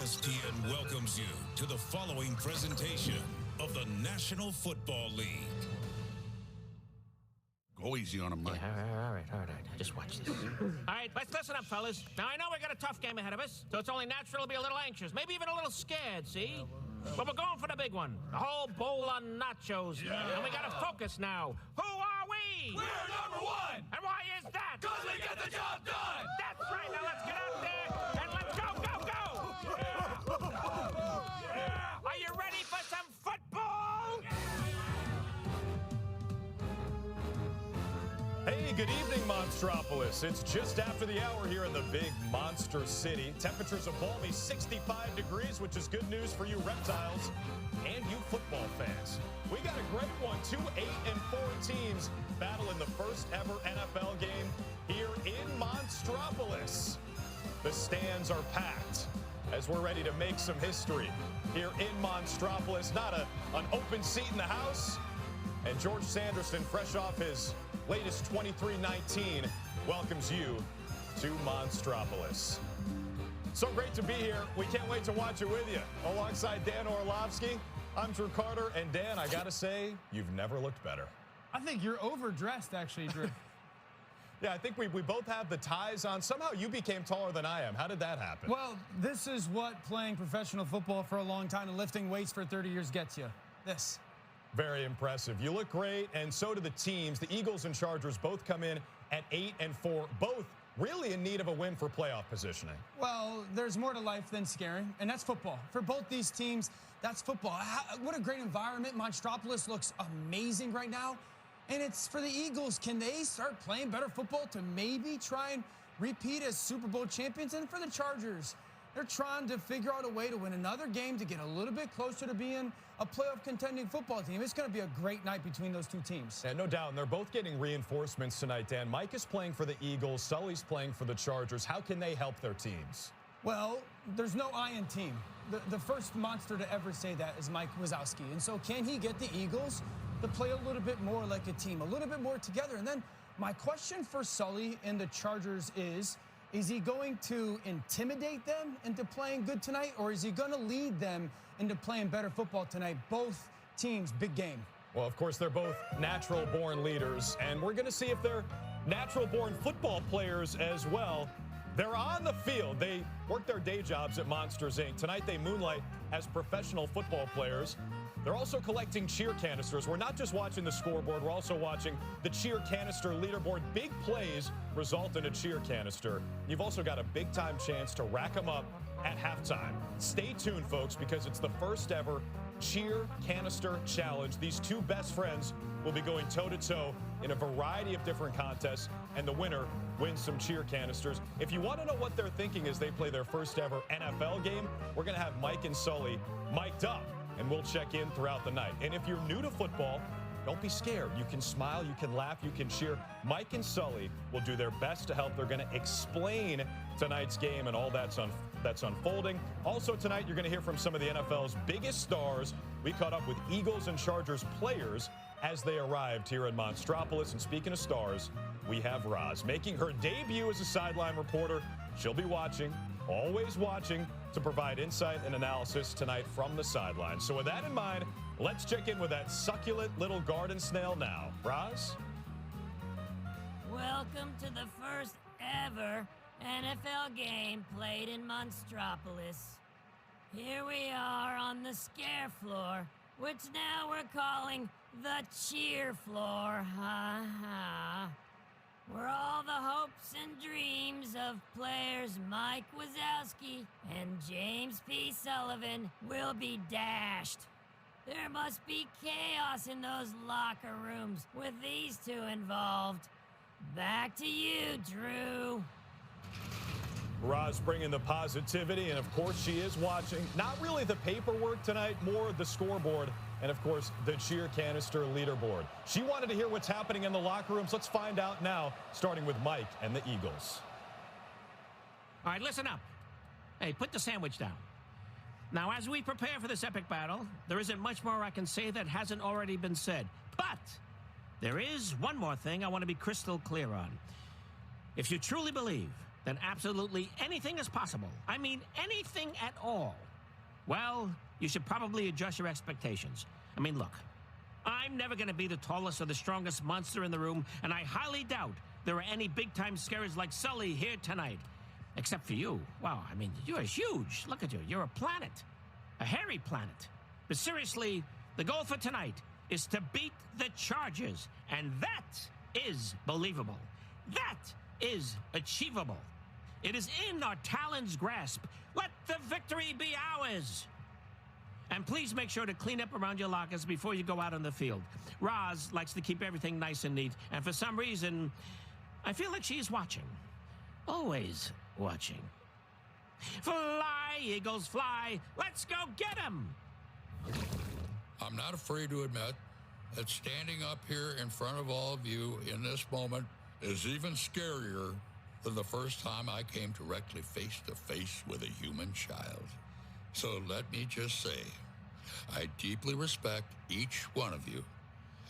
ESPN welcomes you to the following presentation of the National Football League. Go easy on him, Mike. Yeah, all right. Just watch this. All right, let's listen up, fellas. Now, I know we got a tough game ahead of us, so it's only natural to be a little anxious, maybe even a little scared, see? But we're going for the big one, the whole bowl of nachos. Yeah. And we got to focus now. Who are we? We're number one! And why is that? Because we get the job done! That's right, now let's get out there and let's go! Yeah. Are you ready for some football? Hey, good evening, Monstropolis. It's just after the hour here in the big monster city. Temperatures a balmy 65 degrees, which is good news for you reptiles and you football fans. We got a great one. 2 8-4 teams battle in the first ever NFL game here in Monstropolis. The stands are packed as we're ready to make some history here in Monstropolis. Not an open seat in the house. And George Sanderson, fresh off his latest 23-19, welcomes you to Monstropolis. So great to be here. We can't wait to watch it with you. Alongside Dan Orlovsky, I'm Drew Carter. And Dan, I got to say, you've never looked better. I think you're overdressed, actually, Drew. Yeah, I think we both have the ties on. Somehow you became taller than I am. How did that happen? Well, this is what playing professional football for a long time and lifting weights for 30 years gets you. This. Very impressive. You look great, and so do the teams. The Eagles and Chargers both come in at 8-4, both really in need of a win for playoff positioning. Well, there's more to life than scaring, and that's football. For both these teams, that's football. What a great environment. Monstropolis looks amazing right now. And it's for the Eagles. Can they start playing better football to maybe try and repeat as Super Bowl champions? And for the Chargers, they're trying to figure out a way to win another game to get a little bit closer to being a playoff contending football team. It's going to be a great night between those two teams. Yeah, no doubt. And they're both getting reinforcements tonight, Dan. Mike is playing for the Eagles. Sully's playing for the Chargers. How can they help their teams? Well, there's no I in team. The first monster to ever say that is Mike Wazowski. And so can he get the Eagles to play a little bit more like a team, a little bit more together? And then my question for Sully and the Chargers is he going to intimidate them into playing good tonight, or is he going to lead them into playing better football tonight? Both teams, big game. Well, of course, they're both natural-born leaders, and we're going to see if they're natural-born football players as well. They're on the field. They work their day jobs at Monsters, Inc. Tonight, they moonlight as professional football players. They're also collecting cheer canisters. We're not just watching the scoreboard. We're also watching the cheer canister leaderboard. Big plays result in a cheer canister. You've also got a big-time chance to rack them up at halftime. Stay tuned, folks, because it's the first ever cheer canister challenge. These two best friends will be going toe-to-toe in a variety of different contests, and the winner wins some cheer canisters. If you want to know what they're thinking as they play their first ever NFL game, we're going to have Mike and Sully mic'd up, and we'll check in throughout the night. And if you're new to football, don't be scared. You can smile, you can laugh, you can cheer. Mike and Sully will do their best to help. They're going to explain tonight's game and all that's unfolding. Also tonight, you're going to hear from some of the NFL's biggest stars. We caught up with Eagles and Chargers players as they arrived here in Monstropolis. And speaking of stars, we have Roz making her debut as a sideline reporter. She'll be watching, always watching, to provide insight and analysis tonight from the sideline. So with that in mind, let's check in with that succulent little garden snail now. Roz? Welcome to the first ever NFL game played in Monstropolis. Here we are on the scare floor, which now we're calling the cheer floor. Ha ha. Where all the hopes and dreams of players Mike Wazowski and James P. Sullivan will be dashed. There must be chaos in those locker rooms with these two involved. Back to you, Drew. Roz bringing the positivity, and of course she is watching. Not really the paperwork tonight, more the scoreboard, and of course the cheer canister leaderboard. She wanted to hear what's happening in the locker rooms. Let's find out now, starting with Mike and the Eagles. All right, listen up. Hey, put the sandwich down. Now, as we prepare for this epic battle, there isn't much more I can say that hasn't already been said. But there is one more thing I want to be crystal clear on. If you truly believe then absolutely anything is possible. I mean, anything at all. Well, you should probably adjust your expectations. I mean, look, I'm never going to be the tallest or the strongest monster in the room, and I highly doubt there are any big-time scarers like Sully here tonight. Except for you. Wow, I mean, you're huge. Look at you. You're a planet. A hairy planet. But seriously, the goal for tonight is to beat the Chargers. And that is believable. That is achievable. It is in our talon's grasp. Let the victory be ours. And please make sure to clean up around your lockers before you go out on the field. Roz likes to keep everything nice and neat. And for some reason, I feel like she's watching. Always watching. Fly, Eagles, fly. Let's go get 'em. I'm not afraid to admit that standing up here in front of all of you in this moment is even scarier than the first time I came directly face to face with a human child. So let me just say, I deeply respect each one of you.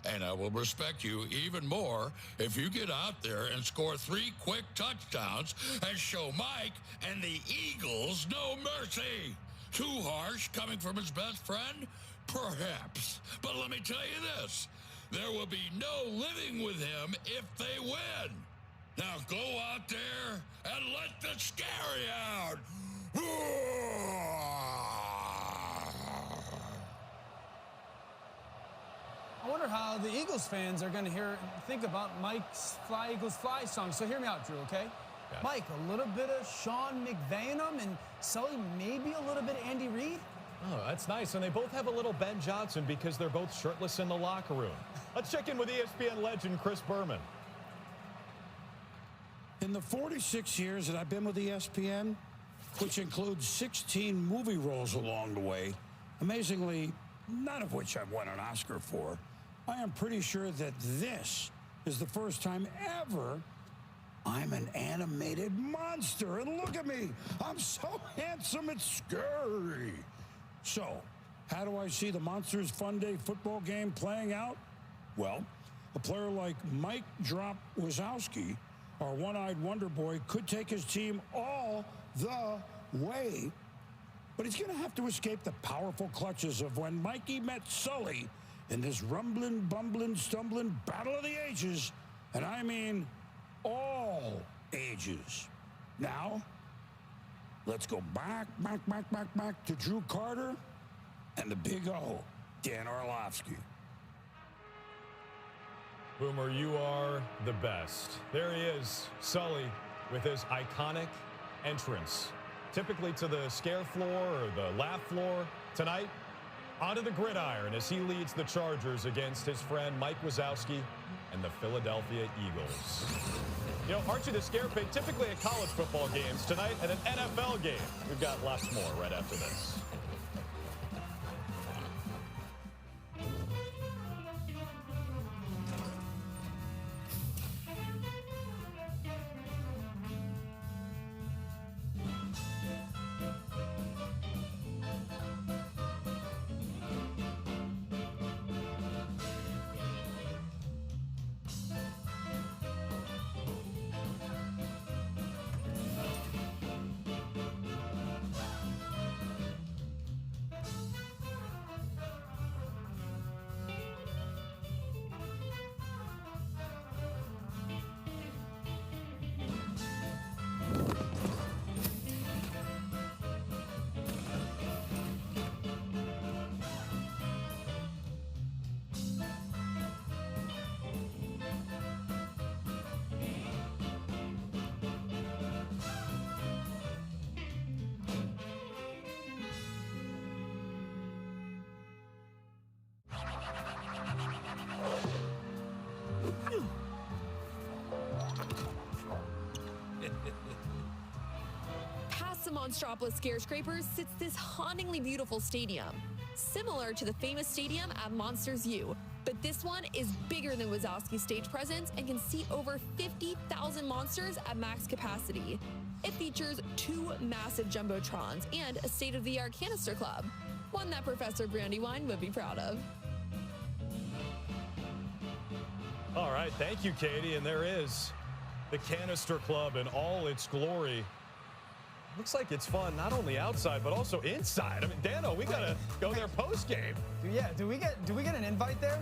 And I will respect you even more if you get out there and score 3 quick touchdowns and show Mike and the Eagles no mercy. Too harsh coming from his best friend? Perhaps. But let me tell you this. There will be no living with him if they win. Now go out there and let the scary out. I wonder how the Eagles fans are going to think about Mike's Fly Eagles Fly song. So hear me out, Drew, okay? Yeah. Mike, a little bit of Sean McVay in them, and Sully maybe a little bit of Andy Reid. Oh, that's nice. And they both have a little Ben Johnson because they're both shirtless in the locker room. Let's check in with ESPN legend Chris Berman. In the 46 years that I've been with ESPN, which includes 16 movie roles along the way, amazingly, none of which I've won an Oscar for, I am pretty sure that this is the first time ever I'm an animated monster. And look at me. I'm so handsome, it's scary. So, how do I see the Monsters Fun Day football game playing out? Well, a player like Mike Drop Wazowski, our one-eyed wonder boy, could take his team all the way. But he's going to have to escape the powerful clutches of when Mikey met Sully in this rumbling, bumbling, stumbling battle of the ages. And I mean all ages. Now, let's go back to Drew Carter and the Big O, Dan Orlovsky. Boomer, you are the best. There he is, Sully, with his iconic entrance. Typically to the scare floor or the laugh floor. Tonight, onto the gridiron as he leads the Chargers against his friend Mike Wazowski and the Philadelphia Eagles. You know, Archie the Scare Pig, typically at college football games. Tonight at an NFL game. We've got lots more right after this. Past the Monstropolis Scarescrapers sits this hauntingly beautiful stadium, similar to the famous stadium at Monsters U, but this one is bigger than Wazowski's stage presence and can seat over 50,000 monsters at max capacity. It features 2 massive jumbotrons and a state-of-the-art canister club, one that Professor Brandywine would be proud of. All right, thank you, Katie. And there is the Canister Club in all its glory. Looks like it's fun not only outside but also inside. I mean, Dano, we gotta go there post game. Yeah, do we get an invite there?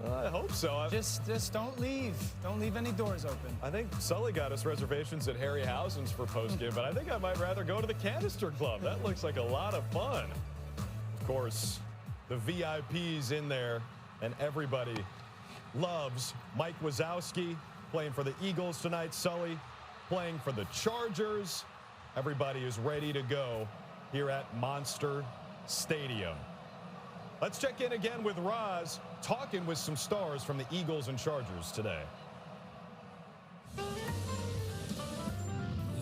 I hope so. Just don't leave. Don't leave any doors open. I think Sully got us reservations at Harryhausen's for post game, but I think I might rather go to the Canister Club. That looks like a lot of fun. Of course, the VIPs in there, and everybody loves Mike Wazowski playing for the Eagles tonight. Sully playing for the Chargers. Everybody is ready to go here at Monster Stadium. Let's check in again with Roz, talking with some stars from the Eagles and Chargers today.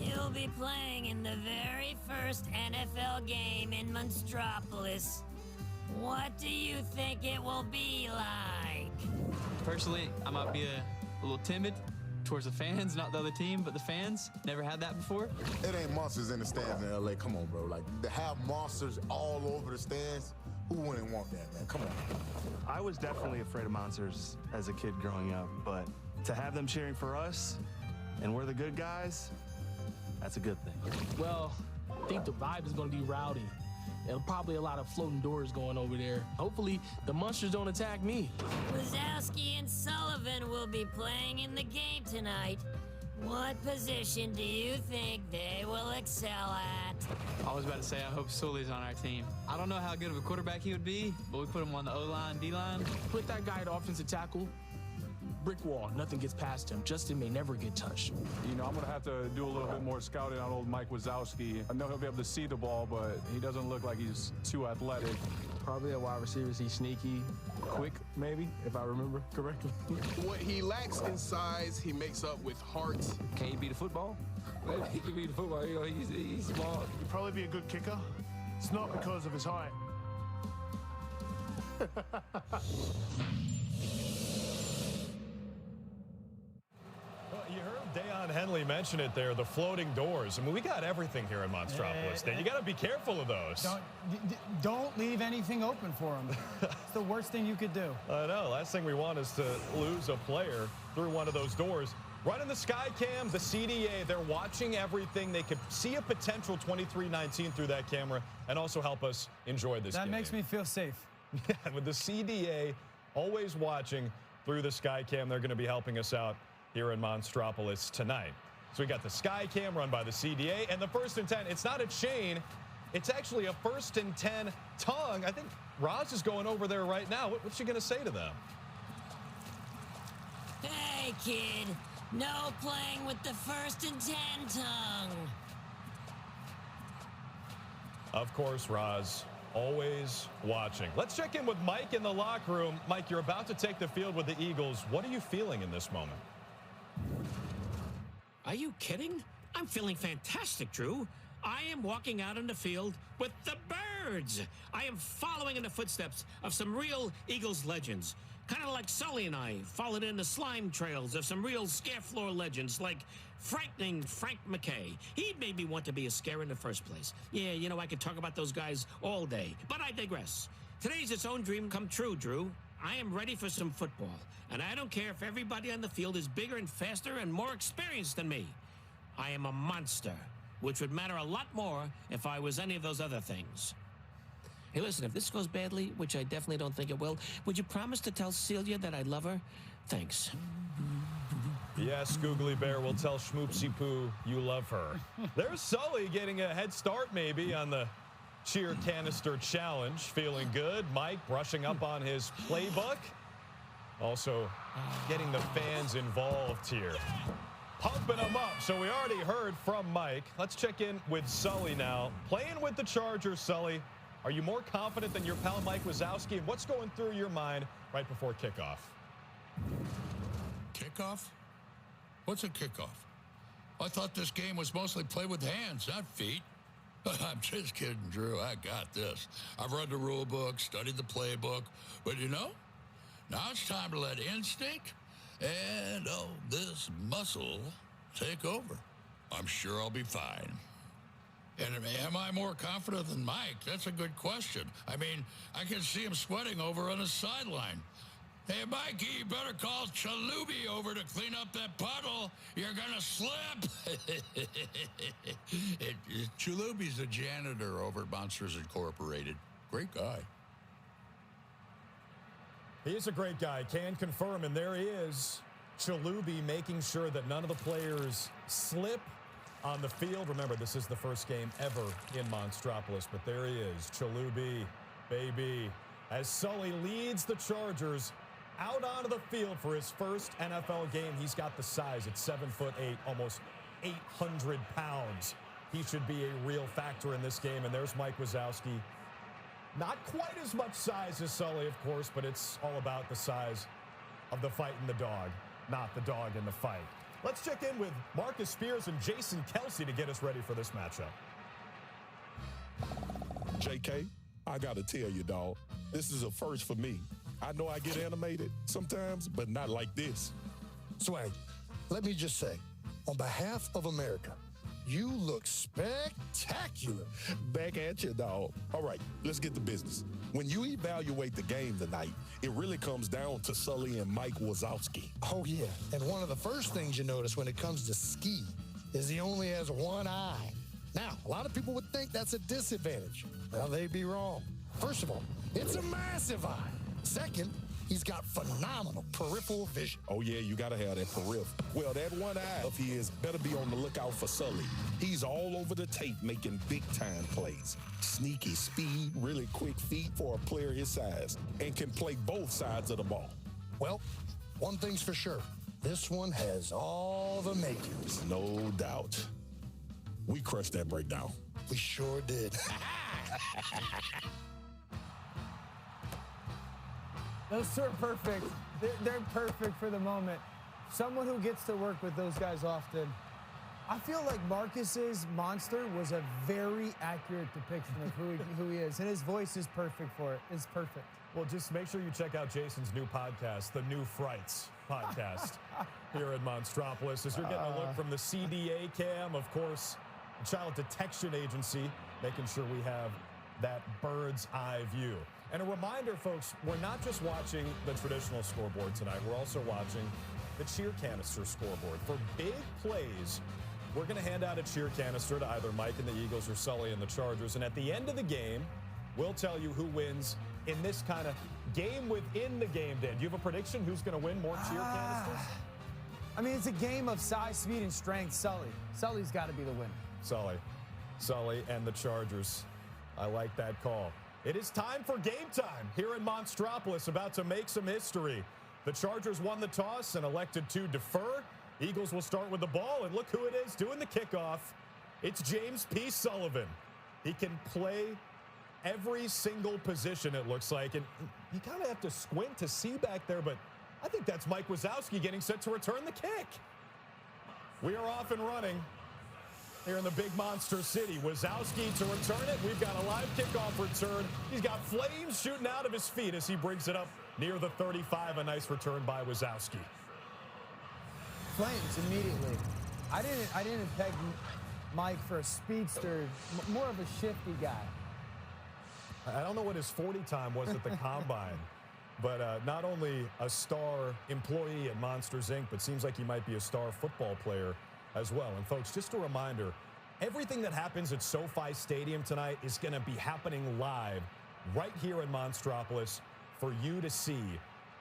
You'll be playing in the very first NFL game in Monstropolis. What do you think it will be like? Personally, I might be a little timid towards the fans, not the other team, but the fans. Never had that before. It ain't monsters in the stands in LA. Come on, bro. Like, to have monsters all over the stands, who wouldn't want that, man? Come on. I was definitely afraid of monsters as a kid growing up, but to have them cheering for us and we're the good guys, that's a good thing. Well, I think the vibe is going to be rowdy. And probably a lot of floating doors going over there. Hopefully, the monsters don't attack me. Wazowski and Sullivan will be playing in the game tonight. What position do you think they will excel at? I was about to say, I hope Sully's on our team. I don't know how good of a quarterback he would be, but we put him on the O-line, D-line. Put that guy at offensive tackle. Brick wall, nothing gets past him. Justin may never get touched. You know, I'm going to have to do a little bit more scouting on old Mike Wazowski. I know he'll be able to see the ball, but he doesn't look like he's too athletic. Probably a wide receiver. He's sneaky, quick, maybe, if I remember correctly. What he lacks in size, he makes up with heart. Can he beat a football? Maybe he can beat a football. You know, he's small. He'd probably be a good kicker. It's not because of his height. You heard Deion Henley mention it there, the floating doors. I mean, we got everything here in Monstropolis. You got to be careful of those. Don't leave anything open for them. It's the worst thing you could do. I know. Last thing we want is to lose a player through one of those doors. Running the sky cam, the CDA, they're watching everything. They could see a potential 23-19 through that camera and also help us enjoy this game. That makes me feel safe. Yeah, with the CDA always watching through the sky cam, they're going to be helping us out here in Monstropolis tonight. So we got the sky cam run by the CDA and the 1st and 10. It's not a chain. It's actually a 1st and 10 tongue. I think Roz is going over there right now. What's she going to say to them? Hey, kid. No playing with the 1st and 10 tongue. Of course, Roz, always watching. Let's check in with Mike in the locker room. Mike, you're about to take the field with the Eagles. What are you feeling in this moment? Are you kidding? I'm feeling fantastic, Drew. I am walking out on the field with the birds. I am following in the footsteps of some real Eagles legends. Kind of like Sully and I followed in the slime trails of some real scare floor legends like frightening Frank McKay. He made me want to be a scare in the first place. Yeah, you know, I could talk about those guys all day, but I digress. Today's its own dream come true, Drew. I am ready for some football, and I don't care if everybody on the field is bigger and faster and more experienced than me. I am a monster, which would matter a lot more if I was any of those other things. Hey, listen, if this goes badly, which I definitely don't think it will, would you promise to tell Celia that I love her? Thanks. Yes, Googly Bear will tell Schmoopsy Poo you love her. There's Sully getting a head start maybe on the cheer canister challenge. Feeling good. Mike brushing up on his playbook. Also getting the fans involved here. Pumping them up. So we already heard from Mike. Let's check in with Sully now. Playing with the Chargers, Sully. Are you more confident than your pal Mike Wazowski? And what's going through your mind right before kickoff? Kickoff? What's a kickoff? I thought this game was mostly played with hands, not feet. I'm just kidding, Drew. I got this. I've read the rule book, studied the playbook. But you know, now it's time to let instinct and, oh, this muscle take over. I'm sure I'll be fine. And am I more confident than Mike? That's a good question. I mean, I can see him sweating over on the sideline. Hey, Mikey, you better call Chalubi over to clean up that puddle. You're gonna slip. Chalubi's a janitor over at Monsters Incorporated. Great guy. He is a great guy, can confirm, and there he is. Chalubi making sure that none of the players slip on the field. Remember, this is the first game ever in Monstropolis, but there he is, Chalubi, baby, as Sully leads the Chargers out onto the field for his first NFL game. He's got the size at 7'8", almost 800 pounds. He should be a real factor in this game, and there's Mike Wazowski. Not quite as much size as Sully, of course, but it's all about the size of the fight and the dog, not the dog in the fight. Let's check in with Marcus Spears and Jason Kelsey to get us ready for this matchup. JK, I gotta tell you, dog, this is a first for me. I know I get animated sometimes, but not like this. Swag, let me just say, on behalf of America, you look spectacular. Back at you, dog. All right, let's get to business. When you evaluate the game tonight, it really comes down to Sully and Mike Wazowski. Oh, yeah. And one of the first things you notice when it comes to Ski is he only has one eye. Now, a lot of people would think that's a disadvantage. Well, they'd be wrong. First of all, it's a massive eye. Second, he's got phenomenal peripheral vision. Oh, yeah, you got to have that peripheral. Well, that one eye of his better be on the lookout for Sully. He's all over the tape making big-time plays. Sneaky speed, really quick feet for a player his size, and can play both sides of the ball. Well, one thing's for sure. This one has all the makings. No doubt. We crushed that breakdown. We sure did. Those two are perfect. They're perfect for the moment. Someone who gets to work with those guys often. I feel like Marcus's monster was a very accurate depiction of who he is, and his voice is perfect for it. It's perfect. Well, just make sure you check out Jason's new podcast, the New Frights podcast, here in Monstropolis, as you're getting a look from the CDA cam, of course, Child Detection Agency, making sure we have that bird's eye view. And a reminder, folks, we're not just watching the traditional scoreboard tonight. We're also watching the cheer canister scoreboard. For big plays, we're going to hand out a cheer canister to either Mike and the Eagles or Sully and the Chargers. And at the end of the game, we'll tell you who wins in this kind of game within the game, Dan. Do you have a prediction? Who's going to win more cheer canisters? I mean, it's a game of size, speed, and strength. Sully's got to be the winner. Sully and the Chargers. I like that call. It is time for game time here in Monstropolis, about to make some history. The Chargers won the toss and elected to defer. Eagles will start with the ball, and look who it is doing the kickoff. It's James P. Sullivan. He can play every single position, it looks like, and you kind of have to squint to see back there, but I think that's Mike Wazowski getting set to return the kick. We are off and running here in the big monster city. Wazowski to return it. We've got a live kickoff return. He's got flames shooting out of his feet as he brings it up near the 35. A nice return by Wazowski. Flames immediately. I didn't peg Mike for a speedster, more of a shifty guy. I don't know what his 40 time was at the Combine, but not only a star employee at Monsters, Inc., but seems like he might be a star football player as well. And folks, just a reminder, everything that happens at SoFi Stadium tonight is going to be happening live right here in Monstropolis for you to see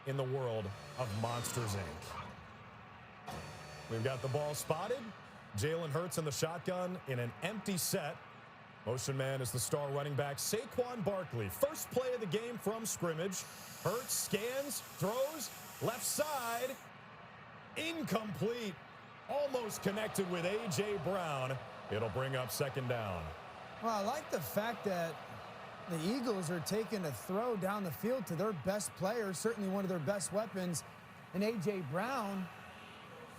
in the world of Monsters, Inc. We've got the ball spotted. Jalen Hurts in the shotgun in an empty set. Motion man is the star running back, Saquon Barkley. First play of the game from scrimmage. Hurts scans, throws, left side. Incomplete. Almost connected with A.J. Brown. It'll bring up second down. Well, I like the fact that the Eagles are taking a throw down the field to their best player, certainly one of their best weapons, in A.J. Brown.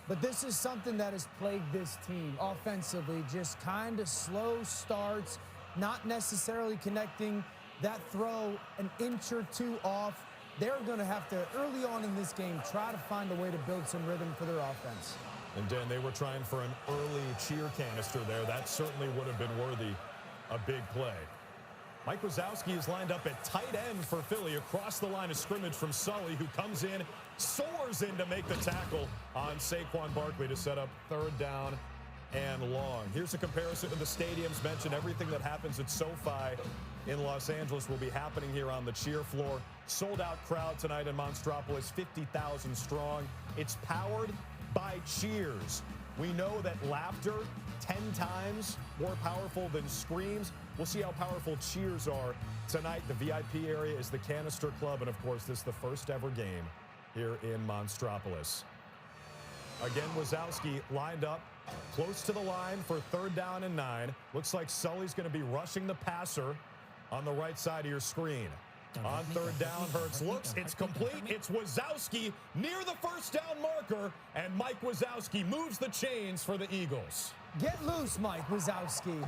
But this is something that has plagued this team offensively, just kind of slow starts, not necessarily connecting that throw an inch or two off. They're going to have to, early on in this game, try to find a way to build some rhythm for their offense. And Dan, they were trying for an early cheer canister there. That certainly would have been worthy a big play. Mike Wazowski is lined up at tight end for Philly across the line of scrimmage from Sully, who comes in, soars in to make the tackle on Saquon Barkley to set up 3rd down and long. Here's a comparison to the stadiums. Mentioned everything that happens at SoFi in Los Angeles will be happening here on the cheer floor. Sold out crowd tonight in Monstropolis, 50,000 strong. It's powered by cheers. We know that laughter 10 times more powerful than screams. We'll see how powerful cheers are tonight. The VIP area is the Canister Club, and of course, this is the first ever game here in Monstropolis. Again, Wazowski lined up close to the line for 3rd down and 9. Looks like Sully's going to be rushing the passer on the right side of your screen. On 3rd down, Hurts looks, it's complete. It's Wazowski near the 1st down marker, and Mike Wazowski moves the chains for the Eagles. Get loose, Mike Wazowski.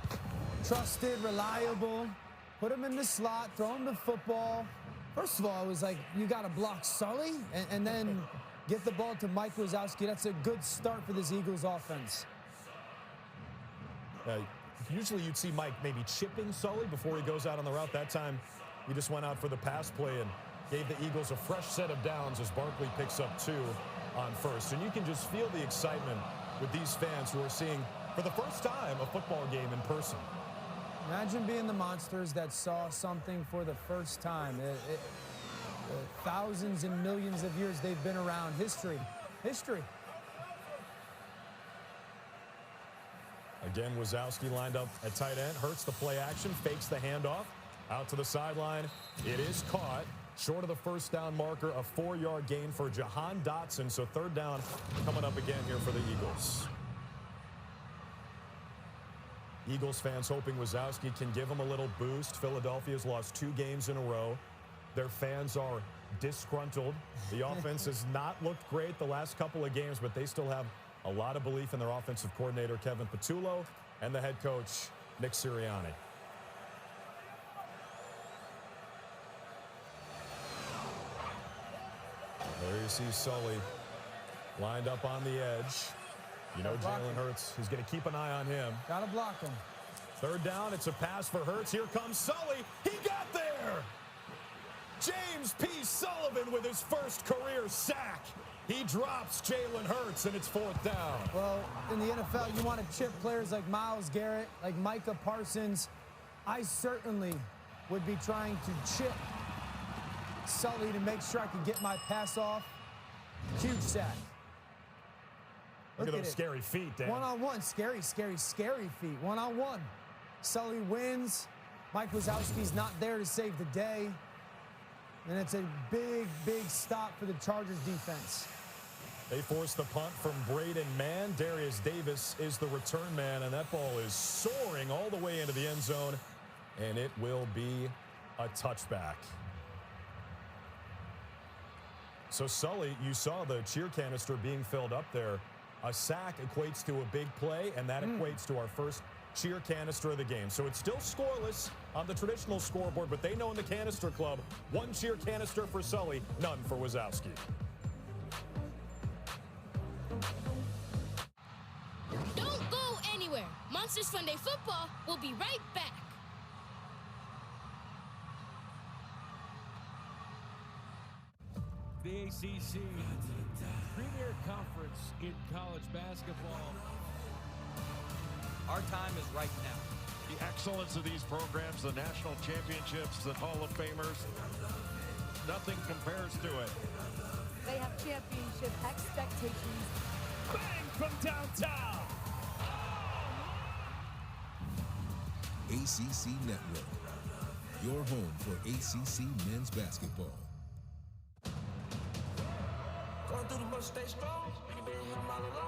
Trusted, reliable. Put him in the slot, throw him the football. First of all, it was like, you got to block Sully, and then get the ball to Mike Wazowski. That's a good start for this Eagles offense. Usually you'd see Mike maybe chipping Sully before he goes out on the route. That time, he just went out for the pass play and gave the Eagles a fresh set of downs as Barkley picks up 2 on 1st. And you can just feel the excitement with these fans who are seeing, for the first time, a football game in person. Imagine being the Monsters that saw something for the first time. Thousands and millions of years they've been around. History. Again, Wazowski lined up at tight end. Hurts the play action, fakes the handoff. Out to the sideline. It is caught. Short of the 1st down marker, a 4-yard gain for Jahan Dotson. So 3rd down coming up again here for the Eagles. Eagles fans hoping Wazowski can give them a little boost. Philadelphia's lost 2 games in a row. Their fans are disgruntled. The offense has not looked great the last couple of games, but they still have a lot of belief in their offensive coordinator, Kevin Patullo, and the head coach, Nick Sirianni. There you see Sully lined up on the edge. You know Jalen Hurts is going to keep an eye on him. Got to block him. 3rd down, it's a pass for Hurts. Here comes Sully. He got there! James P. Sullivan with his first career sack. He drops Jalen Hurts, and it's 4th down. Well, in the NFL, you want to chip players like Myles Garrett, like Micah Parsons. I certainly would be trying to chip Sully to make sure I can get my pass off. Huge sack. Look at those scary feet, Dan. One-on-one, scary feet. One-on-one. Sully wins. Mike Wazowski's not there to save the day. And it's a big stop for the Chargers defense. They force the punt from Braden Mann. Darius Davis is the return man, and that ball is soaring all the way into the end zone, and it will be a touchback. So, Sully, you saw the cheer canister being filled up there. A sack equates to a big play, and that equates to our first cheer canister of the game. So it's still scoreless on the traditional scoreboard, but they know in the Canister Club, 1 cheer canister for Sully, none for Wazowski. Don't go anywhere. Monsters Funday Football will be right back. The ACC, premier conference in college basketball. Our time is right now. The excellence of these programs, the national championships, the Hall of Famers, nothing compares to it. They have championship expectations. Bang from downtown. ACC Network, your home for ACC men's basketball.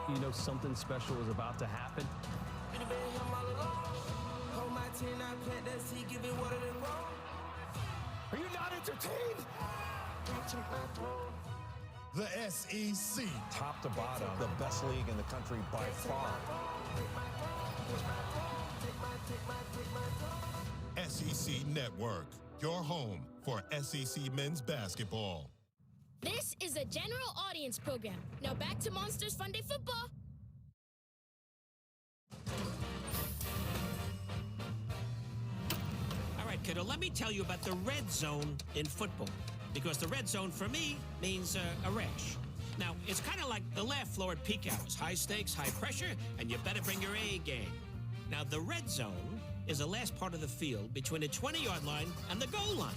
You know something special is about to happen. Are you not entertained? The SEC. Top to bottom, the best league in the country by far. SEC Network, your home for SEC men's basketball. This is a general audience program. Now back to Monsters Funday Football. All right, kiddo, let me tell you about the red zone in football. Because the red zone, for me, means a rash. Now, it's kind of like the laugh floor at peak hours. High stakes, high pressure, and you better bring your A game. Now, the red zone is the last part of the field between the 20-yard line and the goal line.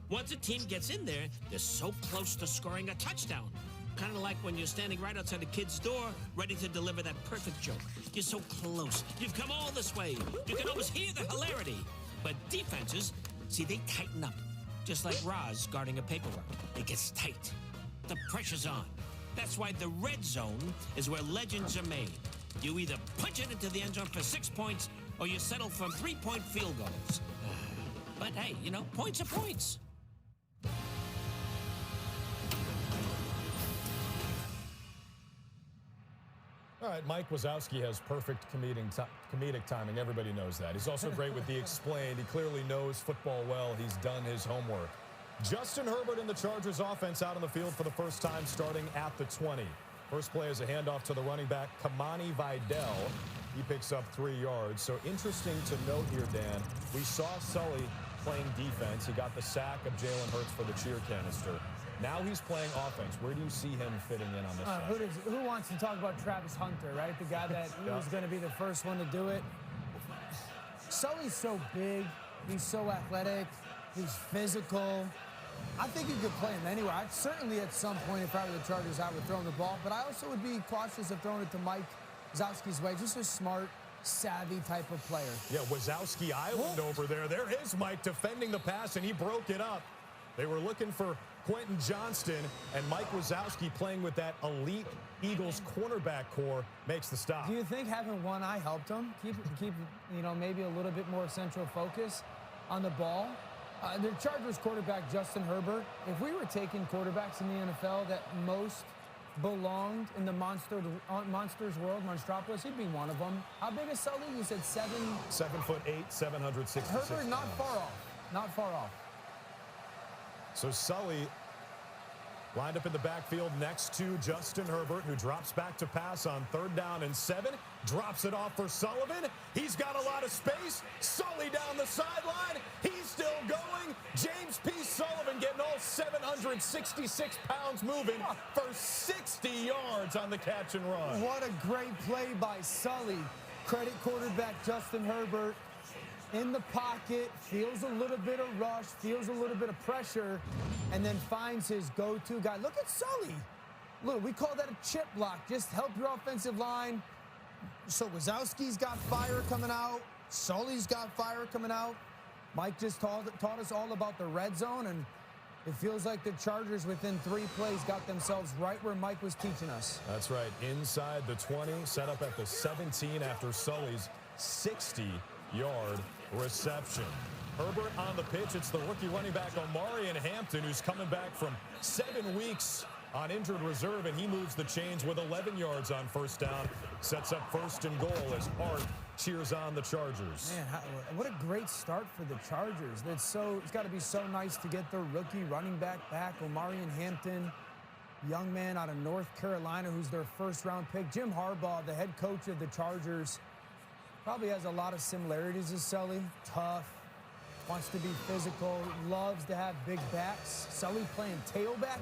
Once a team gets in there, they're so close to scoring a touchdown. Kind of like when you're standing right outside a kid's door, ready to deliver that perfect joke. You're so close. You've come all this way. You can almost hear the hilarity. But defenses, see, they tighten up. Just like Roz guarding a paperwork. It gets tight. The pressure's on. That's why the red zone is where legends are made. You either punch it into the end zone for 6 points, or you settle for 3-point field goals. But hey, you know, points are points. All right, Mike Wazowski has perfect comedic timing. Everybody knows that. He's also great with the explained. He clearly knows football well. He's done his homework. Justin Herbert in the Chargers offense out on the field for the first time, starting at the 20. First play is a handoff to the running back, Kamani Vidal. He picks up 3 yards. So interesting to note here, Dan, we saw Sully playing defense. He got the sack of Jalen Hurts for the cheer canister. Now he's playing offense. Where do you see him fitting in on this side? Who wants to talk about Travis Hunter, right? The guy that was going to be the first one to do it. Sully's so big. He's so athletic. He's physical. I think you could play him anywhere. I'd certainly at some point, if I were the Chargers, I would throw him the ball. But I also would be cautious of throwing it to Mike Wazowski's way. Just a smart, savvy type of player. Yeah, Wazowski Island over there. There is Mike defending the pass, and he broke it up. They were looking for Quentin Johnston, and Mike Wazowski playing with that elite Eagles cornerback core makes the stop. Do you think having one eye helped him? Keep you know, maybe a little bit more central focus on the ball? The Chargers quarterback, Justin Herbert, if we were taking quarterbacks in the NFL that most belonged in the Monsters world, Monstropolis, he'd be one of them. How big is Sully? You said 7'8", 766 Herbert, not far off. Not far off. So Sully lined up in the backfield next to Justin Herbert, who drops back to pass on 3rd down and 7. Drops it off for Sullivan. He's got a lot of space. Sully down the sideline. He's still going. James P. Sullivan getting all 766 pounds moving for 60 yards on the catch and run. What a great play by Sully. Credit quarterback Justin Herbert. In the pocket, feels a little bit of rush, feels a little bit of pressure, and then finds his go-to guy. Look at Sully. Look, we call that a chip block. Just help your offensive line. So Wazowski's got fire coming out. Sully's got fire coming out. Mike just taught us all about the red zone, and it feels like the Chargers within 3 plays got themselves right where Mike was teaching us. That's right. Inside the 20, set up at the 17 after Sully's 60-yard reception. Herbert on the pitch. It's the rookie running back Omarion Hampton, who's coming back from 7 weeks on injured reserve, and he moves the chains with 11 yards on 1st down. Sets up 1st and goal as Art cheers on the Chargers. Man, what a great start for the Chargers. It's got to be so nice to get their rookie running back, Omarion Hampton, young man out of North Carolina, who's their 1st-round pick. Jim Harbaugh, the head coach of the Chargers, probably has a lot of similarities to Sully. Tough, wants to be physical, loves to have big backs. Sully playing tailback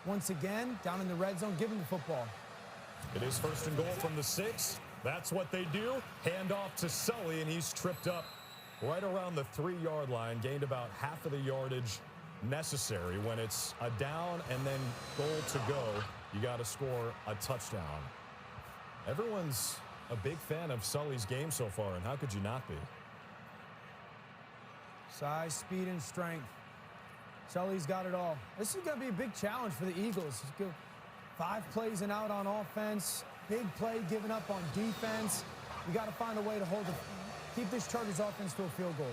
once again down in the red zone. Give him the football. It is 1st and goal from the 6. That's what they do. Hand off to Sully, and he's tripped up right around the 3-yard line. Gained about half of the yardage necessary. When it's a down and then goal to go, you got to score a touchdown. Everyone's a big fan of Sully's game so far, and how could you not be? Size, speed, and strength. Sully's got it all. This is going to be a big challenge for the Eagles. 5 plays and out on offense. Big play given up on defense. You got to find a way to keep this Chargers offense to a field goal.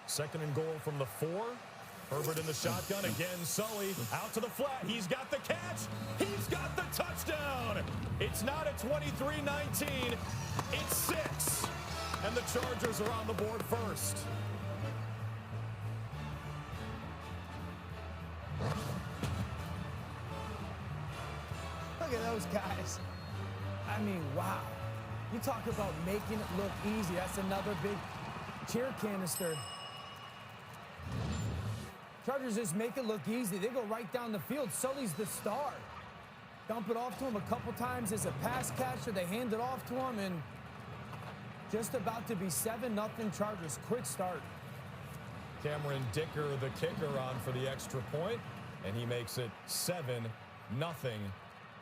2nd and goal from the 4. Herbert in the shotgun. Again, Sully out to the flat. He's got the catch. He's got the touchdown. It's not a 23-19. It's 6. And the Chargers are on the board first. Look at those guys. I mean, wow. You talk about making it look easy. That's another big cheer canister. Chargers just make it look easy. They go right down the field. Sully's the star. Dump it off to him a couple times as a pass catcher. They hand it off to him, and just about to be 7-0 Chargers. Quick start. Cameron Dicker, the kicker, on for the extra point, and he makes it 7-0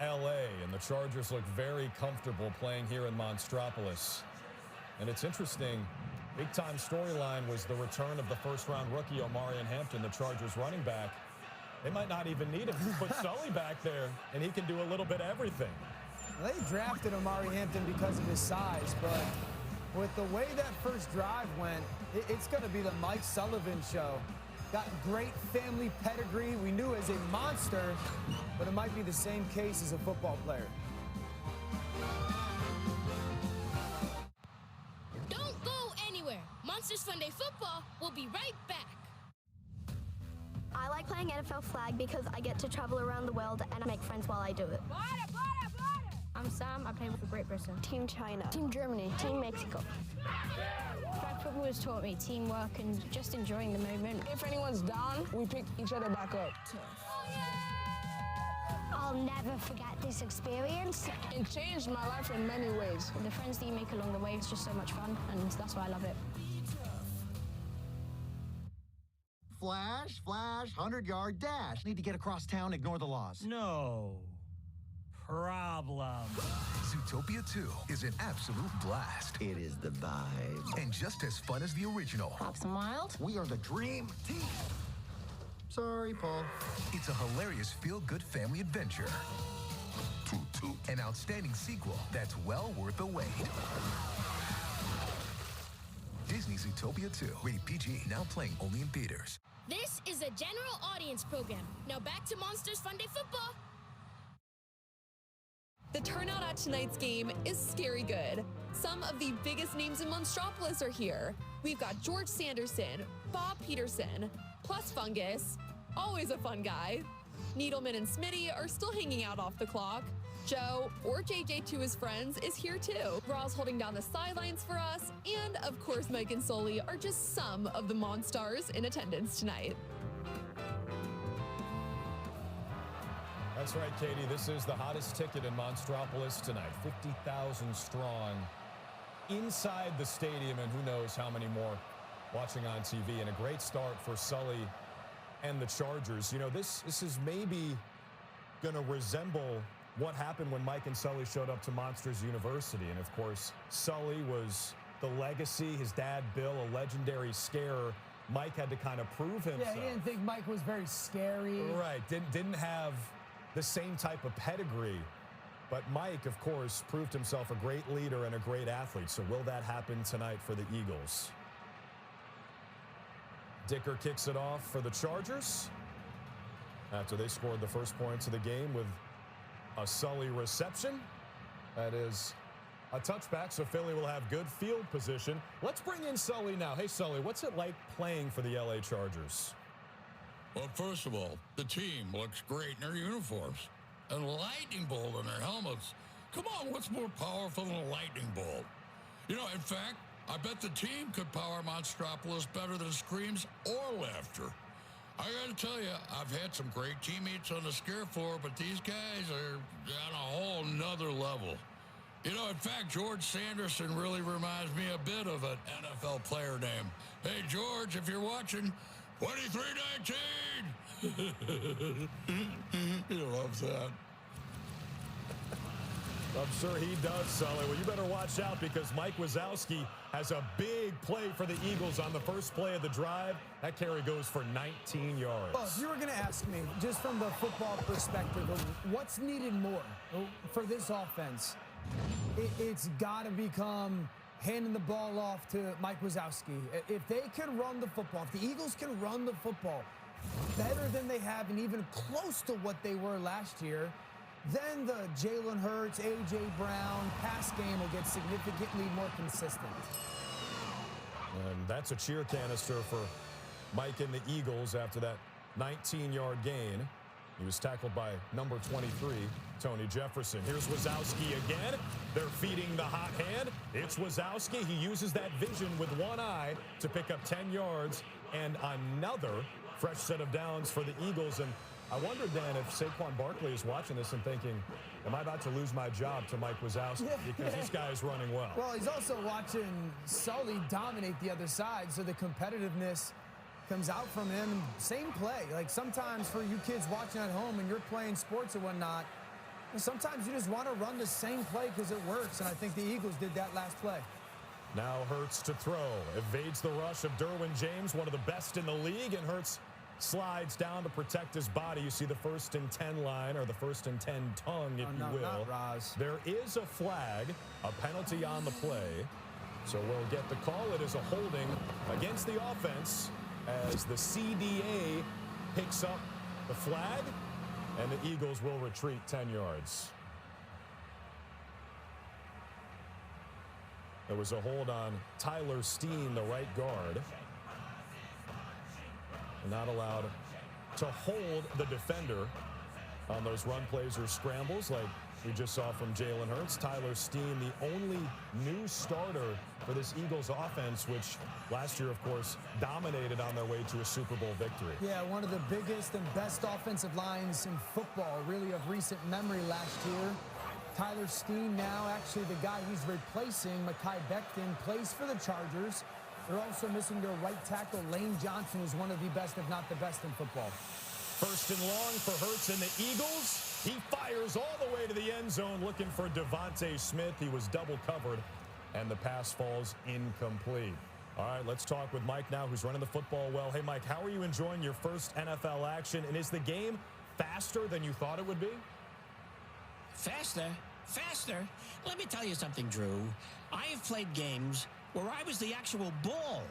LA. And the Chargers look very comfortable playing here in Monstropolis. And it's interesting, big-time storyline was the return of the first-round rookie Omarion Hampton, the Chargers running back. They might not even need him. Put Sully back there, and he can do a little bit of everything. They drafted Omarion Hampton because of his size, but with the way that first drive went, it's going to be the Mike Sullivan show. Got great family pedigree. We knew as a monster, but it might be the same case as a football player. Don't go anywhere. Monsters Funday Football will be right back. I like playing NFL flag because I get to travel around the world and I make friends while I do it. I'm Sam. I play for Great Britain. Team China. Team Germany. Team Mexico. Flag football has taught me teamwork and just enjoying the moment. If anyone's down, we pick each other back up. I'll never forget this experience. It changed my life in many ways. The friends that you make along the way, it's just so much fun, and that's why I love it. Flash, 100-yard dash. Need to get across town, ignore the laws. No problem. Zootopia 2 is an absolute blast. It is the vibe. And just as fun as the original. Pops and Wild. We are the dream team. Sorry, Paul. It's a hilarious feel-good family adventure. An outstanding sequel that's well worth the wait. Disney Zootopia 2, rated PG, now playing only in theaters. This is a general audience program. Now back to Monsters Funday Football. The turnout at tonight's game is scary good. Some of the biggest names in Monstropolis are here. We've got George Sanderson, Bob Peterson, plus Fungus, always a fun guy. Needleman and Smitty are still hanging out off the clock. Joe, or JJ to his friends, is here too. Raw's holding down the sidelines for us, and of course Mike and Sully are just some of the Monstars in attendance tonight. That's right, Katie. This is the hottest ticket in Monstropolis tonight. 50,000 strong inside the stadium, and who knows how many more watching on TV. And a great start for Sully and the Chargers. You know, this is maybe going to resemble what happened when Mike and Sully showed up to Monsters University. And, of course, Sully was the legacy. His dad, Bill, a legendary scarer. Mike had to kind of prove himself. Yeah, he didn't think Mike was very scary. Right, didn't have the same type of pedigree. But Mike, of course, proved himself a great leader and a great athlete. So will that happen tonight for the Eagles? Dicker kicks it off for the Chargers after they scored the first points of the game with a Sully reception. That is a touchback, so Philly will have good field position. Let's bring in Sully now. Hey, Sully, what's it like playing for the LA Chargers? Well, first of all, the team looks great in their uniforms. And a lightning bolt in their helmets. Come on, what's more powerful than a lightning bolt? You know, in fact, I bet the team could power Monstropolis better than screams or laughter. I gotta tell you, I've had some great teammates on the scare floor, but these guys are on a whole nother level. You know, in fact, George Sanderson really reminds me a bit of an NFL player name. Hey, George, if you're watching, 2319! He loves that. I'm sure he does, Sully. Well, you better watch out because Mike Wazowski has a big play for the Eagles on the first play of the drive. That carry goes for 19 yards. Well, if you were going to ask me, just from the football perspective, of what's needed more for this offense, it's got to become handing the ball off to Mike Wazowski. If they can run the football, if the Eagles can run the football better than they have and even close to what they were last year, then the Jalen Hurts, A.J. Brown pass game will get significantly more consistent. And that's a cheer canister for Mike and the Eagles after that 19-yard gain. He was tackled by number 23, Tony Jefferson. Here's Wazowski again. They're feeding the hot hand. It's Wazowski. He uses that vision with one eye to pick up 10 yards and another fresh set of downs for the Eagles. And I wonder, Dan, if Saquon Barkley is watching this and thinking, am I about to lose my job to Mike Wazowski? Because this guy is running well. Well, he's also watching Sully dominate the other side, so the competitiveness comes out from him. Same play. Like sometimes for you kids watching at home and you're playing sports or whatnot, sometimes you just want to run the same play because it works, and I think the Eagles did that last play. Now Hurts to throw. Evades the rush of Derwin James, one of the best in the league, and Hurts slides down to protect his body. You see the 1st and 10 line, or the 1st and 10 tongue, if you will. Not Roz. There is a flag, a penalty on the play. So we'll get the call. It is a holding against the offense as the CDA picks up the flag, and the Eagles will retreat 10 yards. There was a hold on Tyler Steen, the right guard. Not allowed to hold the defender on those run plays or scrambles like we just saw from Jalen Hurts. Tyler Steen, the only new starter for this Eagles offense, which last year, of course, dominated on their way to a Super Bowl victory. Yeah, one of the biggest and best offensive lines in football, really of recent memory last year. Tyler Steen now actually the guy he's replacing, Mekhi Becton, plays for the Chargers. They're also missing their right tackle, Lane Johnson, who's one of the best, if not the best, in football. 1st and long for Hurts and the Eagles. He fires all the way to the end zone looking for Devontae Smith. He was double covered, and the pass falls incomplete. All right, let's talk with Mike now, who's running the football well. Hey, Mike, how are you enjoying your first NFL action? And is the game faster than you thought it would be? Faster? Faster? Let me tell you something, Drew. I have played games where I was the actual ball.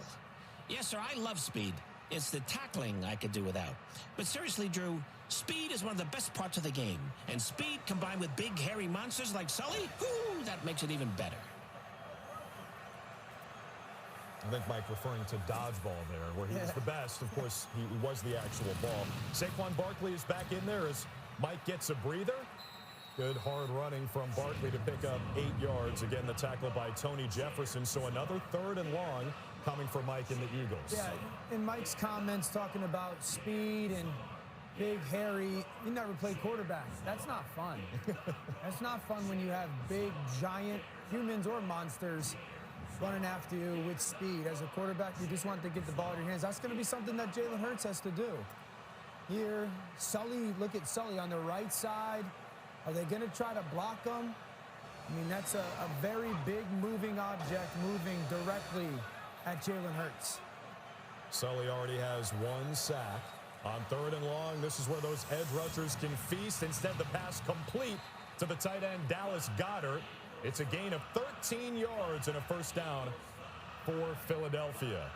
Yes, sir, I love speed. It's the tackling I could do without. But seriously, Drew, speed is one of the best parts of the game. And speed combined with big, hairy monsters like Sully, whoo, that makes it even better. I think Mike referring to dodgeball there, where he was the best. Of course, he was the actual ball. Saquon Barkley is back in there as Mike gets a breather. Good hard running from Barkley to pick up 8 yards. Again, the tackle by Tony Jefferson. So another 3rd and long coming for Mike and the Eagles. Yeah, in Mike's comments talking about speed and big, hairy, he never played quarterback. That's not fun. That's not fun when you have big, giant humans or monsters running after you with speed. As a quarterback, you just want to get the ball in your hands. That's going to be something that Jalen Hurts has to do. Here, Sully, look at Sully on the right side. Are they going to try to block him? I mean, that's a very big moving object moving directly at Jalen Hurts. Sully already has 1 sack. On 3rd and long, this is where those edge rushers can feast. Instead, the pass complete to the tight end, Dallas Goedert. It's a gain of 13 yards and a 1st down for Philadelphia.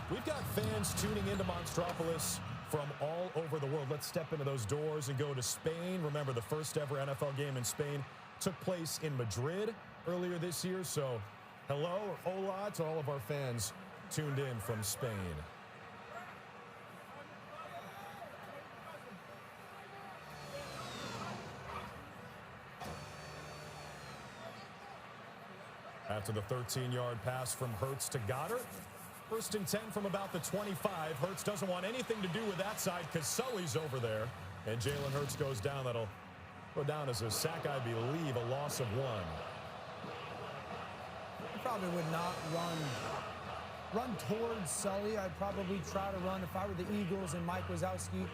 We've got fans tuning into Monstropolis from all over the world. Let's step into those doors and go to Spain. Remember, the first ever NFL game in Spain took place in Madrid earlier this year. So hello or hola to all of our fans tuned in from Spain. After the 13-yard pass from Hurts to Goedert, 1st and 10 from about the 25. Hurts doesn't want anything to do with that side because Sully's over there. And Jalen Hurts goes down. That'll go down as a sack, I believe, a loss of 1. I probably would not run towards Sully. I'd probably try to run, if I were the Eagles and Mike Wazowski,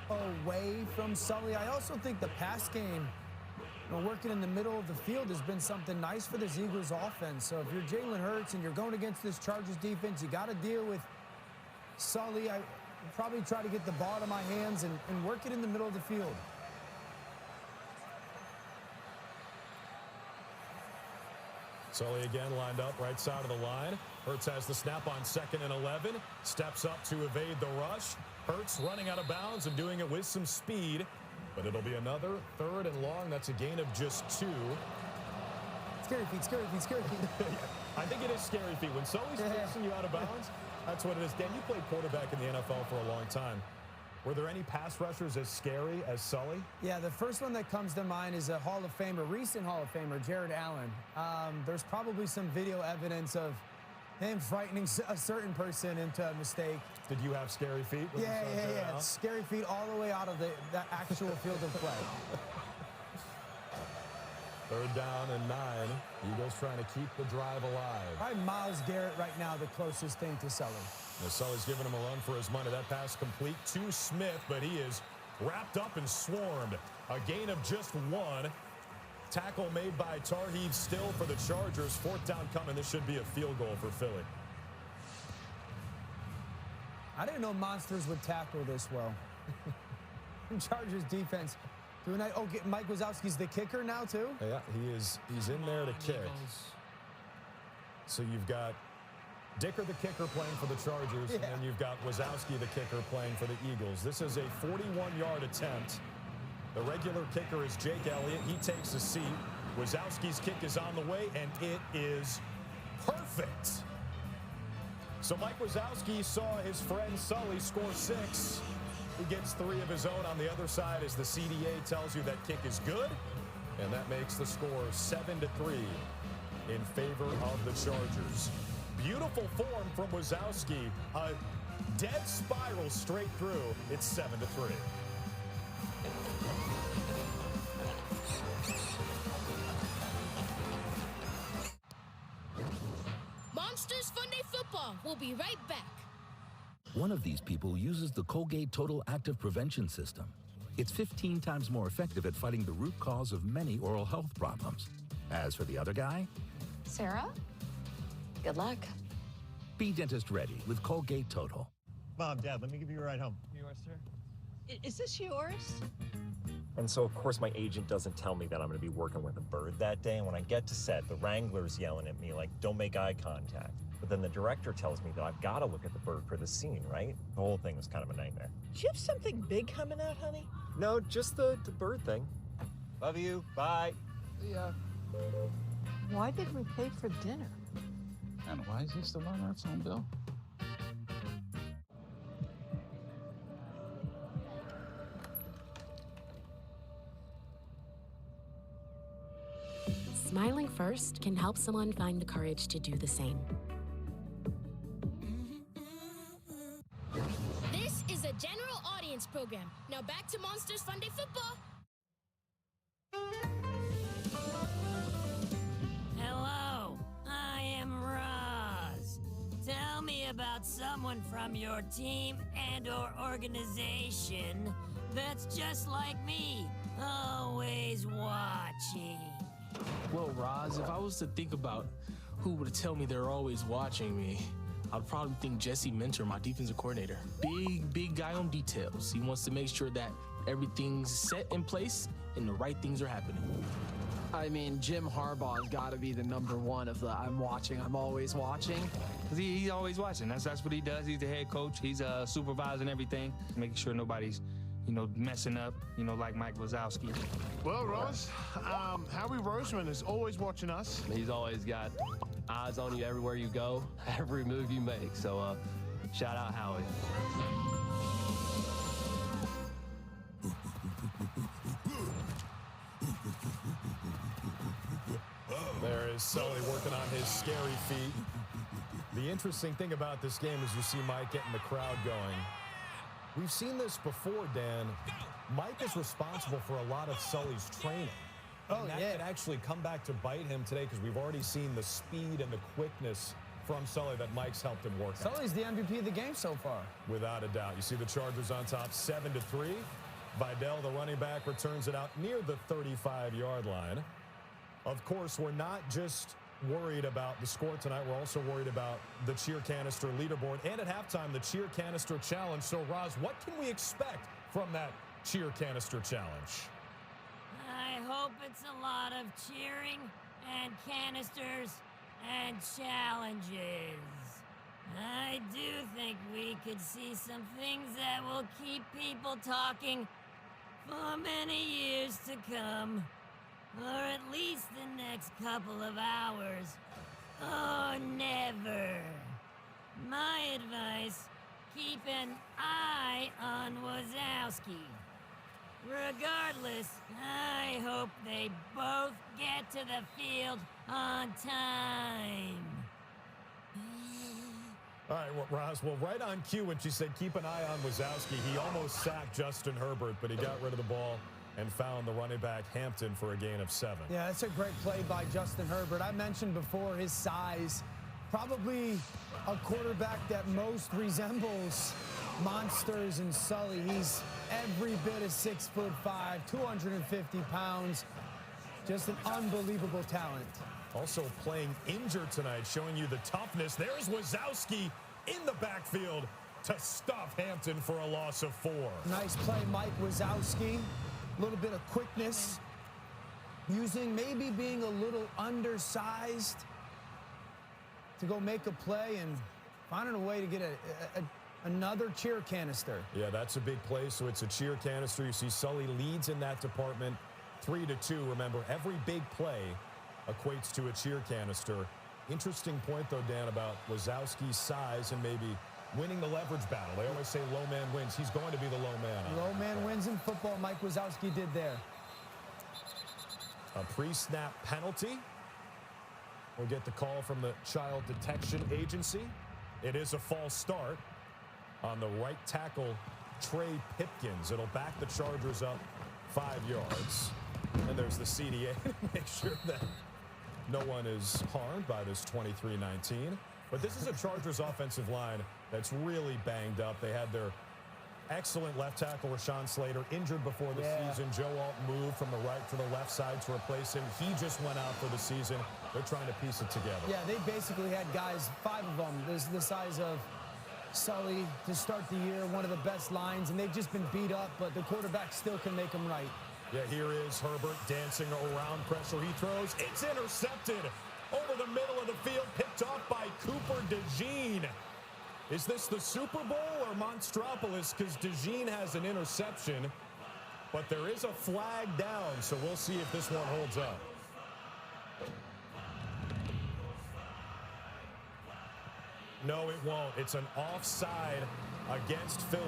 away from Sully. I also think the pass game, working in the middle of the field has been something nice for this Eagles offense. So if you're Jalen Hurts and you're going against this Chargers defense, you got to deal with Sully. I would probably try to get the ball to my hands and work it in the middle of the field. Sully again lined up right side of the line. Hurts has the snap on 2nd and 11. Steps up to evade the rush. Hurts running out of bounds and doing it with some speed. But it'll be another 3rd and long. That's a gain of just 2. Scary feet, scary feet, scary feet. I think it is scary feet. When Sully's chasing you out of bounds, that's what it is. Dan, you played quarterback in the NFL for a long time. Were there any pass rushers as scary as Sully? Yeah, the first one that comes to mind is a Hall of Famer, recent Hall of Famer, Jared Allen. There's probably some video evidence of him frightening a certain person into a mistake. Did you have scary feet? Yeah. Scary feet all the way out of the actual field of play. 3rd down and 9. Eagles trying to keep the drive alive. Probably Myles Garrett right now, the closest thing to Sully. Now, Sully's giving him a run for his money. That pass complete to Smith, but he is wrapped up and swarmed. A gain of just 1. Tackle made by Tarheed still for the Chargers. 4th down coming. This should be a field goal for Philly. I didn't know Monsters would tackle this well. Chargers defense doing that. Oh, Mike Wazowski's the kicker now too? Yeah, he's in there to kick. So you've got Dicker the kicker playing for the Chargers, and then you've got Wazowski the kicker playing for the Eagles. This is a 41-yard attempt. The regular kicker is Jake Elliott. He takes a seat. Wazowski's kick is on the way, and it is perfect. So Mike Wazowski saw his friend Sully score 6. He gets 3 of his own on the other side as the CDA tells you that kick is good, and that makes the score 7-3 in favor of the Chargers. Beautiful form from Wazowski. A dead spiral straight through. It's 7-3. Monsters Funday Football. We'll be right back. One of these people uses the Colgate Total Active Prevention System. It's 15 times more effective at fighting the root cause of many oral health problems. As for the other guy, Sarah? Good luck. Be dentist ready with Colgate Total. Mom, Dad, let me give you a ride home. Yours, sir? Is this yours? And so, of course, my agent doesn't tell me that I'm going to be working with a bird that day. And when I get to set, the wrangler's yelling at me like, don't make eye contact. But then the director tells me that I've got to look at the bird for the scene, right? The whole thing was kind of a nightmare. Do you have something big coming out, honey? No, just the bird thing. Love you. Bye. Yeah. Why did we pay for dinner? And why is he still on our phone bill? Smiling first can help someone find the courage to do the same. This is a general audience program. Now back to Monsters Funday Football. Hello, I am Roz. Tell me about someone from your team and/or organization that's just like me, always watching. Well, Roz, if I was to think about who would tell me they're always watching me, I'd probably think Jesse Minter, my defensive coordinator. Big guy on details. He wants to make sure that everything's set in place and the right things are happening. I mean, Jim Harbaugh's got to be the #1 of the I'm watching, I'm always watching. Because he's always watching. That's what he does. He's the head coach. He's supervising everything, making sure nobody's, messing up, like Mike Wazowski. Well, Ross, Howie Roseman is always watching us. He's always got eyes on you everywhere you go, every move you make. So, shout out Howie. There is Sully working on his scary feet. The interesting thing about this game is you see Mike getting the crowd going. We've seen this before, Dan. Mike is responsible for a lot of Sully's training. And that could actually come back to bite him today because we've already seen the speed and the quickness from Sully that Mike's helped him work on. Sully's the MVP of the game so far. Without a doubt. You see the Chargers on top 7-3. Vidal, the running back, returns it out near the 35-yard line. Of course, we're not just worried about the score tonight. We're also worried about the cheer canister leaderboard. And at halftime, the cheer canister challenge. So, Roz, what can we expect from that cheer canister challenge? I hope it's a lot of cheering and canisters and challenges. I do think we could see some things that will keep people talking for many years to come. Or at least the next couple of hours. Or never. My advice, keep an eye on Wazowski. Regardless, I hope they both get to the field on time. All right, well, Roz, well, right on cue when she said keep an eye on Wazowski, he almost sacked Justin Herbert, but he got rid of the ball and found the running back Hampton for a gain of 7. Yeah, that's a great play by Justin Herbert. I mentioned before his size, probably a quarterback that most resembles Monsters and Sully. He's every bit of 6'5", 250 pounds. Just an unbelievable talent. Also playing injured tonight, showing you the toughness. There's Wazowski in the backfield to stop Hampton for a loss of 4. Nice play, Mike Wazowski. A little bit of quickness. Maybe being a little undersized to go make a play and finding a way to get another cheer canister. Yeah, that's a big play, so it's a cheer canister. You see Sully leads in that department 3-2. Remember, every big play equates to a cheer canister. Interesting point, though, Dan, about Wazowski's size and maybe winning the leverage battle. They always say low man wins. He's going to be the low man. Low man wins in football. Mike Wazowski did there. A pre-snap penalty. We'll get the call from the Child Detection Agency. It is a false start on the right tackle, Trey Pipkins. It'll back the Chargers up 5 yards. And there's the CDA to make sure that no one is harmed by this 23-19. But this is a Chargers offensive line that's really banged up. They had their excellent left tackle, Rashawn Slater, injured before the season. Joe Alt moved from the right to the left side to replace him. He just went out for the season. They're trying to piece it together. Yeah, they basically had guys, 5 of them, the size of Sully to start the year, one of the best lines, and they've just been beat up, but the quarterback still can make them right. Yeah, here is Herbert dancing around pressure. He throws. It's intercepted over the middle of the field, picked off by Cooper DeJean. Is this the Super Bowl or Monstropolis? Because DeJean has an interception, but there is a flag down, so we'll see if this one holds up. No, it won't. It's an offside against Philly.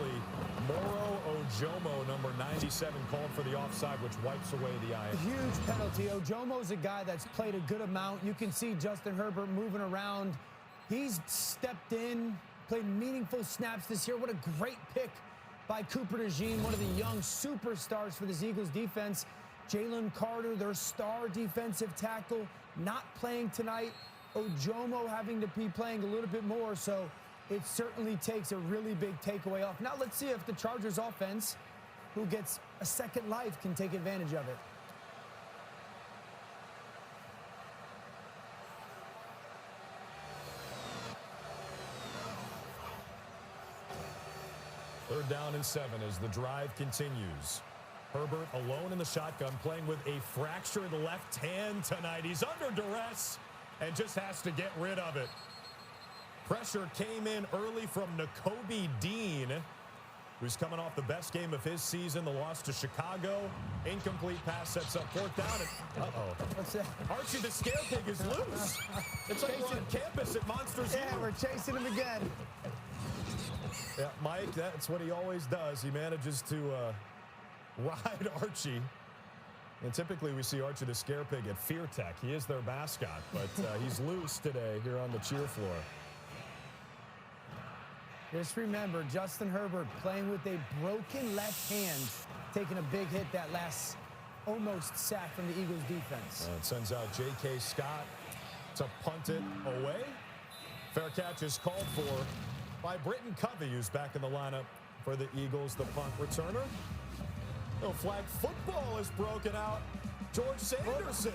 Moro Ojomo, number 97, called for the offside, which wipes away the eye. Huge penalty. Ojomo's a guy that's played a good amount. You can see Justin Herbert moving around. He's stepped in, played meaningful snaps this year. What a great pick by Cooper DeJean, one of the young superstars for this Eagles defense. Jalen Carter, their star defensive tackle, not playing tonight. Ojomo having to be playing a little bit more, so it certainly takes a really big takeaway off. Now let's see if the Chargers offense, who gets a second life, can take advantage of it. Third down and 7 as the drive continues. Herbert alone in the shotgun, playing with a fractured left hand tonight. He's under duress and just has to get rid of it. Pressure came in early from Nakobe Dean, who's coming off the best game of his season, the loss to Chicago. Incomplete pass sets up 4th down. Uh-oh. What's that? Archie the Scale Pig is loose. It's like we're on campus at Monsters. Yeah, we're chasing him again. Yeah, Mike, that's what he always does. He manages to ride Archie. And typically we see Archie the Scare Pig at Fear Tech. He is their mascot, but he's loose today here on the cheer floor. Just remember, Justin Herbert playing with a broken left hand, taking a big hit that last almost sack from the Eagles defense. It sends out J.K. Scott to punt it away. Fair catch is called for by Britton Covey, who's back in the lineup for the Eagles, the punt returner. No flag football is broken out. George Sanderson.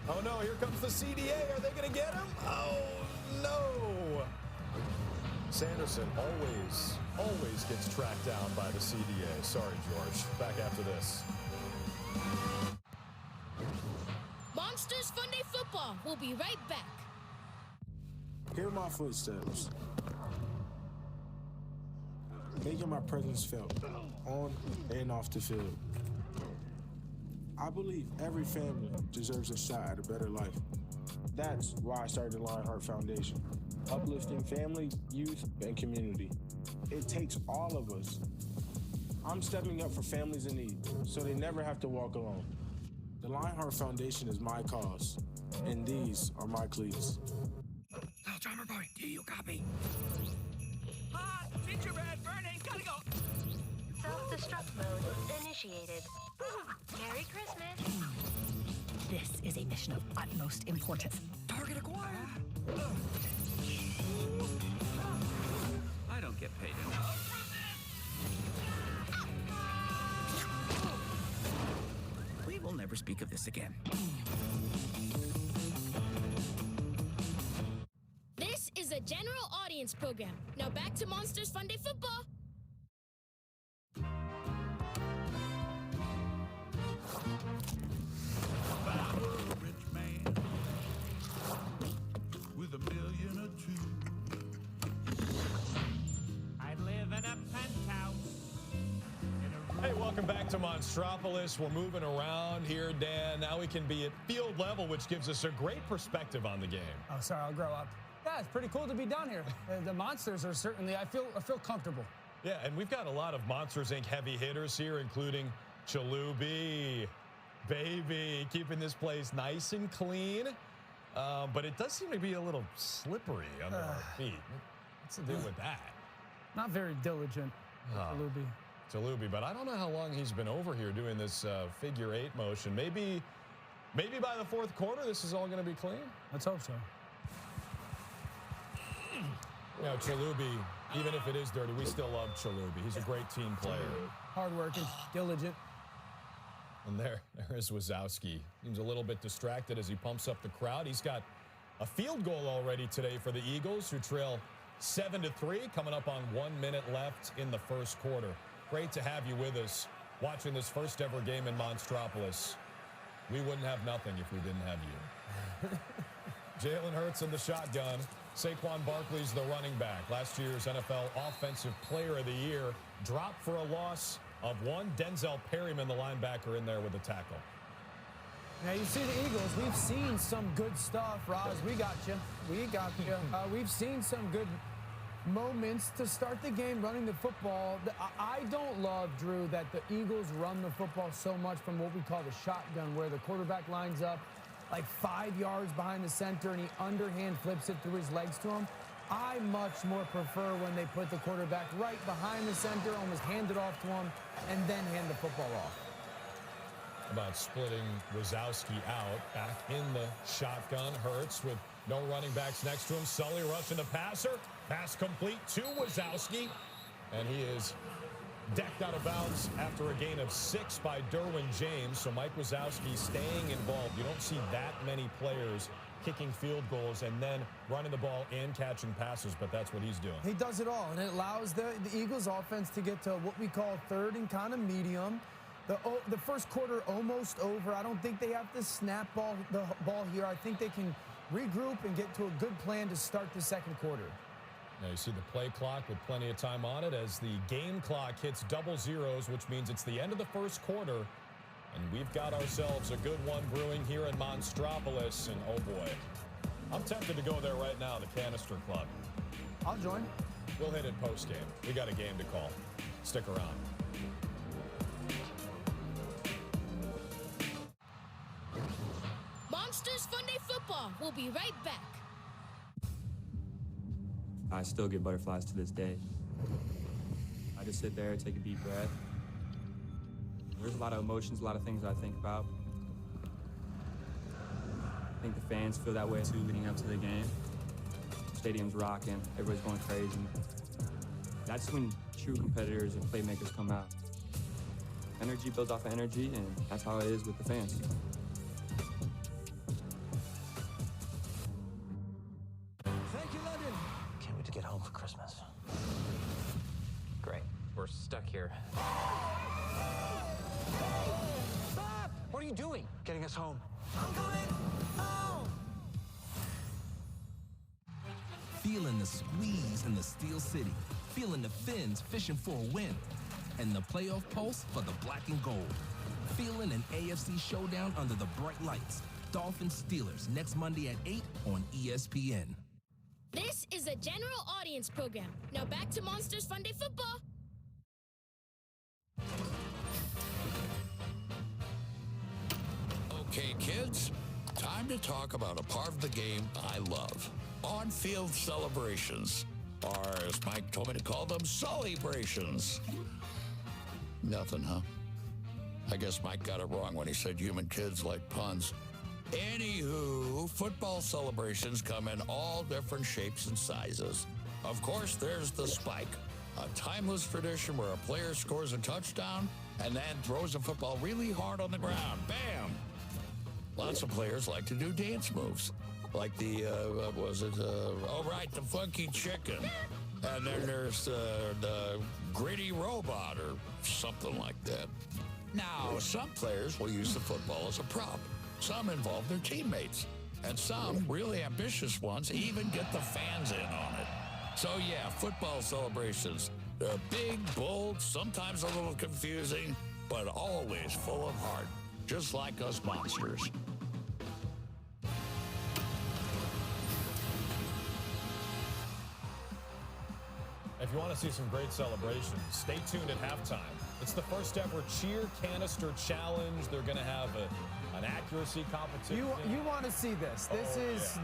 Oh, no, here comes the CDA. Are they going to get him? Oh, no. Sanderson always gets tracked down by the CDA. Sorry, George. Back after this. Monsters Funday Football. We'll be right back. Hear my footsteps. Making my presence felt on and off the field. I believe every family deserves a shot at a better life. That's why I started the Lionheart Foundation. uplifting family, youth, and community. It takes all of us. I'm stepping up for families in need, so they never have to walk alone. The Lionheart Foundation is my cause, and these are my cleats. Little drummer boy, do you copy? Hot! Gingerbread burning! Gotta go! Self-destruct mode initiated. Merry Christmas! This is a mission of utmost importance. Target acquired! I don't get paid enough. We will never speak of this again. This is a general audience program. Now back to Monsters Funday Football. Rich man with $1 million or two. I live in a penthouse. Hey, welcome back to Monstropolis. We're moving around here, Dan. Now we can be at field level, which gives us a great perspective on the game. Oh, sorry, I'll grow up. Yeah, it's pretty cool to be down here. The Monsters are certainly, I feel comfortable. Yeah, and we've got a lot of Monsters, Inc. heavy hitters here, including Chalubi, baby, keeping this place nice and clean. But it does seem to be a little slippery under our feet. What's to do with that? Not very diligent, Chalubi, but I don't know how long he's been over here doing this figure 8 motion. Maybe by the fourth quarter, this is all going to be clean. Let's hope so. You know, Chalubi, even if it is dirty, we still love Chalubi. He's a great team player. Hardworking, diligent. And there is Wazowski. Seems a little bit distracted as he pumps up the crowd. He's got a field goal already today for the Eagles, who trail 7-3, coming up on 1 minute left in the first quarter. Great to have you with us watching this first ever game in Monstropolis. We wouldn't have nothing if we didn't have you. Jalen Hurts in the shotgun. Saquon Barkley's the running back. Last year's NFL Offensive Player of the Year. Dropped for a loss of 1. Denzel Perryman, the linebacker, in there with the tackle. Now, you see the Eagles. We've seen some good stuff, Roz. We got you. We've seen some good moments to start the game running the football. I don't love, Drew, that the Eagles run the football so much from what we call the shotgun, where the quarterback lines up like 5 yards behind the center and he underhand flips it through his legs to him. I much more prefer when they put the quarterback right behind the center, almost hand it off to him, and then hand the football off. About splitting Wazowski out, back in the shotgun. Hurts with no running backs next to him. Sully rushing the passer. Pass complete to Wazowski. And he is decked out of bounds after a gain of 6 by Derwin James. So Mike Wazowski staying involved. You don't see that many players kicking field goals and then running the ball and catching passes, but that's what he's doing. He does it all, and it allows the Eagles offense to get to what we call third and kind of medium. The first quarter almost over. I don't think they have to snap the ball here. I think they can regroup and get to a good plan to start the second quarter. Now you see the play clock with plenty of time on it as the game clock hits double zeros, which means it's the end of the first quarter. And we've got ourselves a good one brewing here in Monstropolis. And oh boy, I'm tempted to go there right now, the Canister Club. I'll join. We'll hit it post-game. We got a game to call. Stick around. Monsters Funday Football. We'll be right back. I still get butterflies to this day. I just sit there, take a deep breath. There's a lot of emotions, a lot of things I think about. I think the fans feel that way too leading up to the game. Stadium's rocking, everybody's going crazy. That's when true competitors and playmakers come out. Energy builds off of energy, and that's how it is with the fans. Thank you, London. Can't wait to get home for Christmas. Great. We're stuck here. Bob! What are you doing? Getting us home. Feeling the squeeze in the Steel City. Feeling the Finns fishing for a win. And the playoff pulse for the black and gold. Feeling an AFC showdown under the bright lights. Dolphins Steelers next Monday at 8 on ESPN. This This is a general audience program. Now back to Monsters Funday Football. Okay, kids, time to talk about a part of the game I love. On-field celebrations, or as Mike told me to call them, Sullybrations. Nothing, huh? I guess Mike got it wrong when he said human kids like puns. Anywho, football celebrations come in all different shapes and sizes. Of course, there's the spike, a timeless tradition where a player scores a touchdown and then throws a football really hard on the ground. Bam! Lots of players like to do dance moves, like the, the funky chicken. And then there's the gritty robot or something like that. Now, some players will use the football as a prop. Some involve their teammates. And some, really ambitious ones, even get the fans in on it. So yeah, football celebrations. They're big, bold, sometimes a little confusing, but always full of heart. Just like us monsters. If you want to see some great celebrations, stay tuned at halftime. It's the first ever cheer canister challenge. They're going to have an accuracy competition. You want to see this.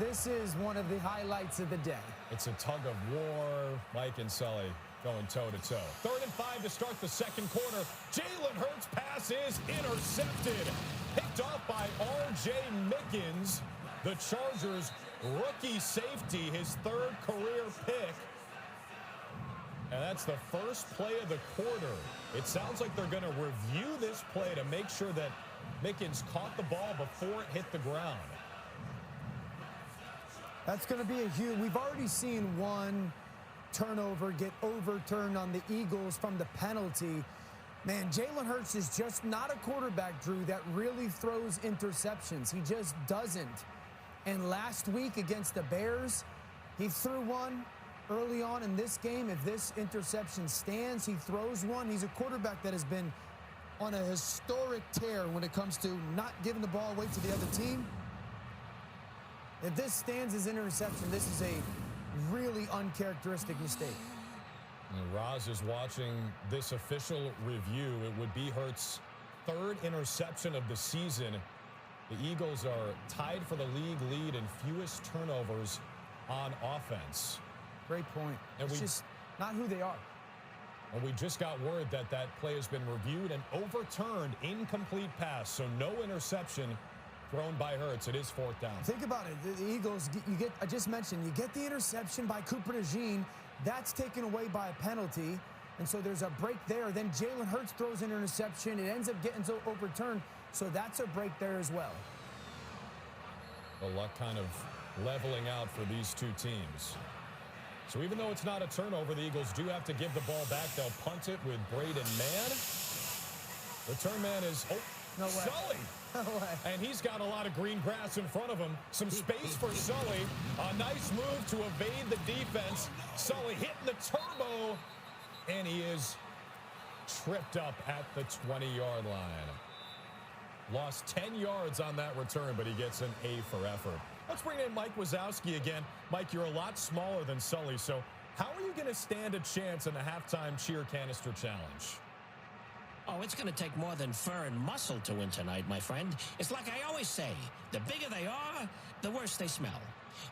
This is one of the highlights of the day. It's a tug of war. Mike and Sully going toe-to-toe. 3rd and 5 to start the second quarter. Jalen Hurts' pass is intercepted. Picked off by R.J. Mickens, the Chargers' rookie safety, his 3rd career pick. And that's the first play of the quarter. It sounds like they're going to review this play to make sure that Mickens caught the ball before it hit the ground. That's going to be a huge... We've already seen one turnover get overturned on the Eagles from the penalty. Man, Jalen Hurts is just not a quarterback, Drew, that really throws interceptions. He just doesn't. And last week against the Bears, he threw one early on in this game. If this interception stands, he throws one. He's a quarterback that has been on a historic tear when it comes to not giving the ball away to the other team. If this stands as interception, this is a really uncharacteristic mistake. And Roz is watching this official review. It would be Hurts' 3rd interception of the season. The Eagles are tied for the league lead in fewest turnovers on offense. Great point. And it's just not who they are. And we just got word that that play has been reviewed and overturned. Incomplete pass, so no interception thrown by Hurts. It is 4th down. Think about it. The Eagles, I just mentioned, you get the interception by Cooper DeJean. That's taken away by a penalty. And so there's a break there. Then Jalen Hurts throws an interception. It ends up getting overturned. So that's a break there as well. The luck kind of leveling out for these two teams. So even though it's not a turnover, the Eagles do have to give the ball back. They'll punt it with Braden Mann. Return man is, no way. Sully. No way. And he's got a lot of green grass in front of him. Some space for Sully. A nice move to evade the defense. Sully hitting the turbo. And he is tripped up at the 20-yard line. Lost 10 yards on that return, but he gets an A for effort. Let's bring in Mike Wazowski again. Mike, you're a lot smaller than Sully, so how are you going to stand a chance in the halftime cheer canister challenge? Oh, it's going to take more than fur and muscle to win tonight, my friend. It's like I always say, the bigger they are, the worse they smell.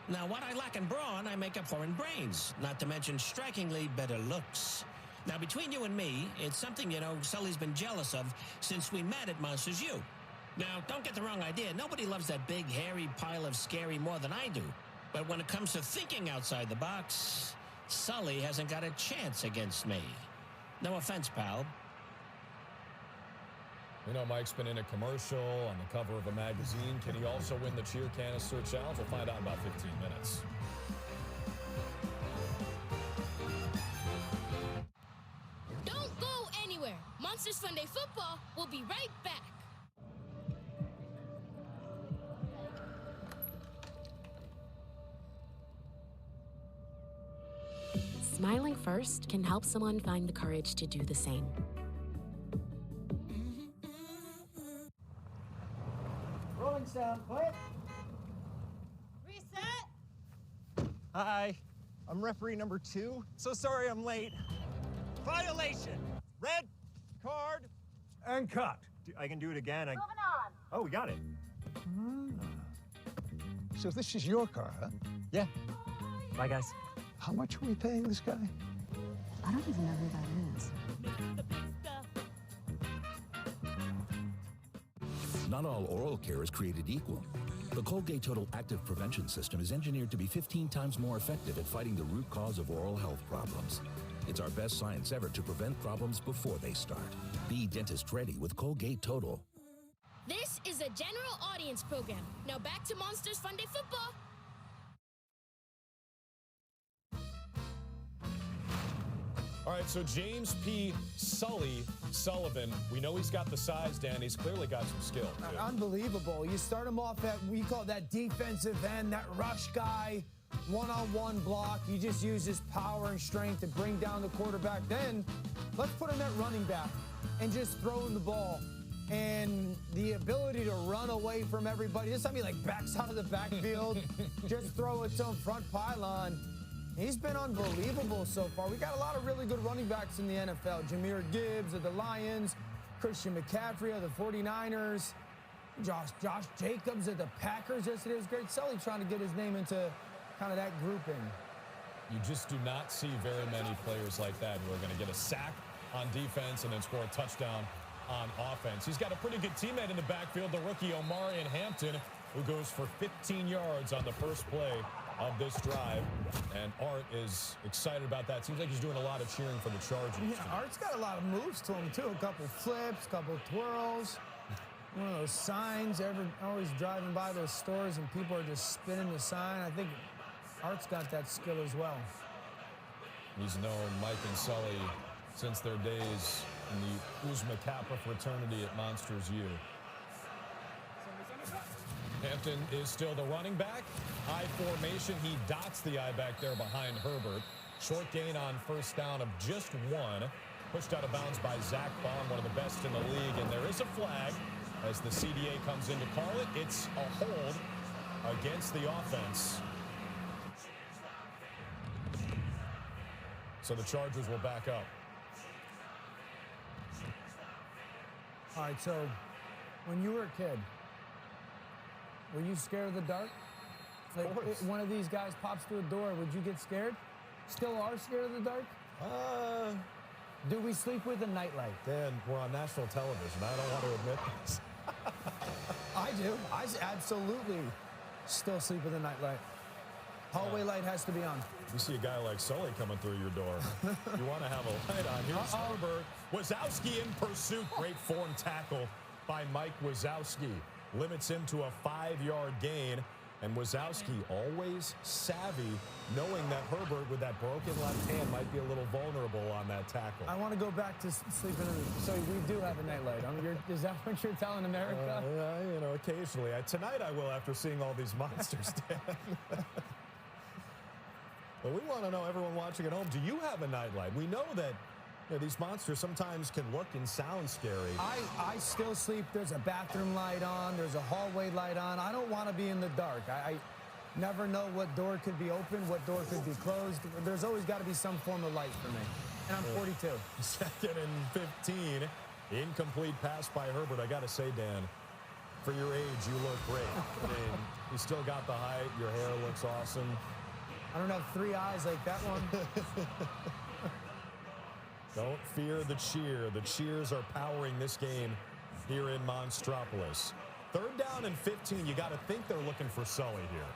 Now, what I lack in brawn, I make up for in brains, not to mention strikingly better looks. Now, between you and me, it's something, Sully's been jealous of since we met at Monsters U. Now, don't get the wrong idea. Nobody loves that big, hairy pile of scary more than I do. But when it comes to thinking outside the box, Sully hasn't got a chance against me. No offense, pal. Mike's been in a commercial, on the cover of a magazine. Can he also win the cheer canister challenge? We'll find out in about 15 minutes. Don't go anywhere. Monsters Funday Football will be right back. Smiling first can help someone find the courage to do the same. Rolling sound, quick. Reset. Hi. I'm referee number 2. So sorry I'm late. Violation. Red card. And cut. I can do it again. Moving on. Oh, we got it. So this is your car, huh? Yeah. Bye, guys. How much are we paying this guy? I don't even know who that is. Not all oral care is created equal. The Colgate Total Active Prevention System is engineered to be 15 times more effective at fighting the root cause of oral health problems. It's our best science ever to prevent problems before they start. Be dentist ready with Colgate Total. This is a general audience program. Now back to Monsters Fun Day Football. All right, so James P. Sullivan, we know he's got the size, Dan. He's clearly got some skill. Unbelievable. You start him off at, we call that defensive end, that rush guy, one-on-one block. You just use his power and strength to bring down the quarterback. Then let's put him at running back and just throw him the ball. And the ability to run away from everybody. This time he like backs out of the backfield, just throw it to him front pylon. He's been unbelievable so far. We got a lot of really good running backs in the NFL. Jahmyr Gibbs of the Lions, Christian McCaffrey of the 49ers, Josh Jacobs of the Packers. Yesterday was great. Sully trying to get his name into kind of that grouping. You just do not see very many players like that who are going to get a sack on defense and then score a touchdown on offense. He's got a pretty good teammate in the backfield, the rookie Omarion Hampton, who goes for 15 yards on the first play of this drive. And Art is excited about that. Seems like he's doing a lot of cheering for the Chargers. Yeah, Art's got a lot of moves to him, too. A couple flips, a couple twirls. One of those signs, always driving by those stores and people are just spinning the sign. I think Art's got that skill as well. He's known Mike and Sully since their days in the Uzma Kappa fraternity at Monsters U. Hampton is still the running back. High formation. He dots the eye back there behind Herbert. Short gain on first down of just 1. Pushed out of bounds by Zach Baum, one of the best in the league. And there is a flag as the CDA comes in to call it. It's a hold against the offense. So the Chargers will back up. All right, so when you were a kid, were you scared of the dark? Like, if one of these guys pops through a door, would you get scared? Still are scared of the dark? Do we sleep with a nightlight? Dan, we're on national television. I don't want to admit this. I do. I absolutely still sleep with a nightlight. Hallway light has to be on. You see a guy like Sully coming through your door. You want to have a light on. Here's Herbert. Wazowski in pursuit. Great form tackle by Mike Wazowski. Limits him to a 5-yard gain. And Wazowski always savvy, knowing that Herbert, with that broken left hand, might be a little vulnerable on that tackle. I want to go back to sleeping in the... So we do have a nightlight. Is that what you're telling America? You know, occasionally. Tonight I will, after seeing all these monsters, Dan. But we want to know, everyone watching at home, do you have a nightlight? We know that these monsters sometimes can look and sound scary. I still sleep. There's a bathroom light on. There's a hallway light on. I don't want to be in the dark. I never know what door could be open, what door could be closed. There's always got to be some form of light for me. And I'm 42. 2nd and 15. Incomplete pass by Herbert. I got to say, Dan, for your age, you look great. I mean, you still got the height. Your hair looks awesome. I don't have 3 eyes like that one. Don't fear the cheer. The cheers are powering this game here in Monstropolis. 3rd down and 15. You got to think they're looking for Sully here.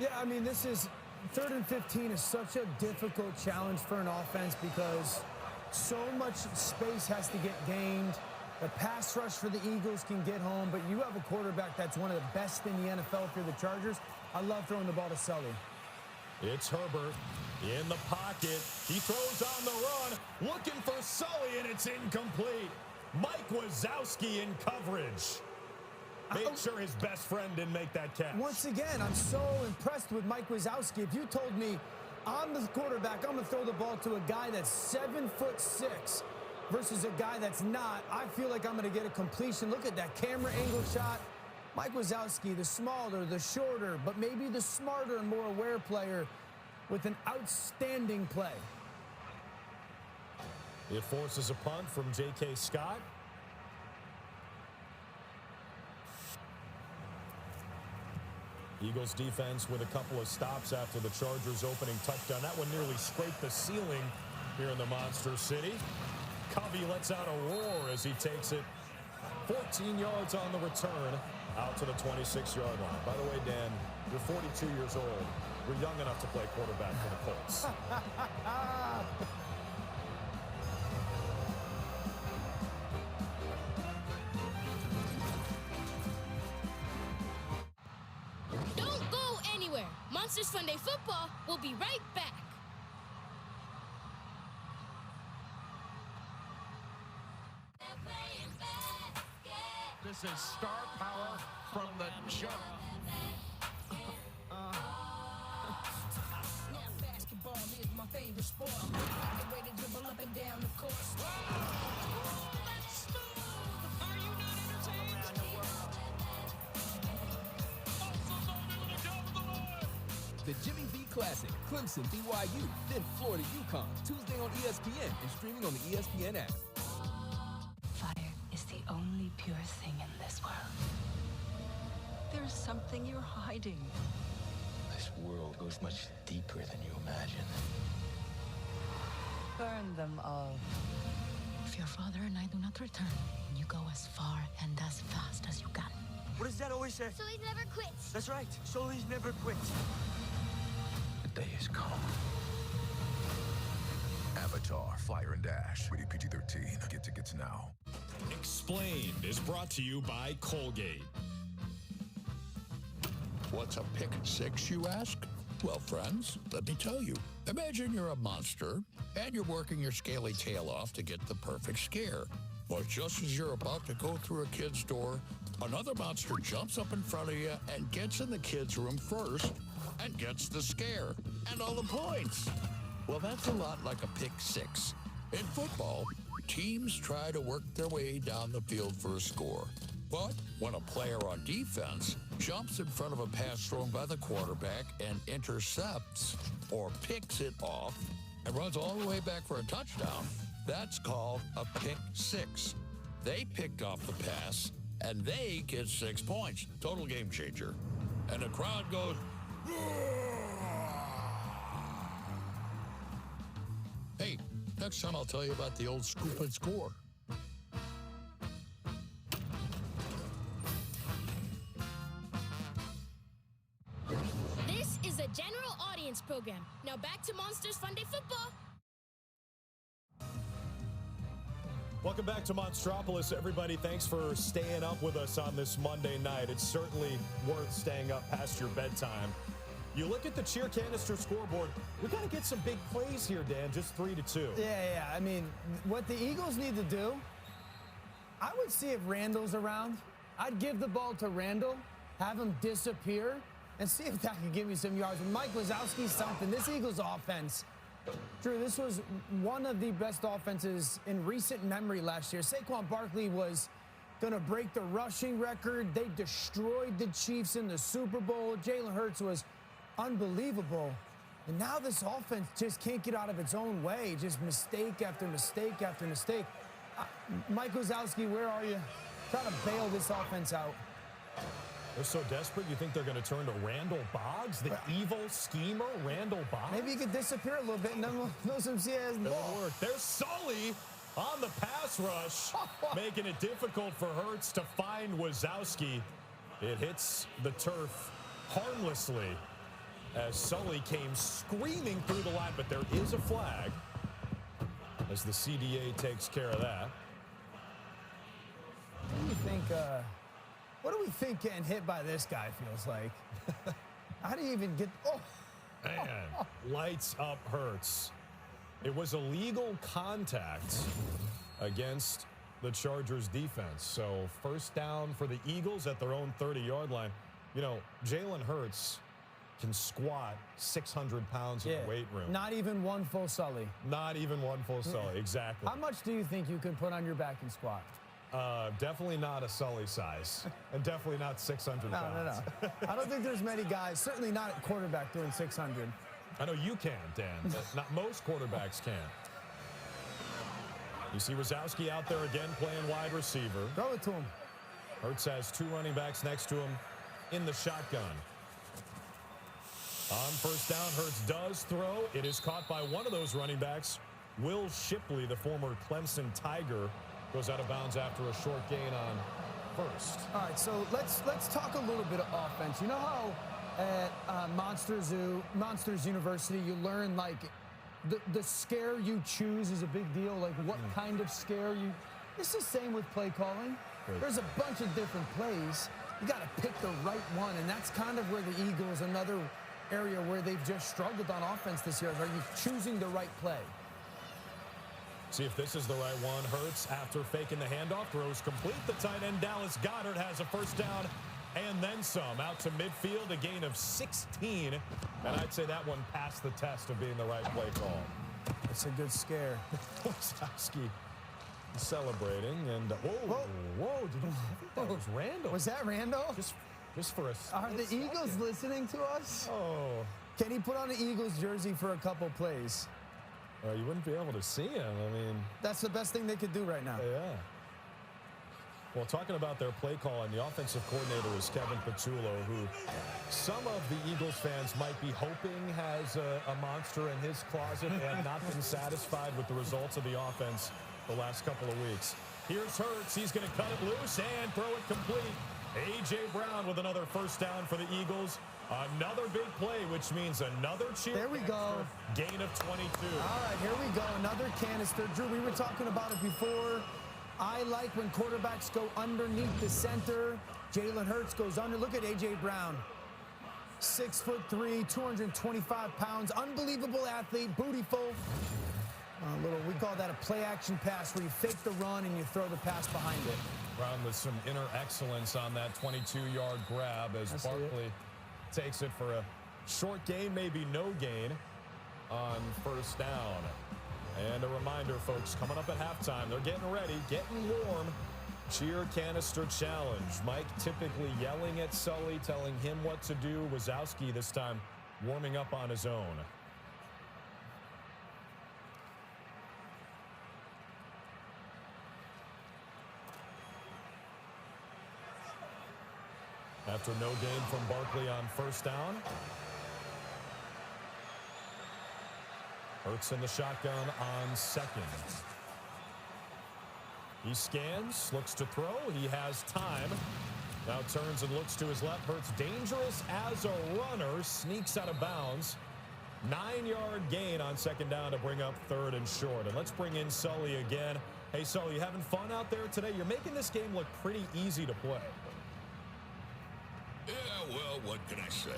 Yeah, I mean, this is 3rd and 15 is such a difficult challenge for an offense because so much space has to get gained. The pass rush for the Eagles can get home, but you have a quarterback that's one of the best in the NFL for the Chargers. I love throwing the ball to Sully. It's Herbert in the pocket. He throws on the run, looking for Sully, and it's incomplete. Mike Wazowski in coverage. Made sure his best friend didn't make that catch. Once again, I'm so impressed with Mike Wazowski. If you told me I'm the quarterback, I'm going to throw the ball to a guy that's 7'6" versus a guy that's not, I feel like I'm going to get a completion. Look at that camera angle shot. Mike Wazowski, the smaller, the shorter, but maybe the smarter and more aware player. with an outstanding play. It forces a punt from J.K. Scott. Eagles defense with a couple of stops after the Chargers' opening touchdown. That one nearly scraped the ceiling here in the Monster City. Covey lets out a roar as he takes it 14 yards on the return out to the 26-yard line. By the way, Dan, you're 42 years old. You're young enough to play quarterback for the Colts. Don't go anywhere. Monsters Funday Football will be right back. This is star power from the jump. Basketball is my favorite sport. I get ready to dribble up and down the course. That's smooth. Are you not entertained? Around the world. The Jimmy V Classic, Clemson, BYU, then Florida, UConn. Tuesday on ESPN and streaming on the ESPN app. Fire is the only pure thing in this world. There's something you're hiding. This world goes much deeper than you imagine. Burn them all. If your father and I do not return, you go as far and as fast as you can. What does Dad always say? Sully's never quits. That's right. Sully's never quits. The day has come. Avatar, Fire and Dash. Rated PG-13. Get tickets now. Explained is brought to you by Colgate. What's a pick six, you ask? Well, friends, let me tell you. Imagine you're a monster, and you're working your scaly tail off to get the perfect scare. But just as you're about to go through a kid's door, another monster jumps up in front of you and gets in the kid's room first and gets the scare and all the points. Well, that's a lot like a pick six. In football, teams try to work their way down the field for a score. But when a player on defense jumps in front of a pass thrown by the quarterback and intercepts or picks it off and runs all the way back for a touchdown, that's called a pick six. They picked off the pass, and they get 6 points. Total game changer. And the crowd goes, hey, next time I'll tell you about the old scoop and score. This is a general audience program. Now back to Monsters Funday Football. Welcome back to Monstropolis, everybody. Thanks for staying up with us on this Monday night. It's certainly worth staying up past your bedtime. You look at the cheer canister scoreboard, we got to get some big plays here, Dan, just 3-2. Yeah. I mean, what the Eagles need to do, I would see if Randall's around. I'd give the ball to Randall, have him disappear, and see if that can give me some yards. And Mike Wazowski's something. This Eagles offense, Drew, this was one of the best offenses in recent memory last year. Saquon Barkley was going to break the rushing record. They destroyed the Chiefs in the Super Bowl. Jalen Hurts was unbelievable. And now this offense just can't get out of its own way. Just mistake after mistake after mistake. Mike Wazowski, where are you? Trying to bail this offense out. They're so desperate, you think they're going to turn to Randall Boggs, the evil schemer, Randall Boggs? Maybe he could disappear a little bit, and then we'll know some CS ball. Work. There's Sully on the pass rush, making it difficult for Hurts to find Wazowski. It hits the turf harmlessly as Sully came screaming through the line, but there is a flag as the CDA takes care of that. What do you think? What do we think getting hit by this guy feels like? How do you even get? Oh, man, lights up Hurts. It was illegal contact against the Chargers defense. So first down for the Eagles at their own 30-yard line. You know, Jalen Hurts can squat 600 pounds in the weight room. Not even one full Sully. Not even one full Sully, exactly. How much do you think you can put on your back and squat? Definitely not a Sully size, and definitely not 600 pounds. No. I don't think there's many guys, certainly not at quarterback, doing 600. I know you can, Dan, but not most quarterbacks can. You see Wazowski out there again playing wide receiver. Throw it to him. Hurts has 2 running backs next to him in the shotgun. On first down, Hurts does throw. It is caught by one of those running backs. Will Shipley, the former Clemson Tiger, goes out of bounds after a short gain on first. All right, so let's talk a little bit of offense. You know how at Monsters University, you learn like the scare you choose is a big deal. Like what kind of scare you. It's the same with play calling. Good. There's a bunch of different plays. You got to pick the right one, and that's kind of where the Eagles, another area where they've just struggled on offense this year. Are you choosing the right play? See if this is the right one. Hurts, after faking the handoff, throws complete. The tight end, Dallas Goedert, has a first down and then some. Out to midfield, a gain of 16. And I'd say that one passed the test of being the right play call. It's a good scare. Wazowski celebrating. And whoa. I think that was Randall. Was that Randall? Just for a Are the Eagles listening to us? Oh. Can he put on the Eagles jersey for a couple plays? You wouldn't be able to see him. I mean, that's the best thing they could do right now. Yeah. Well, talking about their play call, and the offensive coordinator is Kevin Patullo, who some of the Eagles fans might be hoping has a monster in his closet and not been satisfied with the results of the offense the last couple of weeks. Here's Hurts. He's going to cut it loose and throw it complete. A.J. Brown with another first down for the Eagles. Another big play, which means another cheer. There we go. Gain of 22. All right, here we go. Another canister. Drew, we were talking about it before. I like when quarterbacks go underneath the center. Jalen Hurts goes under. Look at A.J. Brown. 6'3", 225 pounds. Unbelievable athlete. Bootyful. We call that a play-action pass where you fake the run and you throw the pass behind it. Brown with some inner excellence on that 22-yard grab as Barkley takes it for a short gain, maybe no gain on first down. And a reminder, folks, coming up at halftime, they're getting ready, getting warm. Cheer canister challenge. Mike typically yelling at Sully, telling him what to do. Wazowski this time warming up on his own. After no gain from Barkley on first down. Hurts in the shotgun on second. He scans, looks to throw. He has time. Now turns and looks to his left. Hurts dangerous as a runner. Sneaks out of bounds. 9-yard gain on second down to bring up third and short. And let's bring in Sully again. Hey, Sully, you having fun out there today? You're making this game look pretty easy to play. Yeah, well, what can I say?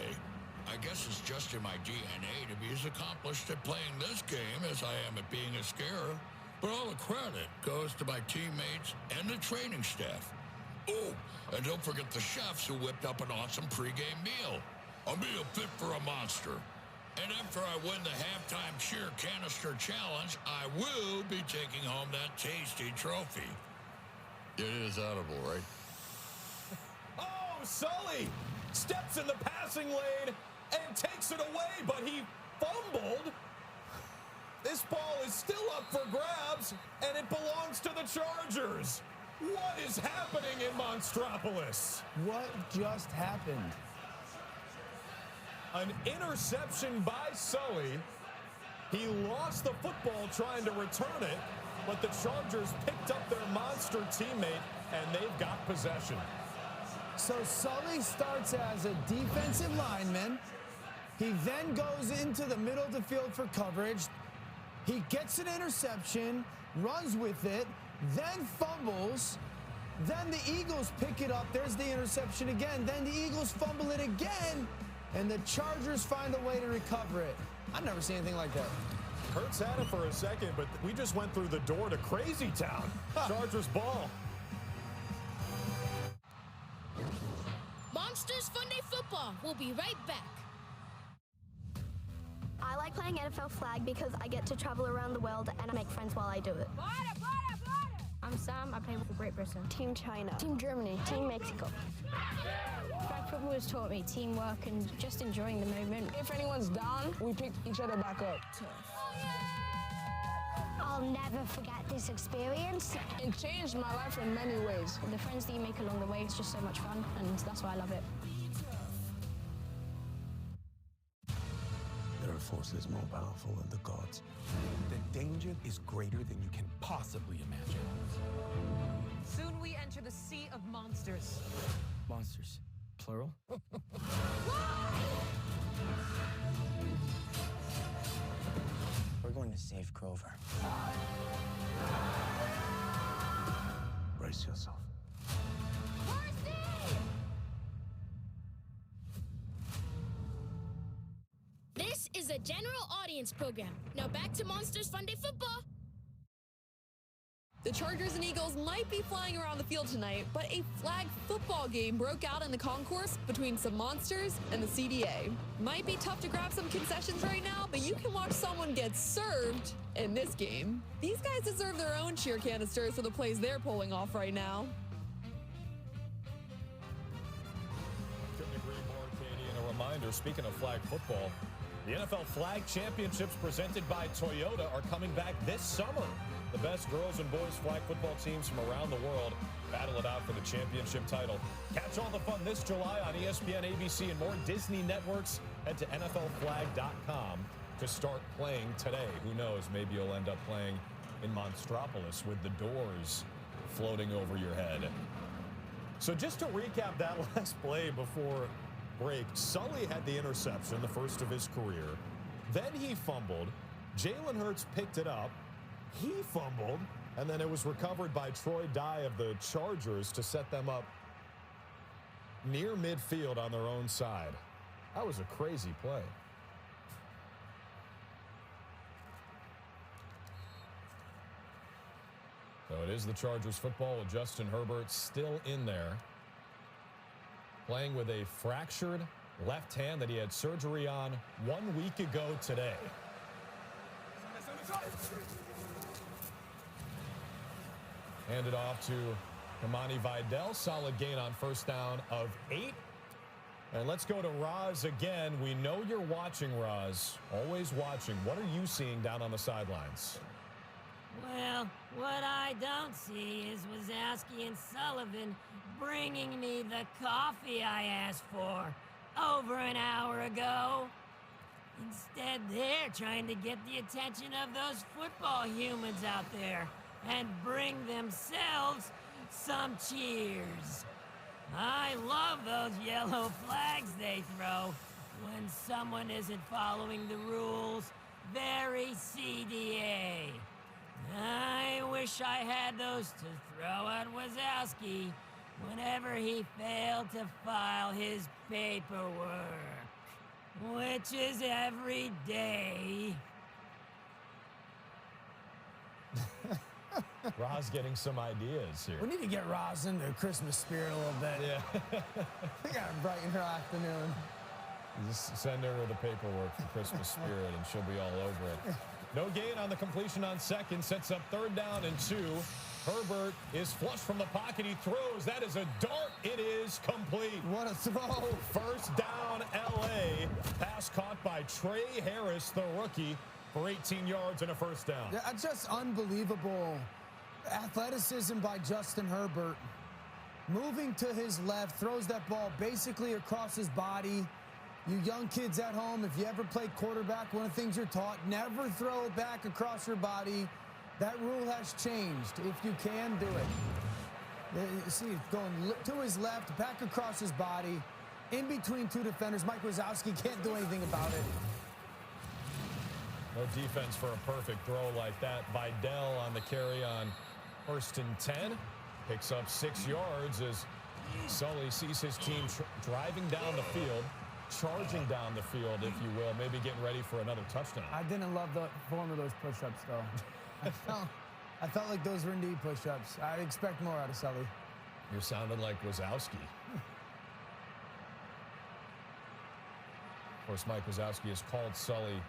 I guess it's just in my DNA to be as accomplished at playing this game as I am at being a scarer. But all the credit goes to my teammates and the training staff. Oh, and don't forget the chefs who whipped up an awesome pregame meal. A meal fit for a monster. And after I win the halftime cheer canister challenge, I will be taking home that tasty trophy. It is edible, right? Oh, Sully steps in the passing lane and takes it away, but he fumbled. This ball is still up for grabs, and it belongs to the Chargers. What is happening in Monstropolis? What just happened? An interception by Sully. He lost the football trying to return it, but the Chargers picked up their monster teammate, and they've got possession. So Sully starts as a defensive lineman. He then goes into the middle of the field for coverage. He gets an interception, runs with it, then fumbles. Then the Eagles pick it up. There's the interception again. Then the Eagles fumble it again, and the Chargers find a way to recover it. I've never seen anything like that. Hurts had it for a second, but we just went through the door to Crazy Town. Chargers ball. Monsters Funday Football. We'll be right back. I like playing NFL flag because I get to travel around the world and I make friends while I do it. I'm Sam. I play for Great Britain. Team China. Team Germany. Team Mexico. Flag football has taught me teamwork and just enjoying the moment. If anyone's down, we pick each other back up. I'll never forget this experience. It changed my life in many ways. The friends that you make along the way is just so much fun, and that's why I love it. There are forces more powerful than the gods. The danger is greater than you can possibly imagine. Soon we enter the sea of monsters. Monsters. Plural? We're going to save Grover. Brace yourself. This is a general audience program. Now back to Monsters Funday Football. The Chargers and Eagles might be flying around the field tonight, but a flag football game broke out in the concourse between some monsters and the CDA. Might be tough to grab some concessions right now, but you can watch someone get served in this game. These guys deserve their own cheer canisters for the plays they're pulling off right now. Couldn't agree more, Katie. And a reminder, speaking of flag football, the NFL Flag Championships presented by Toyota are coming back this summer. The best girls and boys flag football teams from around the world battle it out for the championship title. Catch all the fun this July on ESPN, ABC, and more Disney networks. Head to NFLflag.com to start playing today. Who knows, maybe you'll end up playing in Monstropolis with the doors floating over your head. So just to recap that last play before break, Sully had the interception, the first of his career. Then he fumbled. Jalen Hurts picked it up. He fumbled, and then it was recovered by Troy Dye of the Chargers to set them up near midfield on their own side. That was a crazy play. So it is the Chargers football with Justin Herbert still in there, playing with a fractured left hand that he had surgery on 1 week ago today. Handed off to Imani Vidal. Solid gain on first down of 8. And let's go to Roz again. We know you're watching, Roz. Always watching. What are you seeing down on the sidelines? Well, what I don't see is Wazowski and Sullivan bringing me the coffee I asked for over an hour ago. Instead, they're trying to get the attention of those football humans out there and bring themselves some cheers. I love those yellow flags they throw when someone isn't following the rules. Very CDA. I wish I had those to throw at Wazowski whenever he failed to file his paperwork, which is every day. Roz getting some ideas here. We need to get Roz into the Christmas spirit a little bit. Yeah. We gotta brighten her afternoon. Just send her the paperwork for Christmas spirit and she'll be all over it. No gain on the completion on second. Sets up 3rd down and 2. Herbert is flush from the pocket. He throws. That is a dart. It is complete. What a throw. First down, L.A. Pass caught by Trey Harris, the rookie, for 18 yards and a first down. Yeah, just unbelievable athleticism by Justin Herbert. Moving to his left, throws that ball basically across his body. You young kids at home, if you ever played quarterback, one of the things you're taught, never throw it back across your body. That rule has changed. If you can, do it. You see, going to his left, back across his body, in between 2 defenders. Mike Wazowski can't do anything about it. No defense for a perfect throw like that. Vidal on the carry on 1st and 10. Picks up 6 yards as Sully sees his team driving down the field, charging down the field, if you will, maybe getting ready for another touchdown. I didn't love the form of those push-ups, though. I felt like those were indeed push-ups. I'd expect more out of Sully. You're sounding like Wazowski. Of course, Mike Wazowski has called Sully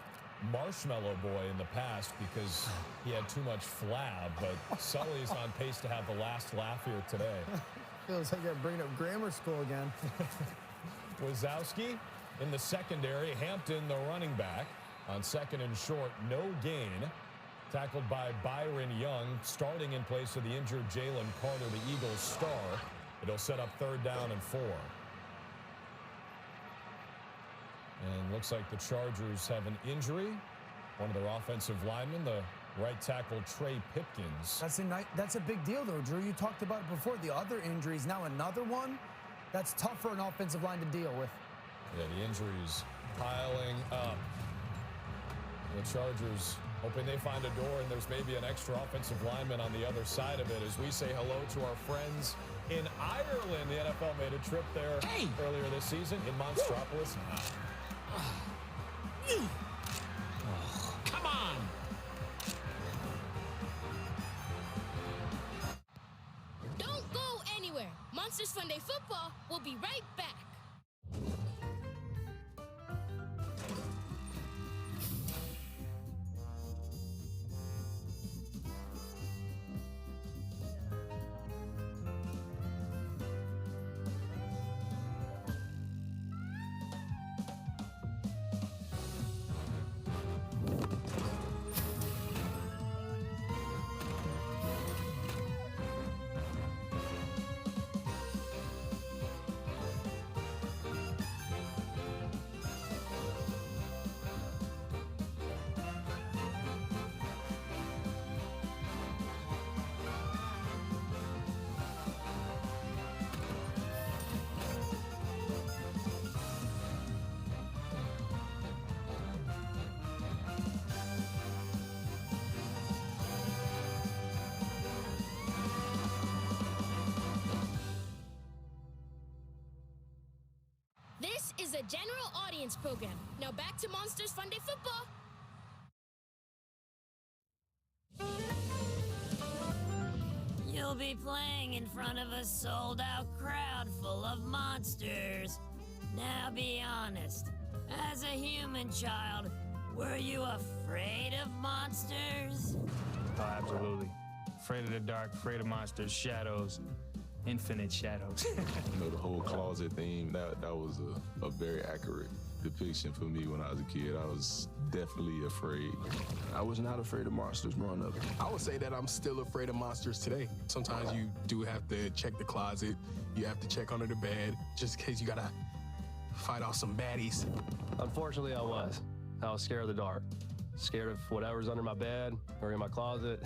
Marshmallow Boy in the past because he had too much flab, but Sully's on pace to have the last laugh here today. Feels like I'm bringing up grammar school again. Wazowski in the secondary. Hampton, the running back, on 2nd and short. No gain. Tackled by Byron Young, starting in place of the injured Jalen Carter, the Eagles star. It'll set up 3rd down and 4. And looks like the Chargers have an injury. One of their offensive linemen, the right tackle Trey Pipkins. That's a big deal, though, Drew. You talked about it before. The other injuries, now another one. That's tough for an offensive line to deal with. Yeah, the injuries piling up. The Chargers hoping they find a door and there's maybe an extra offensive lineman on the other side of it as we say hello to our friends in Ireland. The NFL made a trip there earlier this season in Monstropolis. Come on! Don't go anywhere. Monsters Funday Football will be right back. This is a general audience program. Now back to Monsters Funday Football. You'll be playing in front of a sold-out crowd full of monsters. Now be honest. As a human child, were you afraid of monsters? Oh, absolutely. Afraid of the dark, afraid of monsters, shadows, infinite shadows. You know, the whole closet theme, that was a very accurate depiction for me when I was a kid. I was definitely afraid. I was not afraid of monsters growing up. I would say that I'm still afraid of monsters today. Sometimes you do have to check the closet. You have to check under the bed, just in case you gotta fight off some baddies. Unfortunately, I was scared of the dark. Scared of whatever's under my bed or in my closet.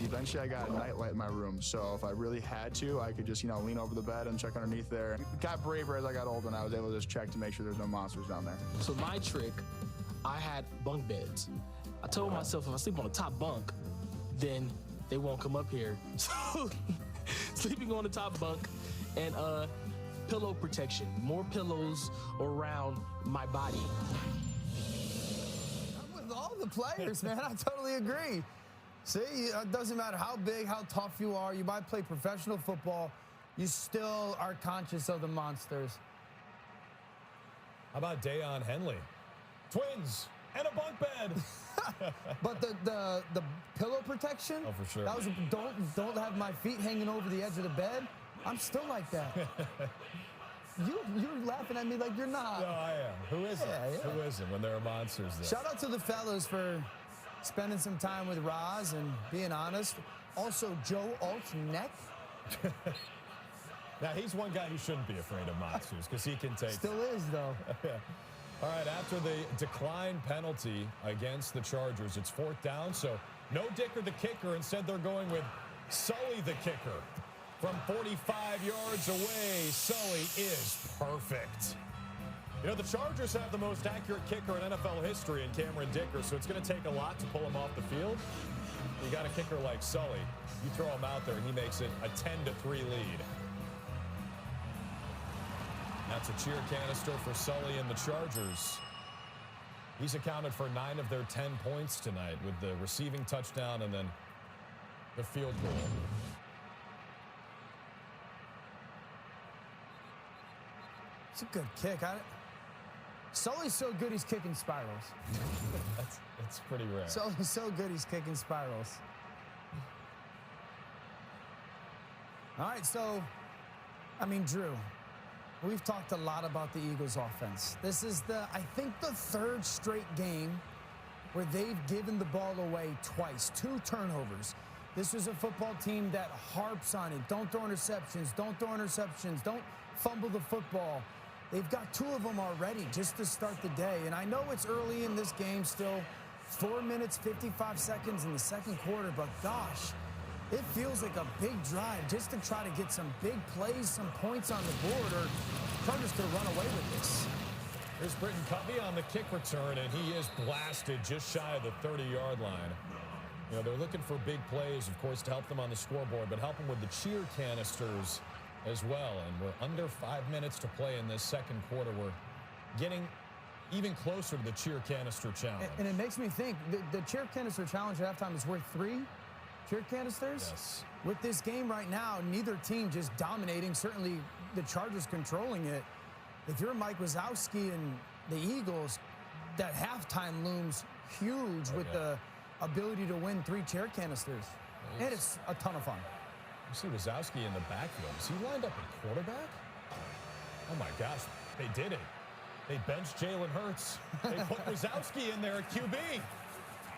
Eventually, I got a nightlight in my room, so if I really had to, I could just, lean over the bed and check underneath there. Got braver as I got older, and I was able to just check to make sure there's no monsters down there. So my trick, I had bunk beds. I told myself if I sleep on the top bunk, then they won't come up here. So sleeping on the top bunk and pillow protection, more pillows around my body. All the players, man. I totally agree. See, it doesn't matter how big, how tough you are. You might play professional football. You still are conscious of the monsters. How about Deion Henley? Twins and a bunk bed. But the pillow protection? Oh, for sure. That was don't have my feet hanging over the edge of the bed. I'm still like that. You're laughing at me like you're not. No, I am. Who isn't? Yeah. Who isn't when there are monsters there? Shout out to the fellas for spending some time with Roz and being honest. Also, Joe Alt's neck. Now, he's one guy who shouldn't be afraid of monsters because he can take... Still is, though. Yeah. All right, after the decline penalty against the Chargers, it's 4th down, so no Dicker the kicker. Instead, they're going with Sully the kicker. From 45 yards away, Sully is perfect. You know, the Chargers have the most accurate kicker in NFL history in Cameron Dicker, so it's going to take a lot to pull him off the field. You got a kicker like Sully. You throw him out there, and he makes it a 10-3 lead. That's a cheer canister for Sully and the Chargers. He's accounted for 9 of their 10 points tonight with the receiving touchdown and then the field goal. It's a good kick. Sully's so good he's kicking spirals. That's pretty rare. Sully's so good he's kicking spirals. All right, so, Drew, We've talked a lot about the Eagles offense. This is I think the third straight game where they've given the ball away twice, 2 turnovers. This is a football team that harps on it. Don't throw interceptions, don't throw interceptions, don't fumble the football. They've got 2 of them already just to start the day. And I know it's early in this game still, 4 minutes, 55 seconds in the second quarter, but gosh, it feels like a big drive just to try to get some big plays, some points on the board, or Chargers could run away with this. Here's Britton Covey on the kick return, and he is blasted just shy of the 30-yard line. You know, they're looking for big plays, of course, to help them on the scoreboard, but help them with the cheer canisters as well. And we're under 5 minutes to play in this second quarter. We're getting even closer to the cheer canister challenge. And it makes me think, the cheer canister challenge at halftime is worth 3 cheer canisters? Yes. With this game right now, neither team just dominating, certainly the Chargers controlling it. If you're Mike Wazowski and the Eagles, that halftime looms huge with the ability to win 3 chair canisters. And it's a ton of fun. You see Wazowski in the backfield. Is he lined up at quarterback? Oh my gosh, they did it. They benched Jalen Hurts. They put Wazowski in there at QB.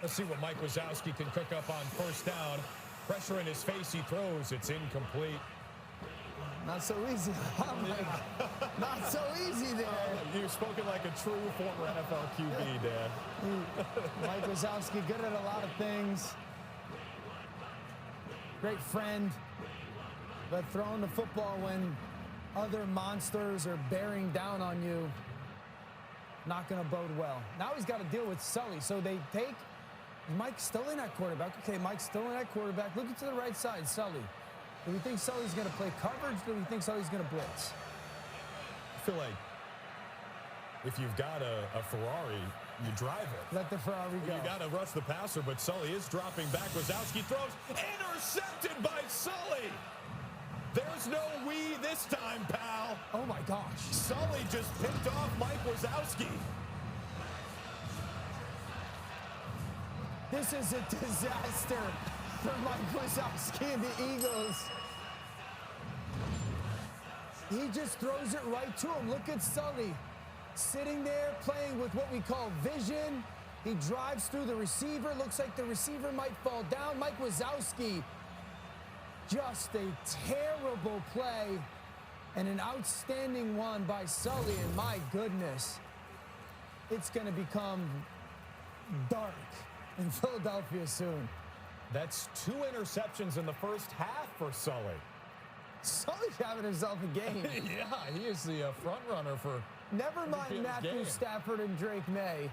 Let's see what Mike Wazowski can cook up on first down. Pressure in his face, he throws. It's incomplete. Not so easy. Not so easy there. You've spoken like a true former NFL QB, Dan. Mike Wazowski, good at a lot of things. Great friend. But throwing the football when other monsters are bearing down on you, not going to bode well. Now he's got to deal with Sully. So they take Mike still in at quarterback. Okay, Mike's still in at quarterback. Looking to the right side, Sully. Do we think Sully's going to play coverage? Do we think Sully's going to blitz? I feel like if you've got a Ferrari, you drive it. Let the Ferrari go. You got to rush the passer, but Sully is dropping back. Wazowski throws. Intercepted by Sully. There's no we this time, pal. Oh, my gosh. Sully just picked off Mike Wazowski. This is a disaster for Mike Wazowski and the Eagles. He just throws it right to him. Look at Sully sitting there playing with what we call vision. He drives through the receiver. Looks like the receiver might fall down. Mike Wazowski, just a terrible play and an outstanding one by Sully. And my goodness, it's going to become dark in Philadelphia soon. That's 2 interceptions in the first half for Sully. Sully's having himself a game. Yeah, he is the front runner for. Never mind Matthew Stafford and Drake May.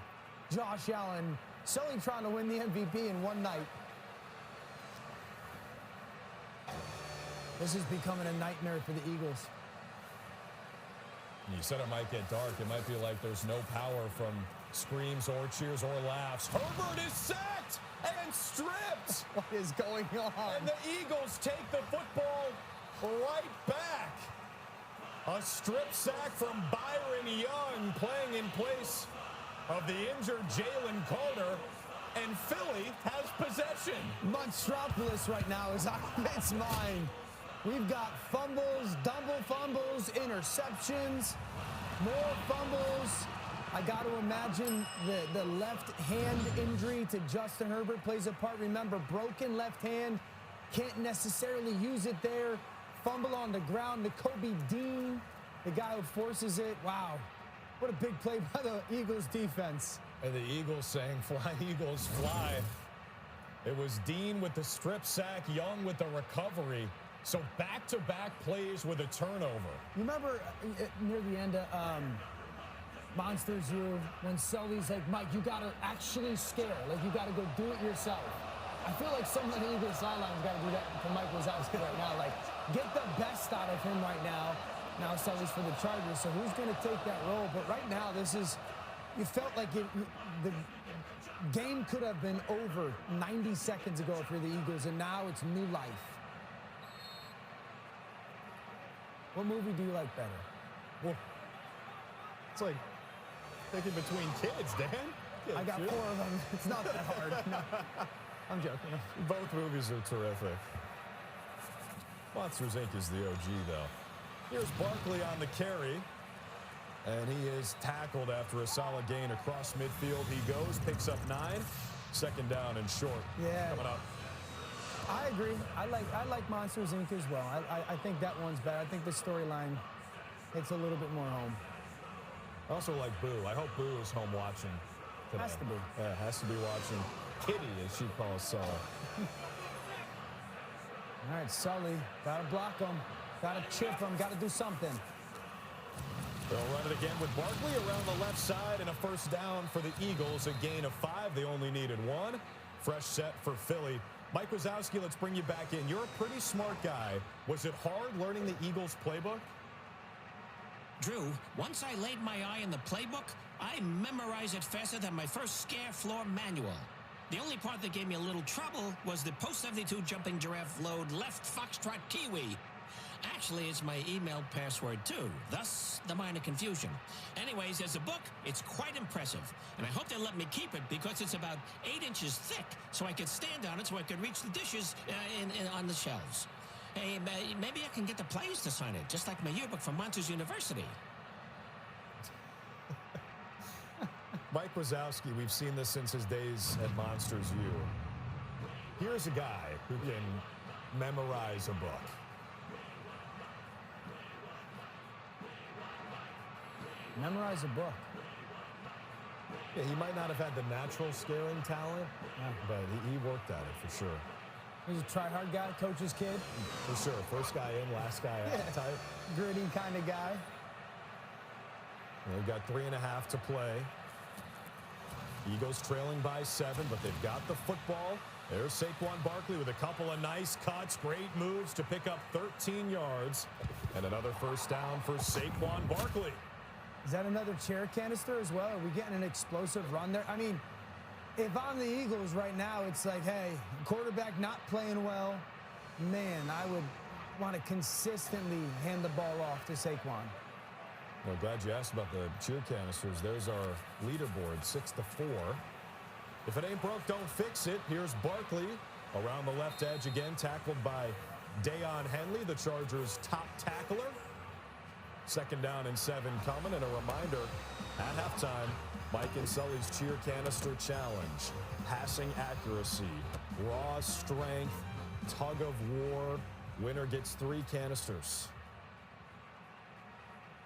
Josh Allen, Sully trying to win the MVP in one night. This is becoming a nightmare for the Eagles. You said it might get dark. It might be like there's no power from screams or cheers or laughs. Herbert is sacked and stripped. What is going on? And the Eagles take the football right back. A strip sack from Byron Young playing in place of the injured Jalen Carter. And Philly has possession. Monstropolis right now is on its mind. We've got fumbles, double fumbles, interceptions, more fumbles. I got to imagine the left hand injury to Justin Herbert plays a part. Remember, broken left hand, can't necessarily use it there. Fumble on the ground to Kobe Dean, the guy who forces it. Wow, what a big play by the Eagles defense. And the Eagles saying, fly, Eagles, fly. It was Dean with the strip sack, Young with the recovery. So back-to-back plays with a turnover. You remember near the end of Monsters U, when Sully's like, Mike, you got to actually scare. Like, you got to go do it yourself. I feel like someone on the Eagles sidelines got to do that for Mike Wazowski right now. Like, get the best out of him right now. Now Sully's for the Chargers, so who's going to take that role? But right now, this is, you felt like the game could have been over 90 seconds ago for the Eagles, and now it's new life. What movie do you like better? Well, it's like picking between kids, Dan. I got 4 of them. It's not that hard. No, I'm joking. Both movies are terrific. Monsters, Inc. is the OG, though. Here's Barkley on the carry. And he is tackled after a solid gain across midfield. He goes, picks up 9. Second down and short. Yeah. Coming up. I agree. I like Monsters Inc. as well. I think that one's better. I think the storyline hits a little bit more home. I also like Boo. I hope Boo is home watching today. Has to be. Yeah, has to be watching. Kitty, as she calls Sully. All right, Sully. Got to block him. Got to chip him. Got to do something. They'll run it again with Barkley around the left side, and a first down for the Eagles, a gain of 5. They only needed 1. Fresh set for Philly. Mike Wazowski, let's bring you back in. You're a pretty smart guy. Was it hard learning the Eagles playbook? Drew, once I laid my eye on the playbook, I memorized it faster than my first scare floor manual. The only part that gave me a little trouble was the post-72 jumping giraffe load left foxtrot kiwi. Actually, it's my email password, too. Thus, the minor confusion. Anyways, as a book, it's quite impressive. And I hope they'll let me keep it because it's about 8 inches thick, so I could stand on it so I could reach the dishes on the shelves. Hey, maybe I can get the players to sign it, just like my yearbook from Monsters University. Mike Wazowski, we've seen this since his days at Monsters U. Here's a guy who can memorize a book. Memorize a book. Yeah, he might not have had the natural scaring talent, but he worked at it for sure. He's a try-hard guy, coach's kid. For sure. First guy in, last guy out type. Gritty kind of guy. They've got 3.5 to play. Eagles trailing by 7, but they've got the football. There's Saquon Barkley with a couple of nice cuts, great moves to pick up 13 yards. And another first down for Saquon Barkley. Is that another chair canister as well? Are we getting an explosive run there? I mean, if I'm the Eagles right now, it's like, hey, quarterback not playing well. Man, I would want to consistently hand the ball off to Saquon. Well, glad you asked about the cheer canisters. There's our leaderboard, 6-4. If it ain't broke, don't fix it. Here's Barkley around the left edge again, tackled by Deion Henley, the Chargers' top tackler. Second down and 7 coming, and a reminder, at halftime, Mike and Sully's cheer canister challenge. Passing accuracy, raw strength, tug of war. Winner gets 3 canisters.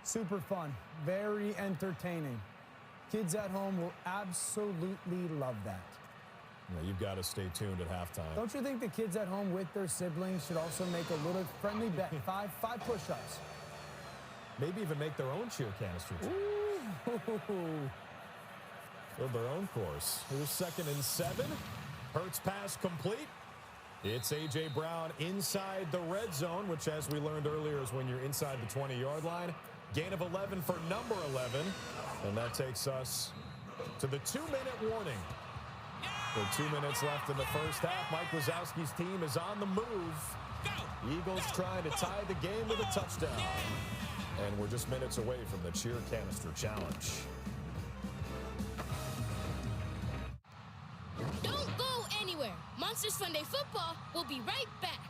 Super fun, very entertaining. Kids at home will absolutely love that. Yeah, you've got to stay tuned at halftime. Don't you think the kids at home with their siblings should also make a little friendly bet? five push-ups. Maybe even make their own cheer canister. Ooh. Build their own course. Here's 2nd and 7. Hurts pass complete. It's A.J. Brown inside the red zone, which, as we learned earlier, is when you're inside the 20-yard line. Gain of 11 for number 11. And that takes us to the 2-minute warning. With 2 minutes left in the first half, Mike Wazowski's team is on the move. Eagles trying to tie the game with a touchdown. And we're just minutes away from the cheer canister challenge. Don't go anywhere. Monsters Funday Football will be right back.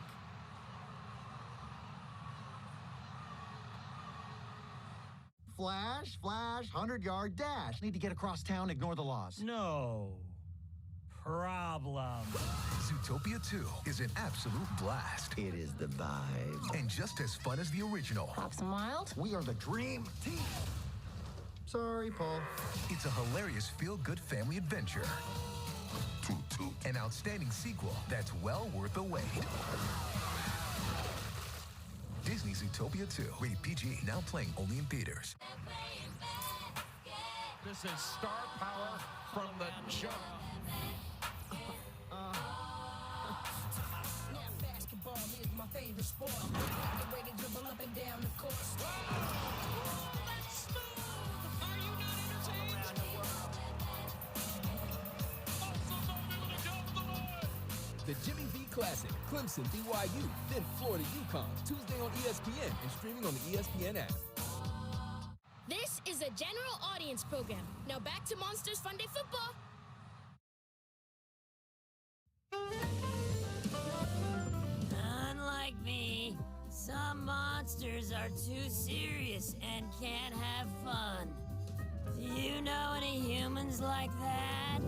Flash, 100-yard dash. Need to get across town, ignore the laws. No problem. Zootopia 2 is an absolute blast. It is the vibe. And just as fun as the original. Pops and Wild? We are the dream team. Sorry, Paul. It's a hilarious feel-good family adventure. An outstanding sequel that's well worth the wait. Disney Zootopia 2, rated PG, now playing only in theaters. This is star power from the jump. Basketball is my favorite sport. I get ready to dribble up and down the court. That's smooth. Are you not entertained? Around the world. The Jimmy V Classic, Clemson BYU, then Florida UConn, Tuesday on ESPN and streaming on the ESPN app. This is a general audience program. Now back to Monsters Funday Football. Unlike me, some monsters monsters are too serious and can't have fun. Do you know any humans like that?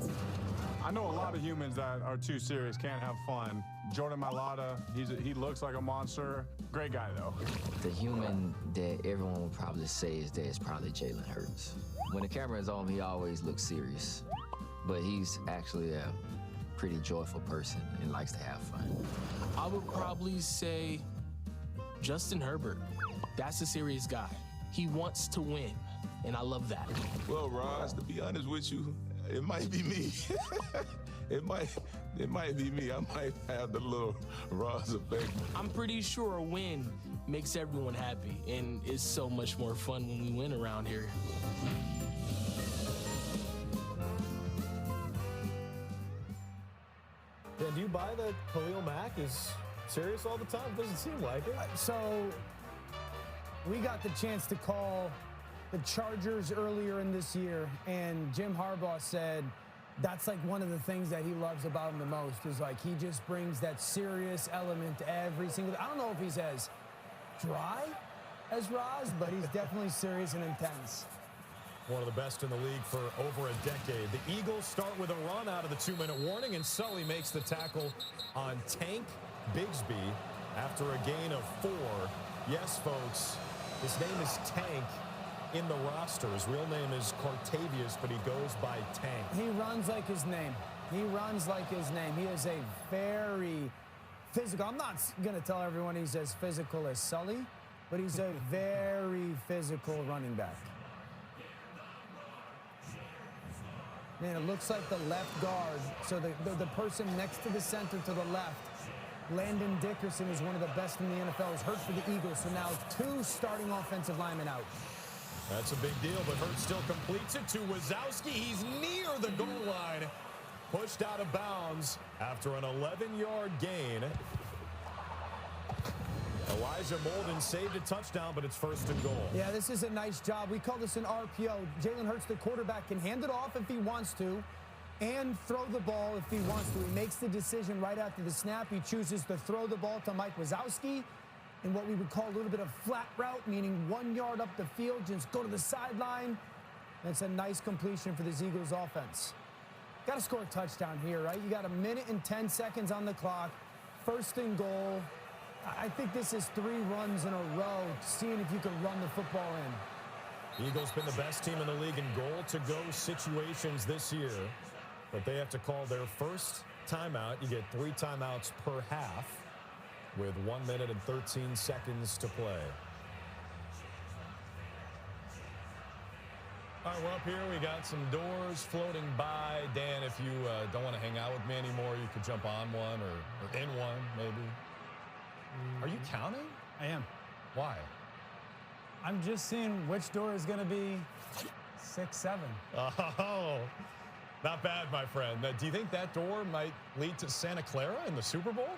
I know a lot of humans that are too serious, can't have fun. Jordan Mailata, he looks like a monster. Great guy, though. The human that everyone would probably say is probably Jalen Hurts. When the camera is on, he always looks serious. But he's actually a pretty joyful person and likes to have fun. I would probably say Justin Herbert. That's a serious guy. He wants to win, and I love that. Well, Roz, to be honest with you, it might be me. It might be me. I might have the little Roz effect. I'm pretty sure a win makes everyone happy, and it's so much more fun when we win around here. Dan, do you buy that Khalil Mack is serious all the time? Doesn't seem like it. So we got the chance to call the Chargers earlier in this year, and Jim Harbaugh said that's like one of the things that he loves about him the most is like he just brings that serious element to every single. I don't know if he's as dry as Roz, but he's definitely serious and intense. One of the best in the league for over a decade. The Eagles start with a run out of the 2-minute warning, and Sully makes the tackle on Tank Bigsby after a gain of 4. Yes, folks, his name is Tank in the roster. His real name is Cartavius, but he goes by Tank. He runs like his name. He runs like his name. He is a very physical. I'm not going to tell everyone he's as physical as Sully, but he's a very physical running back. Man, it looks like the left guard, so the person next to the center to the left, Landon Dickerson, is one of the best in the NFL, is hurt for the Eagles, so now 2 starting offensive linemen out. That's a big deal, but Hurts still completes it to Wazowski. He's near the goal line, pushed out of bounds after an 11-yard gain. Elijah Molden saved a touchdown, but it's 1st and goal. Yeah, this is a nice job. We call this an RPO. Jalen Hurts, the quarterback, can hand it off if he wants to and throw the ball if he wants to. He makes the decision right after the snap. He chooses to throw the ball to Mike Wazowski in what we would call a little bit of flat route, meaning 1 yard up the field, just go to the sideline. That's a nice completion for this Eagles offense. Got to score a touchdown here, right? You got 1 minute and 10 seconds on the clock. 1st and goal. I think this is 3 runs in a row, seeing if you can run the football in. Eagles been the best team in the league in goal-to-go situations this year, but they have to call their first timeout. You get 3 timeouts per half with 1 minute and 13 seconds to play. All right, we're up here. We got some doors floating by. Dan, if you don't want to hang out with me anymore, you could jump on one or in one, maybe. Are you counting? I am. Why? I'm just seeing which door is going to be 6, 7. Oh, not bad, my friend. Do you think that door might lead to Santa Clara in the Super Bowl?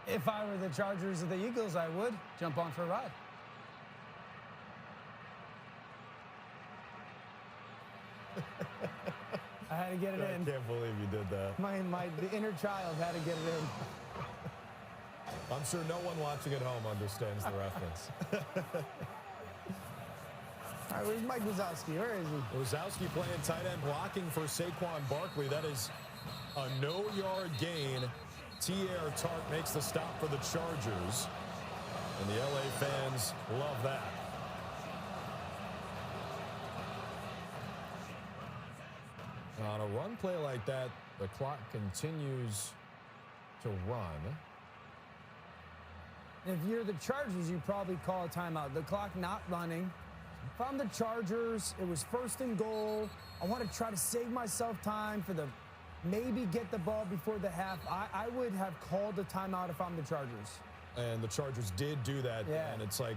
If I were the Chargers or the Eagles, I would jump on for a ride. I had to get it in. I can't believe you did that. The inner child had to get it in. I'm sure no one watching at home understands the reference. All right, where's Mike Wazowski? Where is he? Wazowski playing tight end, blocking for Saquon Barkley. That is a no-yard gain. T.R. Tart makes the stop for the Chargers. And the L.A. fans love that. On a run play like that, the clock continues to run. If you're the Chargers, you probably call a timeout. The clock not running. If I'm the Chargers, it was 1st and goal. I want to try to save myself time for the maybe get the ball before the half. I would have called a timeout if I'm the Chargers. And the Chargers did do that, yeah. And it's like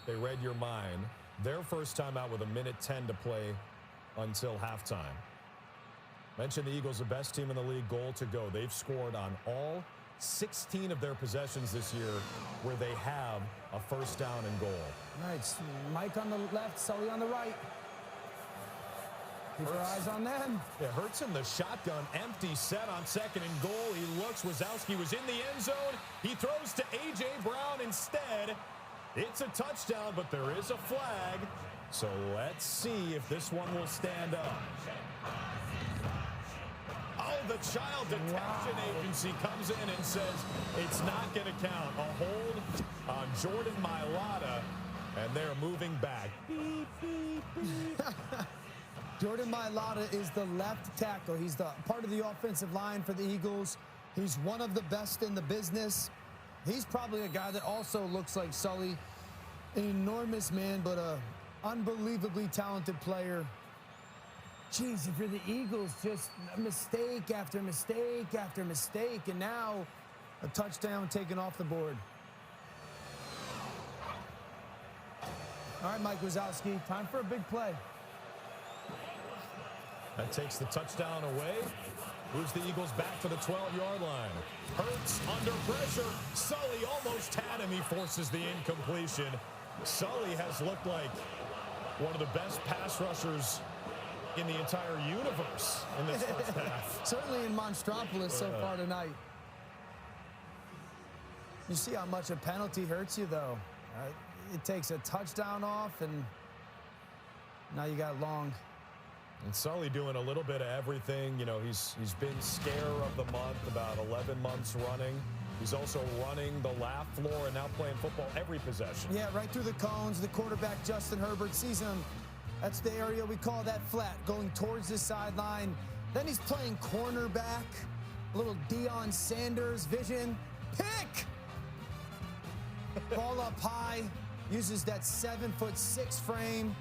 they read your mind. Their first timeout with 1:10 to play until halftime. Mentioned the Eagles, the best team in the league, goal to go. They've scored on all 16 of their possessions this year where they have a first down and goal. All right, Mike on the left, Sully on the right. Keep our eyes on them. Yeah, Hurts in the shotgun, empty set on 2nd and goal. He looks, Wazowski was in the end zone. He throws to A.J. Brown instead. It's a touchdown, but there is a flag. So let's see if this one will stand up. Oh, the child detection agency comes in and says it's not going to count. A hold on Jordan Mailata, and they're moving back. Beep, beep, beep. Jordan Mailata is the left tackle. He's the part of the offensive line for the Eagles. He's one of the best in the business. He's probably a guy that also looks like Sully. An enormous man, but a unbelievably talented player. Jeez, if you're the Eagles, just mistake after mistake after mistake, and now a touchdown taken off the board. All right, Mike Wazowski, time for a big play. That takes the touchdown away. Moves the Eagles back to the 12-yard line. Hurts under pressure. Sully almost had him. He forces the incompletion. Sully has looked like one of the best pass rushers in the entire universe in this first half. Certainly in Monstropolis so far tonight. You see how much a penalty hurts you, though. It takes a touchdown off, and now you got long. And Sully doing a little bit of everything. You know, he's been scare of the month about 11 months running. He's also running the lap floor and now playing football every possession. Yeah, right through the cones. The quarterback, Justin Herbert, sees him. That's the area we call that flat, going towards the sideline. Then he's playing cornerback. A little Deion Sanders vision. Pick! Ball up high. Uses that 7'6" frame.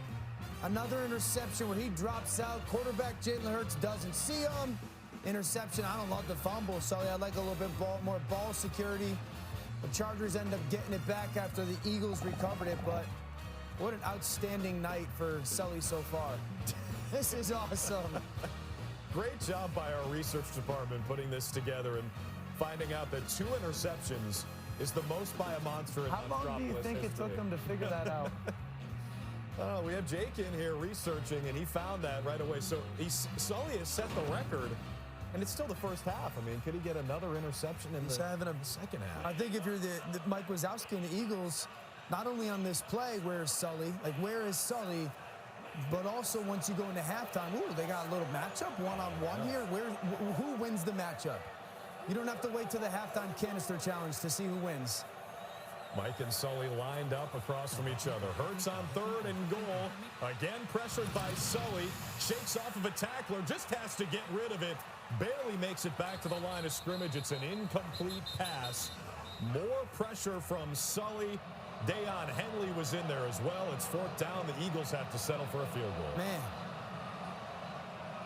Another interception where he drops out. Quarterback Jalen Hurts doesn't see him. Interception. I don't love the fumble, so I like a little bit more ball security. The Chargers end up getting it back after the Eagles recovered it, but what an outstanding night for Sully so far. This is awesome. Great job by our research department putting this together and finding out that 2 interceptions is the most by a monster in How long do you think it took him to figure that out? We have Jake in here researching, and he found that right away. So Sully has set the record, and it's still the first half. I mean, could he get another interception in the second half? I think if you're the Mike Wazowski and the Eagles, not only on this play, where is Sully? Where is Sully? But also once you go into halftime, ooh, they got a little matchup, one-on-one here. Who wins the matchup? You don't have to wait till the halftime canister challenge to see who wins. Mike and Sully lined up across from each other. Hurts on 3rd and goal. Again pressured by Sully. Shakes off of a tackler. Just has to get rid of it. Barely makes it back to the line of scrimmage. It's an incomplete pass. More pressure from Sully. Deion Henley was in there as well. It's 4th down. The Eagles have to settle for a field goal. Man.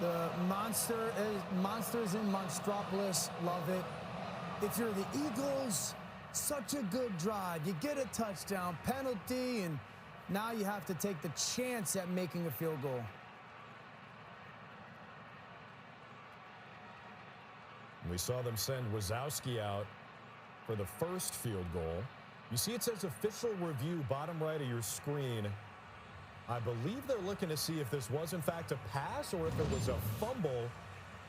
The monsters in Monstropolis love it. If you're the Eagles, such a good drive. You get a touchdown, penalty, and now you have to take the chance at making a field goal. We saw them send Wazowski out for the first field goal. You see it says official review, bottom right of your screen. I believe they're looking to see if this was in fact a pass or if it was a fumble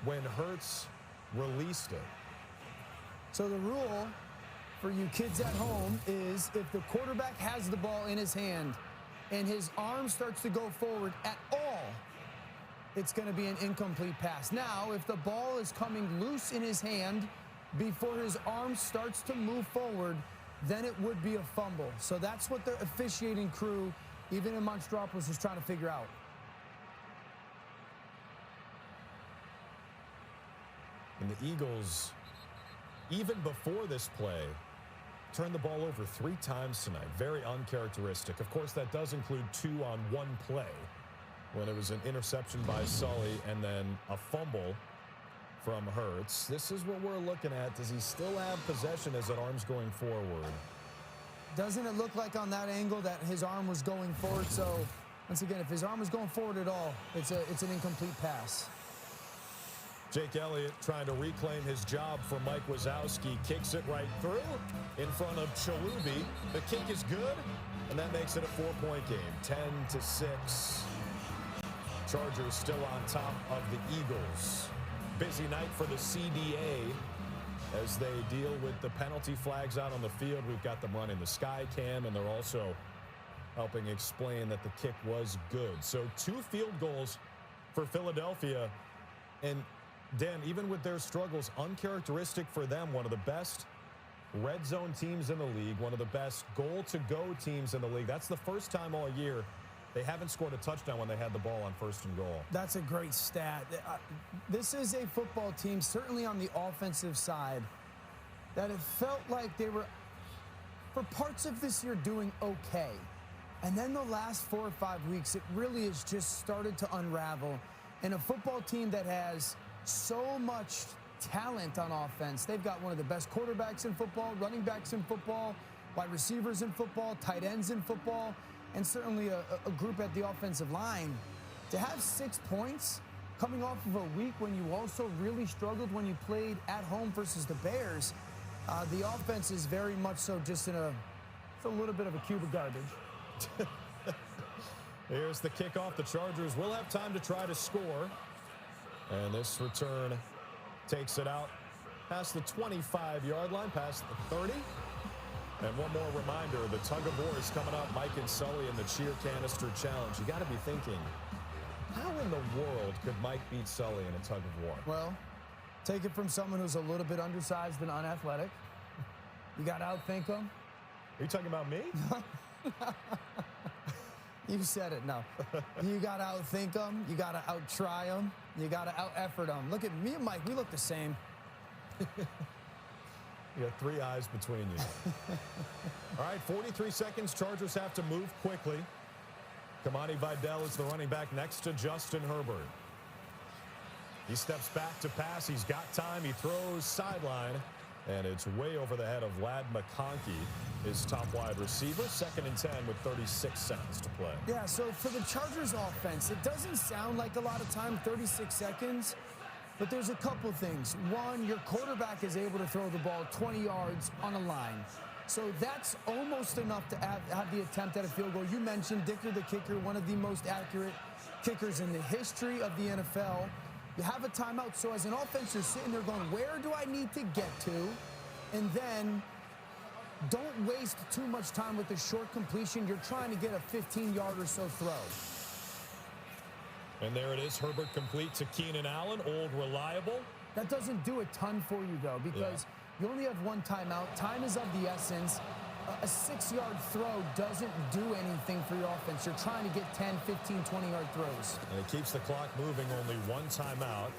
when Hurts released it. So the rule for you kids at home is if the quarterback has the ball in his hand and his arm starts to go forward at all, it's going to be an incomplete pass. Now, if the ball is coming loose in his hand before his arm starts to move forward, then it would be a fumble. So that's what the officiating crew, even in Monstropolis, is trying to figure out. And the Eagles, even before this play, turned the ball over 3 times tonight. Very uncharacteristic. Of course, that does include 2 on one play when it was an interception by Sully and then a fumble from Hurts. This is what we're looking at. Does he still have possession as that arm's going forward? Doesn't it look like on that angle that his arm was going forward? So, once again, if his arm was going forward at all, it's an incomplete pass. Jake Elliott trying to reclaim his job for Mike Wazowski. Kicks it right through in front of Chalubi. The kick is good, and that makes it a 4-point game. 10-6. Chargers still on top of the Eagles. Busy night for the CDA. as they deal with the penalty flags out on the field. We've got them running the sky cam, and they're also helping explain that the kick was good. So 2 field goals for Philadelphia. And Dan, even with their struggles, uncharacteristic for them, one of the best red zone teams in the league, one of the best goal-to-go teams in the league. That's the first time all year they haven't scored a touchdown when they had the ball on 1st and goal. That's a great stat. This is a football team, certainly on the offensive side, that it felt like they were, for parts of this year, doing okay. And then the last 4 or 5 weeks, it really has just started to unravel. And a football team that has so much talent on offense. They've got one of the best quarterbacks in football, running backs in football, wide receivers in football, tight ends in football, and certainly a group at the offensive line. To have 6 points coming off of a week when you also really struggled when you played at home versus the Bears, the offense is very much so just in a little bit of a cube of garbage. Here's the kickoff. The Chargers will have time to try to score. And this return takes it out past the 25-yard line, past the 30. And one more reminder, the tug-of-war is coming up. Mike and Sully in the cheer canister challenge. You got to be thinking, how in the world could Mike beat Sully in a tug-of-war? Well, take it from someone who's a little bit undersized and unathletic. You got to outthink him. Are you talking about me? You said it, no. You got to outthink him. You got to out-try him. You got to out-effort him. Look at me and Mike. We look the same. You got 3 eyes between you. All right, 43 seconds. Chargers have to move quickly. Kamani Vidal is the running back next to Justin Herbert. He steps back to pass. He's got time. He throws sideline. And it's way over the head of Ladd McConkey, his top wide receiver. 2nd and 10 with 36 seconds to play. Yeah, so for the Chargers offense, it doesn't sound like a lot of time, 36 seconds. But there's a couple things. One, your quarterback is able to throw the ball 20 yards on a line. So that's almost enough to have the attempt at a field goal. You mentioned Dicker, the kicker, one of the most accurate kickers in the history of the NFL. You have a timeout. So as an offense, you're sitting there going, where do I need to get to? And then don't waste too much time with the short completion. You're trying to get a 15-yard or so throw. And there it is, Herbert complete to Keenan Allen, old reliable. That doesn't do a ton for you, though, because you only have 1 timeout. Time is of the essence. A 6-yard throw doesn't do anything for your offense. You're trying to get 10, 15, 20-yard throws. And it keeps the clock moving, only 1 timeout.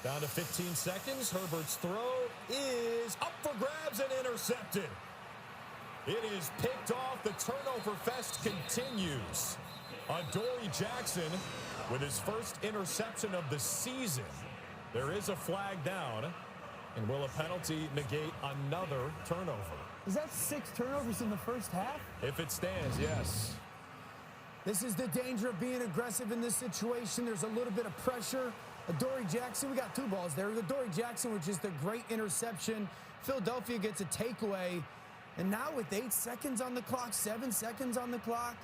Down to 15 seconds. Herbert's throw is up for grabs and intercepted. It is picked off. The turnover fest continues. Adoree Jackson with his first interception of the season. There is a flag down. And will a penalty negate another turnover? Is that 6 turnovers in the first half? If it stands, yes. This is the danger of being aggressive in this situation. There's a little bit of pressure. Adoree Jackson, we got 2 balls there. Adoree Jackson, which is the great interception. Philadelphia gets a takeaway. And now with 8 seconds on the clock, 7 seconds on the clock,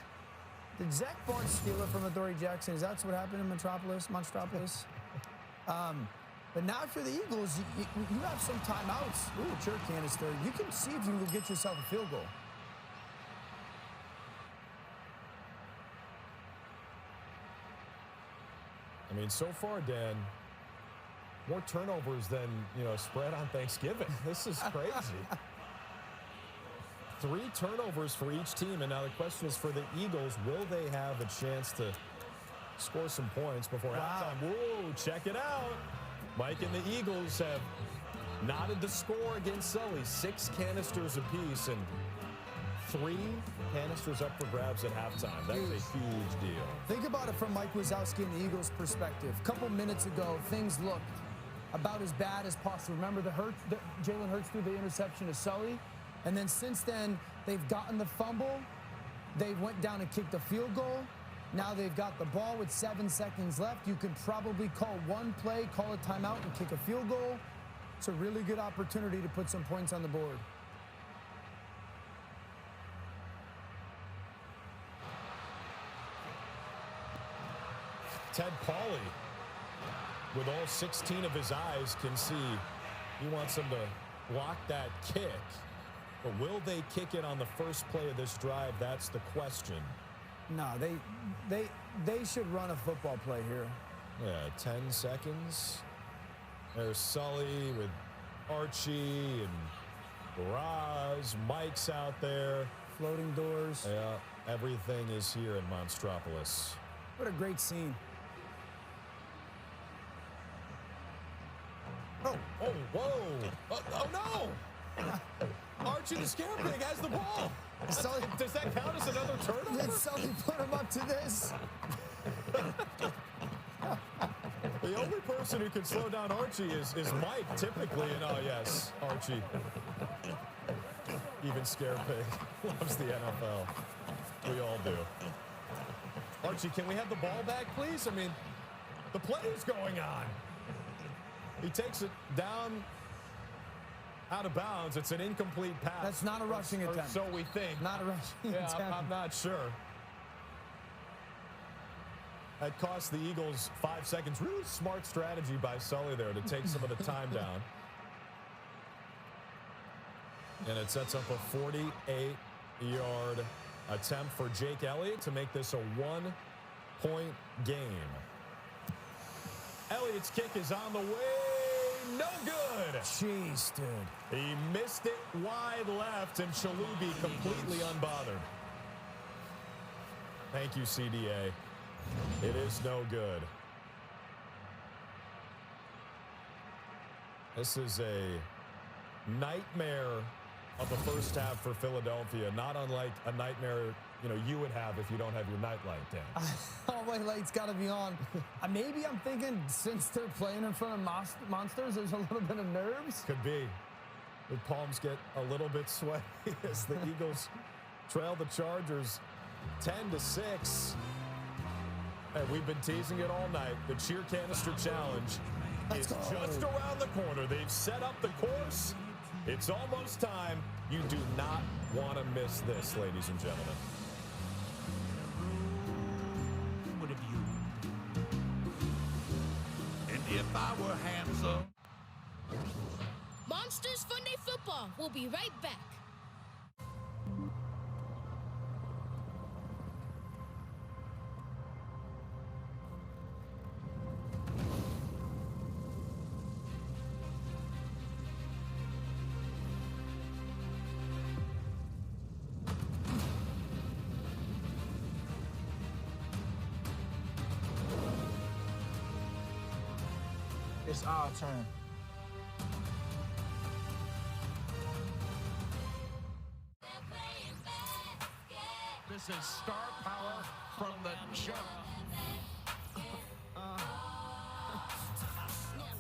did Zach Barnes steal it from Adoree Jackson? Is that what happened in Monstropolis? But now for the Eagles, you have some timeouts. Ooh, a jerk canister. You can see if you can get yourself a field goal. I mean, so far, Dan, more turnovers than, spread on Thanksgiving. This is crazy. 3 turnovers for each team. And now the question is for the Eagles, will they have a chance to score some points before halftime? Whoa, check it out. Mike and the Eagles have knotted the score against Sully. 6 canisters apiece and 3 canisters up for grabs at halftime. That's a huge deal. Think about it from Mike Wazowski and the Eagles' perspective. A couple minutes ago, things looked about as bad as possible. Remember Jalen Hurts threw the interception to Sully? And then since then, they've gotten the fumble. They went down and kicked a field goal. Now they've got the ball with 7 seconds left. You could probably call one play, call a timeout, and kick a field goal. It's a really good opportunity to put some points on the board. Ted Pauley, with all 16 of his eyes, can see He wants them to block that kick. But will they kick it on the first play of this drive? That's the question. No, they should run a football play here. Yeah, 10 seconds. There's Sully with Archie and Raz. Mike's out there. Floating doors. Yeah, everything is here in Monstropolis. What a great scene. Oh, whoa. Oh, no. Archie the Scare Pig has the ball. Does that count as another turnover? Did Sully put him up to this? The only person who can slow down Archie is Mike, typically. And oh, yes, Archie. Even Scare Pig loves the NFL. We all do. Archie, can we have the ball back, please? I mean, the play is going on. He takes it down out of bounds. It's an incomplete pass. That's not a rushing attempt. So we think. Not a rushing attempt. I'm not sure. That cost the Eagles 5 seconds. Really smart strategy by Sully there to take some of the time down. And it sets up a 48-yard attempt for Jake Elliott to make this a 1-point game. Elliott's kick is on the way. No good. Jeez, dude. He missed it wide left, and Shalubi completely unbothered. Thank you, CDA. It is no good. This is a nightmare of the first half for Philadelphia, not unlike a nightmare you would have if you don't have your nightlight down. All my lights got to be on. Maybe I'm thinking since they're playing in front of monsters, there's a little bit of nerves. Could be. The palms get a little bit sweaty as the Eagles trail the Chargers 10-6. And we've been teasing it all night. The Cheer Canister Challenge is just around the corner. They've set up the course. It's almost time. You do not want to miss this, ladies and gentlemen. What have you? And if I were handsome. Monsters Funday Football. We'll be right back. It's our turn. This is star power from the jump.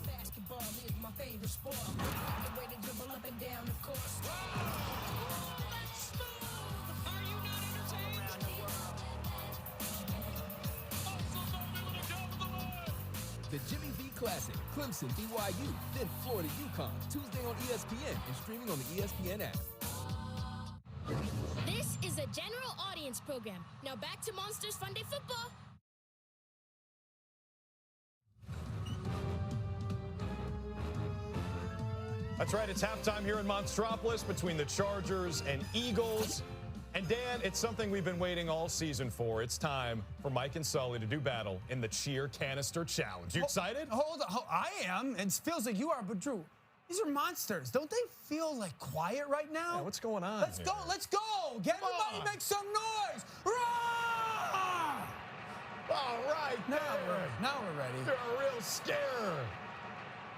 Basketball is my favorite sport. The way to dribble up and down the course. That's smooth. Are you not entertained? Around the world. The Jimmy V Classic, Clemson, BYU, then Florida, UConn, Tuesday on ESPN and streaming on the ESPN app. This is a general audience program. Now back to Monsters Funday Football. That's right. It's halftime here in Monstropolis between the Chargers and Eagles. And Dan, it's something we've been waiting all season for. It's time for Mike and Sully to do battle in the Cheer Canister Challenge. You excited? Hold on. I am. It feels like you are, but Drew, these are monsters. Don't they feel like quiet right now? Yeah, what's going on? Let's go. Let's go. Get everybody make some noise. Roar! All right. Now we're ready. You're a real scare.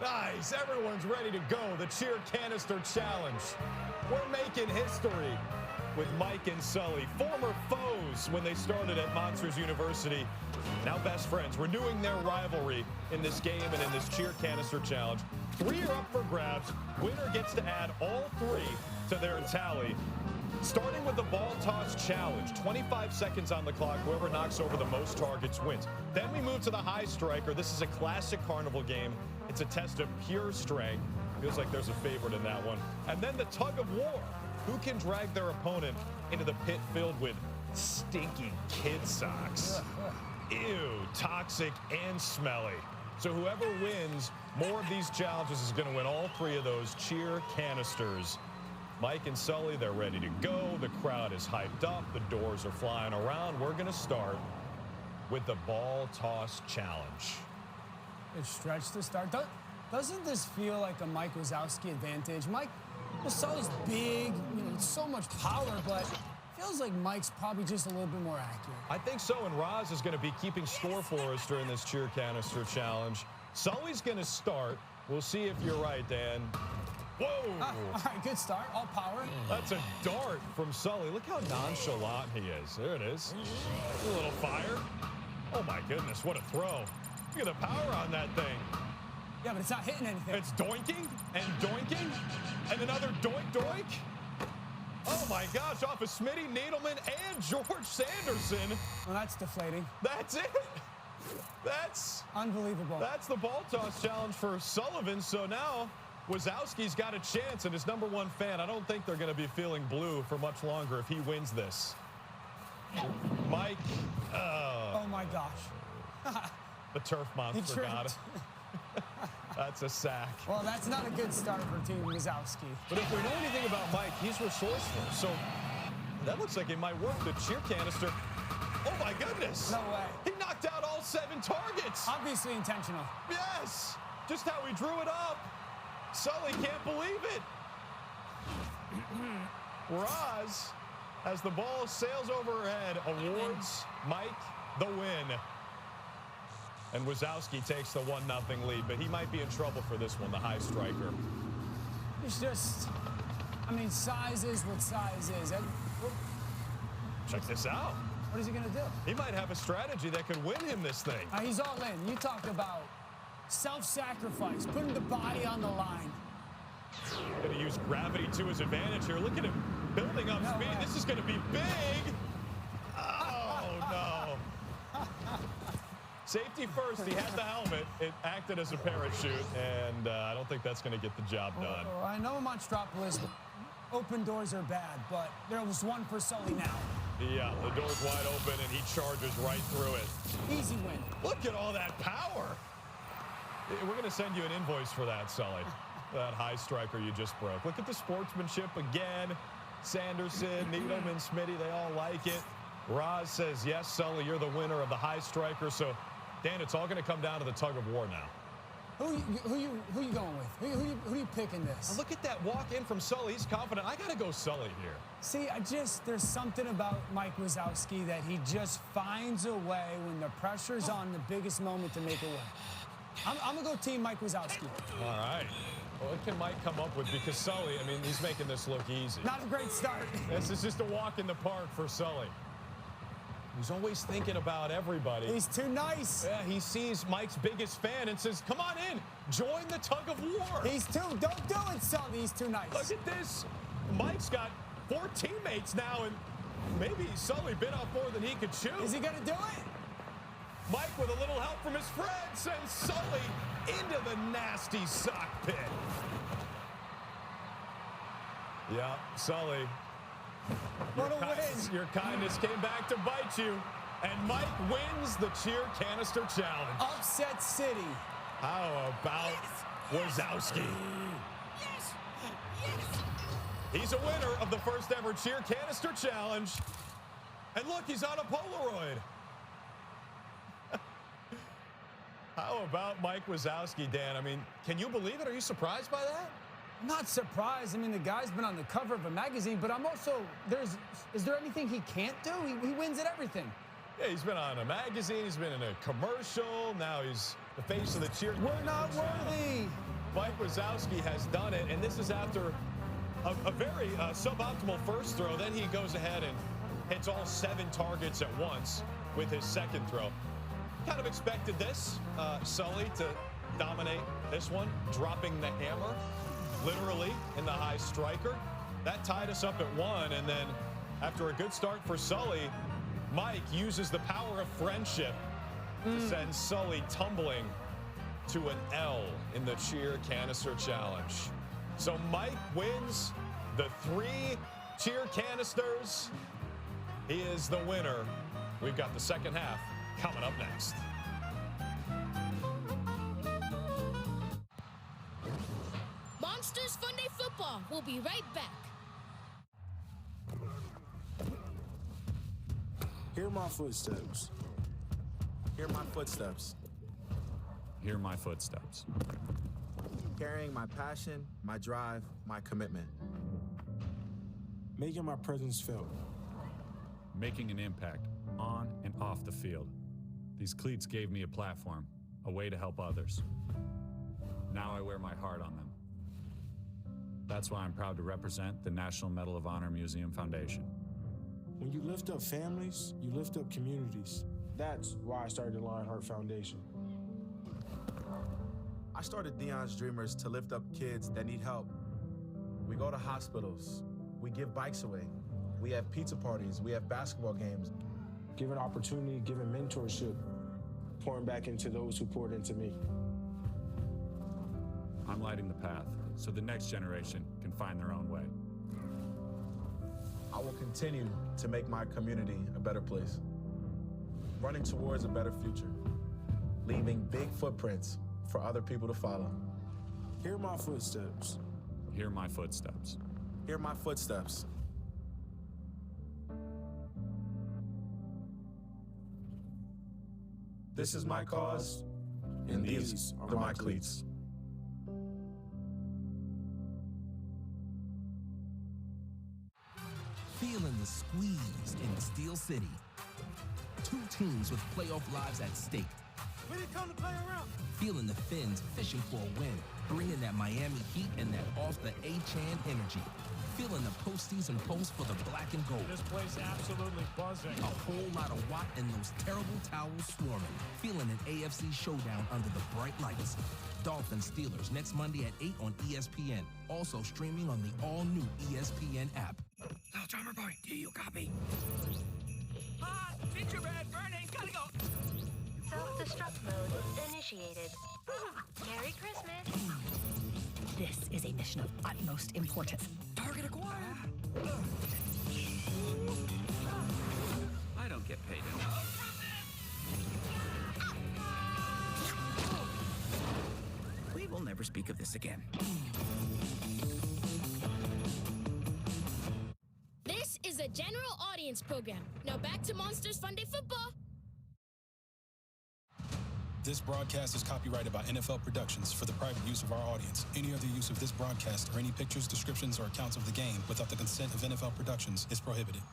Nice. Everyone's ready to go. The Cheer Canister Challenge. We're making history with Mike and Sully, former foes when they started at Monsters University, now best friends, renewing their rivalry in this game and in this Cheer Canister Challenge. 3 are up for grabs. Winner gets to add all 3 to their tally. Starting with the ball toss challenge, 25 seconds on the clock. Whoever knocks over the most targets wins. Then we move to the high striker. This is a classic carnival game. It's a test of pure strength. Feels like there's a favorite in that one. And then the tug of war. Who can drag their opponent into the pit filled with stinky kid socks? Ew, toxic and smelly. So whoever wins more of these challenges is going to win all 3 of those cheer canisters. Mike and Sully, they're ready to go. The crowd is hyped up. The doors are flying around. We're going to start with the ball toss challenge. Good stretch to start. Doesn't this feel like a Mike Wazowski advantage? Mike, Sully's big, so much power, but feels like Mike's probably just a little bit more accurate. I think so, and Roz is going to be keeping score for us during this cheer canister challenge. Sully's going to start. We'll see if you're right, Dan. Whoa! All right, good start. All power. That's a dart from Sully. Look how nonchalant he is. There it is. A little fire. Oh, my goodness, what a throw. Look at the power on that thing. Yeah, but it's not hitting anything. It's doinking and another doink doink. Oh, my gosh, off of Smitty, Needleman, and George Sanderson. Well, that's deflating. That's it. That's unbelievable. That's the ball toss challenge for Sullivan. So now Wazowski's got a chance, and his #1 fan, I don't think they're going to be feeling blue for much longer if he wins this. Mike. Oh, my gosh. The turf monster got it. That's a sack. Well, that's not a good start for Team Wazowski. But if we know anything about Mike, he's resourceful. So that looks like it might work. The cheer canister. Oh, my goodness. No way. He knocked out all 7 targets. Obviously intentional. Yes. Just how he drew it up. Sully can't believe it. Roz, as the ball sails overhead, awards Mike the win. And Wazowski takes the 1-0 lead, but he might be in trouble for this one, the high striker. It's just, size is what size is. Check this out. What is he going to do? He might have a strategy that could win him this thing. He's all in. You talk about self-sacrifice, putting the body on the line. Going to use gravity to his advantage here. Look at him building up speed. Way. This is going to be big. Oh, no. Safety first. He had the helmet. It acted as a parachute, and I don't think that's going to get the job done. I know Monstropolis, open doors are bad, but there was one for Sully now. Yeah, the door's wide open, and he charges right through it. Easy win. Look at all that power. We're going to send you an invoice for that, Sully. That high striker you just broke. Look at the sportsmanship again. Sanderson, Needleman, Smitty, they all like it. Roz says, yes, Sully, you're the winner of the high striker. So, Dan, it's all going to come down to the tug of war now. Who you going with? Who you picking this? Look at that walk in from Sully. He's confident. I got to go Sully here. See, there's something about Mike Wazowski that he just finds a way when the pressure's on the biggest moment to make it work. I'm going to go Team Mike Wazowski. All right. Well, what can Mike come up with? Because Sully, he's making this look easy. Not a great start. This is just a walk in the park for Sully. He's always thinking about everybody. He's too nice. Yeah, he sees Mike's biggest fan and says, come on in, join the tug of war. Don't do it, Sully. He's too nice. Look at this. Mike's got 4 teammates now, and maybe Sully bit off more than he could chew. Is he going to do it? Mike, with a little help from his friend, sends Sully into the nasty sock pit. Yeah, Sully. What a win. Your kindness came back to bite you. And Mike wins the cheer canister challenge. Upset City. How about Wazowski? Yes! He's a winner of the first ever cheer canister challenge. And look, he's on a Polaroid. How about Mike Wazowski, Dan? Can you believe it? Are you surprised by that? I'm not surprised. The guy's been on the cover of a magazine, but I'm also, is there anything he can't do? He wins at everything. Yeah, he's been on a magazine, he's been in a commercial, now he's the face of the cheer. We're not worthy. Mike Wazowski has done it, and this is after a very suboptimal first throw. Then he goes ahead and hits all 7 targets at once with his second throw. Kind of expected this, Sully to dominate this one, dropping the hammer, literally, in the high striker. That tied us up at 1, and then after a good start for Sully, Mike uses the power of friendship to send Sully tumbling to an L in the cheer canister challenge. So Mike wins the 3 cheer canisters. He is the winner. We've got the second half coming up next. Monsters Funday Football will be right back. Hear my footsteps. Hear my footsteps. Hear my footsteps. Carrying my passion, my drive, my commitment. Making my presence felt. Making an impact on and off the field. These cleats gave me a platform, a way to help others. Now I wear my heart on them. That's why I'm proud to represent the National Medal of Honor Museum Foundation. When you lift up families, you lift up communities. That's why I started the Lionheart Foundation. I started Dion's Dreamers to lift up kids that need help. We go to hospitals. We give bikes away. We have pizza parties. We have basketball games. Giving opportunity, giving mentorship, pouring back into those who poured into me. I'm lighting the path so the next generation can find their own way. I will continue to make my community a better place. Running towards a better future. Leaving big footprints for other people to follow. Hear my footsteps. Hear my footsteps. Hear my footsteps. This is my cause, and these are my cleats. Feeling the squeeze in Steel City. Two teams with playoff lives at stake. We didn't come to play around. Feeling the Fins fishing for a win, bringing that Miami Heat and that off the A-Chan energy. Feeling the postseason pulse for the black and gold. This place absolutely buzzing. A whole lot of Watt and those terrible towels swarming. Feeling an AFC showdown under the bright lights. Dolphins Steelers next Monday at 8 on ESPN. Also streaming on the all-new ESPN app. Little drummer boy, do you copy? Hot! Gingerbread burning! Gotta go! Self-destruct mode initiated. Merry Christmas! This is a mission of utmost importance. Target acquired! I don't get paid enough. We will never speak of this again. This is a general audience program. Now back to Monsters Funday Football. This broadcast is copyrighted by NFL Productions for the private use of our audience. Any other use of this broadcast or any pictures, descriptions, or accounts of the game without the consent of NFL Productions is prohibited.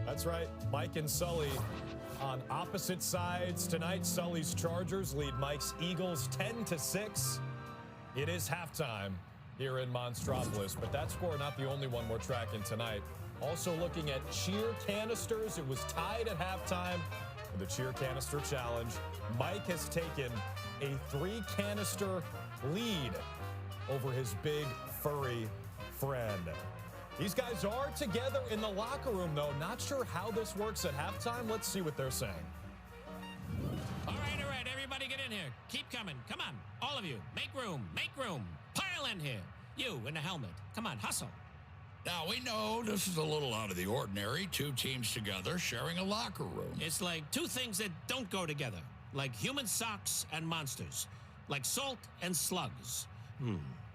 That's right, Mike and Sully on opposite sides tonight. Sully's Chargers lead Mike's Eagles 10-6. It is halftime here in Monstropolis, but that score not the only one we're tracking tonight. Also looking at cheer canisters, it was tied at halftime with the cheer canister challenge. Mike has taken a 3-canister lead over his big furry friend. These guys are together in the locker room, though. Not sure how this works at halftime. Let's see what they're saying. All right, everybody get in here. Keep coming. Come on, all of you. Make room, Pile in here. You in the helmet. Come on, hustle. Now, we know this is a little out of the ordinary. Two teams together sharing a locker room. It's like two things that don't go together. Like human socks and monsters. Like salt and slugs.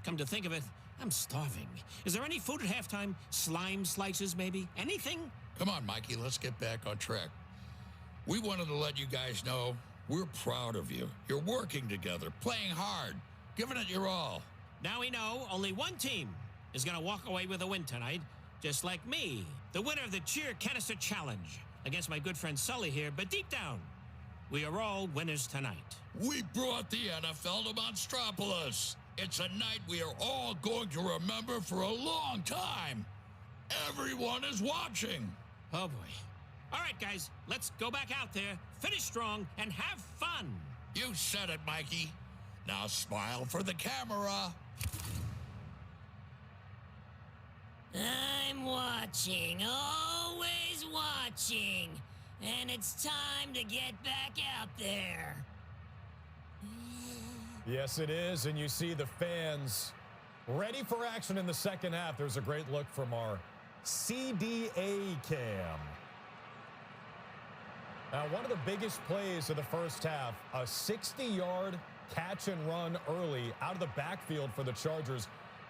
Come to think of it, I'm starving. Is there any food at halftime? Slime slices, maybe? Anything? Come on, Mikey, let's get back on track. We wanted to let you guys know we're proud of you. You're working together, playing hard, giving it your all. Now we know only one team is going to walk away with a win tonight, just like me, the winner of the Cheer Canister Challenge, against my good friend Sully here, but deep down, we are all winners tonight. We brought the NFL to Monstropolis. It's a night we are all going to remember for a long time. Everyone is watching. Oh, boy. All right, guys, let's go back out there, finish strong, and have fun. You said it, Mikey. Now smile for the camera. I'm watching, always watching. And it's time to get back out there. Yes, it is, and you see the fans Ready for action in the second half. There's a great look from our CDA cam. Now, one of the biggest plays of the first half, a 60-yard catch and run early out of the backfield for the Chargers.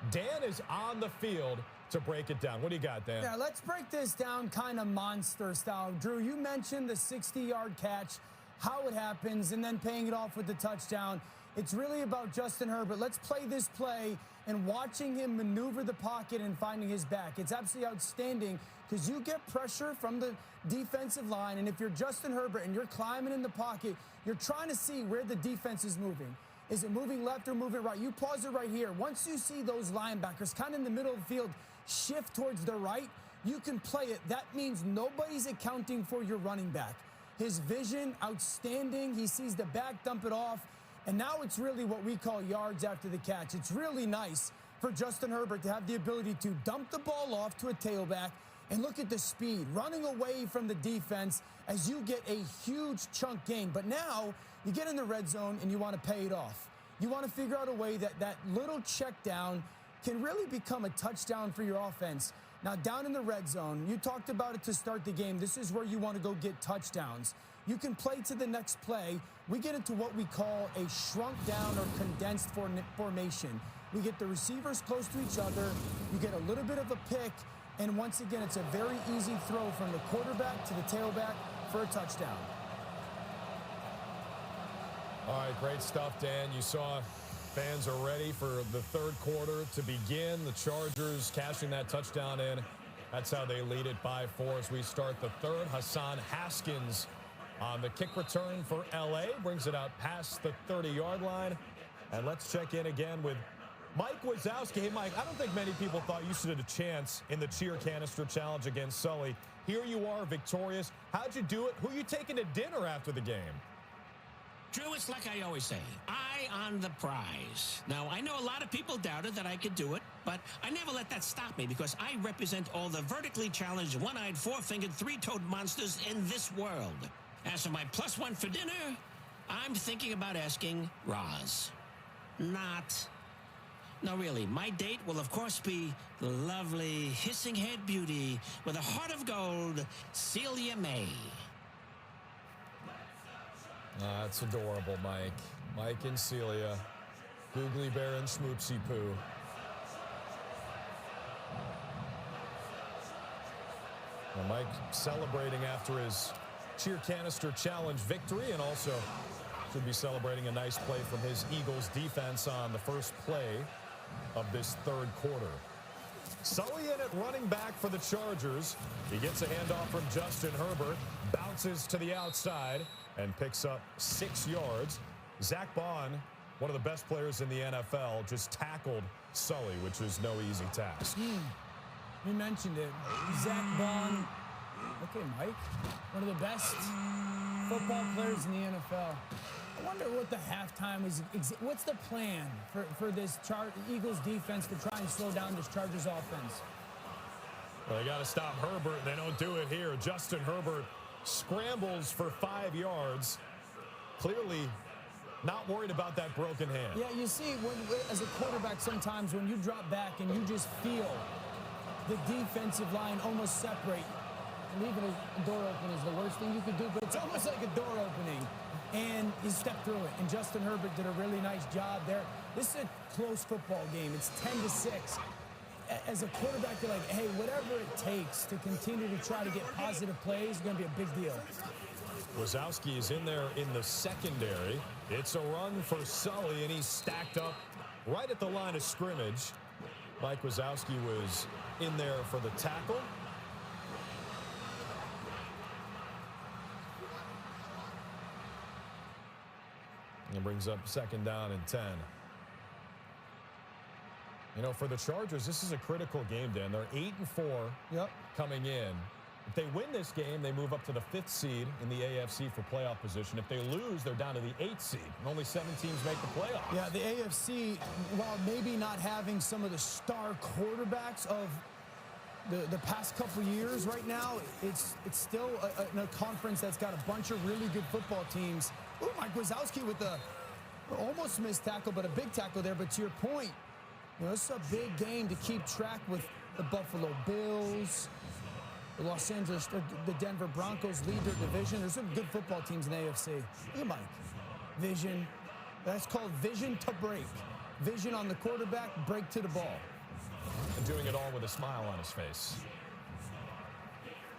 Dan is on the field to break it down. What do you got, Dan? Yeah, let's break this down kind of monster style. Drew, you mentioned the 60-yard catch, how it happens, and then paying it off with the touchdown. It's really about Justin Herbert. Let's play this play and watching him maneuver the pocket and finding his back. It's absolutely outstanding because you get pressure from the defensive line, and if you're Justin Herbert and you're climbing in the pocket, you're trying to see where the defense is moving. Is it moving left or moving right? You pause it right here. Once you see those linebackers kind of in the middle of the field shift towards the right, you can play it. That means nobody's accounting for your running back. His vision, outstanding. He sees the back, dump it off. And now it's really what we call yards after the catch. It's really nice for Justin Herbert to have the ability to dump the ball off to a tailback and look at the speed, running away from the defense as you get a huge chunk gain. But now you get in the red zone and you want to pay it off. You want to figure out a way that that little check down can really become a touchdown for your offense. Now, down in the red zone, you talked about it to start the game. This is where you want to go get touchdowns. You can play to the next play. We get into what we call a shrunk down or condensed formation. We get the receivers close to each other. You get a little bit of a pick. And once again, it's a very easy throw from the quarterback to the tailback for a touchdown. All right, great stuff, Dan. You saw fans are ready for the third quarter to begin. The Chargers cashing that touchdown in. That's how they lead it by 4 as we start the third. Hassan Haskins on the kick return for L.A. brings it out past the 30-yard line. And let's check in again with Mike Wazowski. Hey, Mike, I don't think many people thought you stood a chance in the cheer canister challenge against Sully. Here you are, victorious. How'd you do it? Who are you taking to dinner after the game? Drew, it's like I always say, eye on the prize. Now, I know a lot of people doubted that I could do it, but I never let that stop me because I represent all the vertically challenged, one-eyed, four-fingered, three-toed monsters in this world. As for my +1 for dinner, I'm thinking about asking Roz. No, really, my date will, of course, be the lovely, hissing-haired beauty with a heart of gold, Celia May. That's adorable, Mike. Mike and Celia. Googly Bear and Schmoopsy Poo. Well, Mike celebrating after his cheer canister challenge victory and also should be celebrating a nice play from his Eagles defense on the first play of this third quarter. Sully in at running back for the Chargers. He gets a handoff from Justin Herbert, bounces to the outside, and picks up 6 yards. Zach Bond, one of the best players in the NFL, just tackled Sully, which was no easy task. You mentioned it. Zach Bond. Okay, Mike. One of the best football players in the NFL. I wonder what the halftime is. What's the plan for this Eagles defense to try and slow down this Chargers offense? Well, they got to stop Herbert. They don't do it here. Justin Herbert scrambles for 5 yards. Clearly not worried about that broken hand. Yeah, you see, as a quarterback, sometimes when you drop back and you just feel the defensive line almost separate, leaving a door open is the worst thing you could do, but it's almost like a door opening. And he stepped through it. And Justin Herbert did a really nice job there. This is a close football game. It's 10-6. As a quarterback, you're like, hey, whatever it takes to continue to try to get positive plays is going to be a big deal. Wazowski is in there in the secondary. It's a run for Sully, and he's stacked up right at the line of scrimmage. Mike Wazowski was in there for the tackle. And brings up 2nd down and 10. You know, for the Chargers, this is a critical game, Dan. They're 8-4 coming in. If they win this game, they move up to the 5th seed in the AFC for playoff position. If they lose, they're down to the 8th seed. And only 7 teams make the playoffs. Yeah, the AFC, while maybe not having some of the star quarterbacks of the past couple years right now, it's still a conference that's got a bunch of really good football teams. Ooh, Mike Wazowski with the almost missed tackle, but a big tackle there. But to your point, You know, this is a big game to keep track with the Buffalo Bills, the Denver Broncos lead their division. There's some good football teams in the AFC. Look at Mike. Vision. That's called vision to break. Vision on the quarterback, break to the ball. And doing it all with a smile on his face.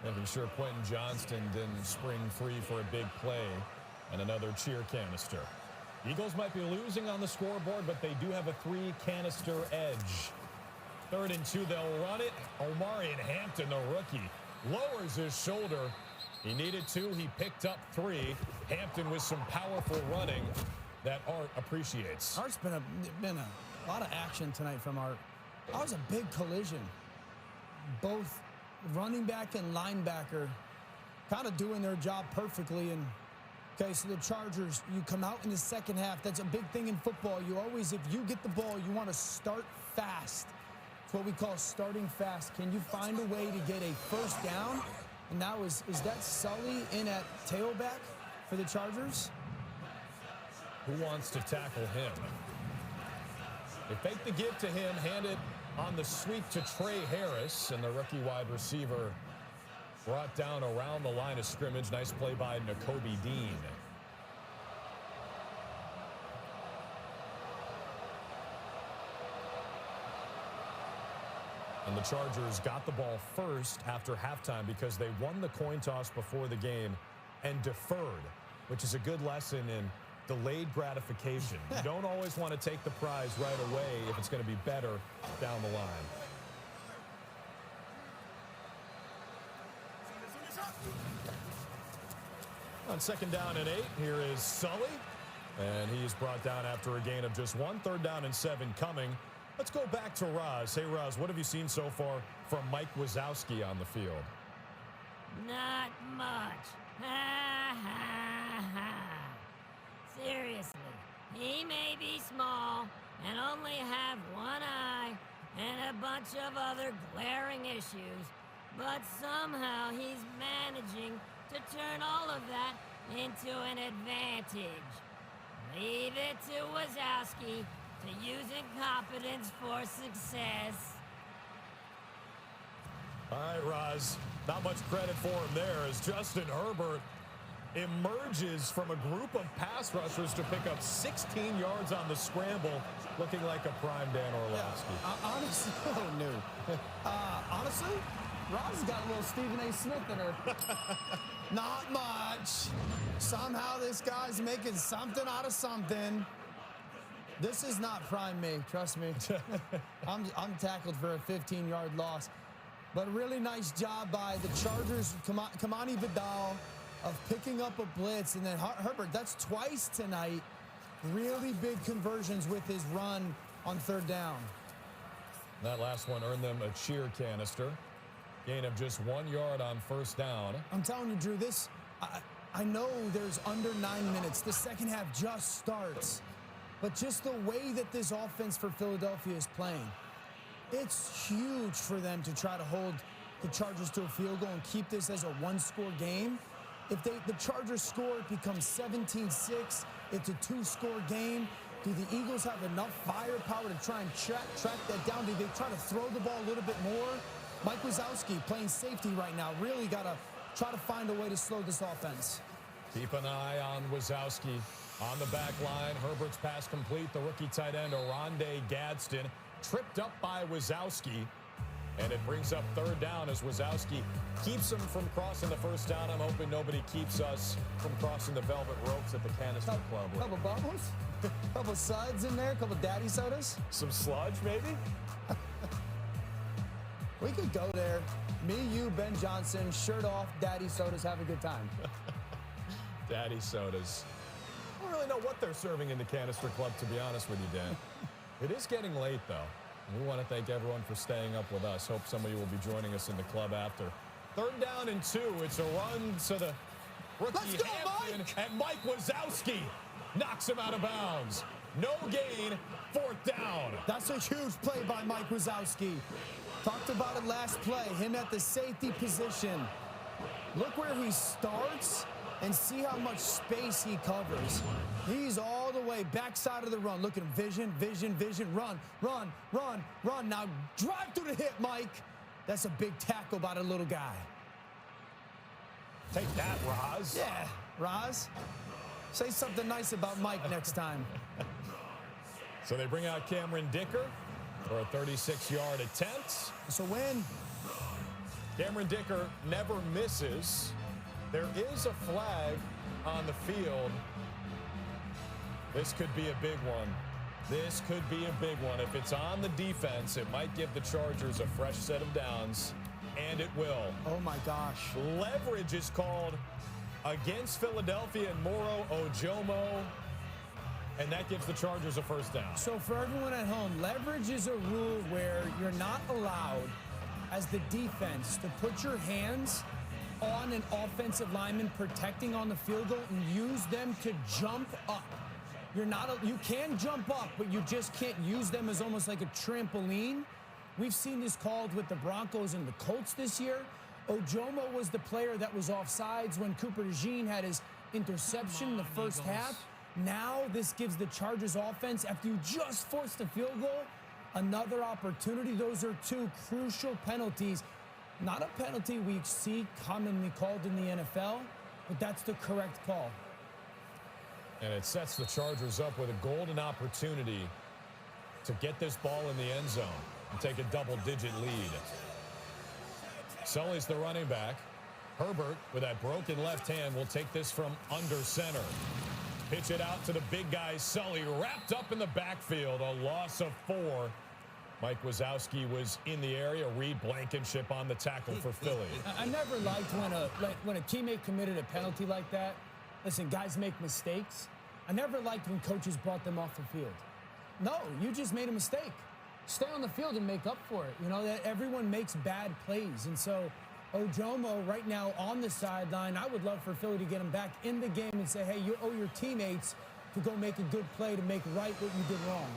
Making sure Quentin Johnston didn't spring free for a big play and another cheer canister. Eagles might be losing on the scoreboard, but they do have a 3-canister edge. 3rd and 2, they'll run it. Omarion Hampton, the rookie, lowers his shoulder. He needed 2. He picked up 3. Hampton with some powerful running that Art appreciates. Art's been a lot of action tonight from Art. That was a big collision. Both running back and linebacker kind of doing their job perfectly. And okay, so the Chargers, you come out in the second half. That's a big thing in football. You always, if you get the ball, you want to start fast. It's what we call starting fast. Can you find a way to get a first down? And now is that Sully in at tailback for the Chargers? Who wants to tackle him? They fake the give to him, hand it on the sweep to Trey Harris, and the rookie wide receiver brought down around the line of scrimmage. Nice play by Nakobe Dean. And the Chargers got the ball first after halftime because they won the coin toss before the game and deferred, which is a good lesson in delayed gratification. You don't always want to take the prize right away if it's going to be better down the line. On 2nd down and 8, here is Sully. And he's brought down after a gain of just 1. 3rd down and 7 coming. Let's go back to Roz. Hey, Roz, what have you seen so far from Mike Wazowski on the field? Not much. Ha, ha, ha. Seriously, he may be small and only have one eye and a bunch of other glaring issues, but somehow he's managing to turn all of that into an advantage. Leave it to Wazowski to use incompetence for success. All right, Roz, not much credit for him there as Justin Herbert emerges from a group of pass rushers to pick up 16 yards on the scramble, looking like a prime Dan Orlovsky. Yeah, honestly, oh no. Honestly, Roz got a little Stephen A. Smith in her. Not much. Somehow this guy's making something out of something. This is not prime me, trust me. I'm tackled for a 15-yard loss. But a really nice job by the Chargers, Kamani Vidal, of picking up a blitz. And then Herbert, that's twice tonight. Really big conversions with his run on 3rd down. That last one earned them a cheer canister. Gain of just 1 yard on 1st down. I'm telling you, Drew, I know there's under 9 minutes. The second half just starts. But just the way that this offense for Philadelphia is playing, it's huge for them to try to hold the Chargers to a field goal and keep this as a 1-score game. If the Chargers score, it becomes 17-6. It's a 2-score game. Do the Eagles have enough firepower to try and track that down? Do they try to throw the ball a little bit more? Mike Wazowski playing safety right now. Really got to try to find a way to slow this offense. Keep an eye on Wazowski on the back line. Herbert's pass complete. The rookie tight end, Oronde Gadsden, tripped up by Wazowski. And it brings up 3rd down as Wazowski keeps him from crossing the 1st down. I'm hoping nobody keeps us from crossing the velvet ropes at the Canister Club. Couple bubbles, couple suds in there, a couple daddy sodas. Some sludge, maybe? We could go there. Me, you, Ben Johnson, shirt off, daddy sodas, have a good time. Daddy sodas. I don't really know what they're serving in the Canister Club, to be honest with you, Dan. It is getting late, though. We want to thank everyone for staying up with us. Hope some of you will be joining us in the club after. 3rd down and 2. It's a run to the rookie Hampton, and Mike Wazowski knocks him out of bounds. No gain, 4th down. That's a huge play by Mike Wazowski. Talked about it last play, him at the safety position. Look where he starts and see how much space he covers. He's all the way away, backside of the run. Look at him, vision, vision, vision, run, run, run, run. Now drive through the hip, Mike. That's a big tackle by the little guy. Take that, Roz. Yeah, Roz. Say something nice about Mike next time. So they bring out Cameron Dicker for a 36-yard attempt. It's a win. Cameron Dicker never misses. There is a flag on the field. This could be a big one. This could be a big one. If it's on the defense, it might give the Chargers a fresh set of downs, and it will. Oh, my gosh. Leverage is called against Philadelphia and Moro Ojomo, and that gives the Chargers a first down. So for everyone at home, leverage is a rule where you're not allowed, as the defense, to put your hands on an offensive lineman protecting on the field goal and use them to jump up. You can jump up, but you just can't use them as almost like a trampoline. We've seen this called with the Broncos and the Colts this year. Ojomo was the player that was offsides when Cooper DeJean had his interception in the first half. Now this gives the Chargers offense, after you just forced a field goal, another opportunity. Those are two crucial penalties. Not a penalty we see commonly called in the NFL, but that's the correct call. And it sets the Chargers up with a golden opportunity to get this ball in the end zone and take a double-digit lead. Sully's the running back. Herbert, with that broken left hand, will take this from under center. Pitch it out to the big guy, Sully, wrapped up in the backfield. A loss of 4. Mike Wazowski was in the area. Reed Blankenship on the tackle for Philly. I never liked when a teammate committed a penalty like that. Listen, guys make mistakes. I never liked when coaches brought them off the field. No, you just made a mistake. Stay on the field and make up for it. You know, that everyone makes bad plays. And so Ojomo right now on the sideline, I would love for Philly to get him back in the game and say, hey, you owe your teammates to go make a good play to make right what you did wrong.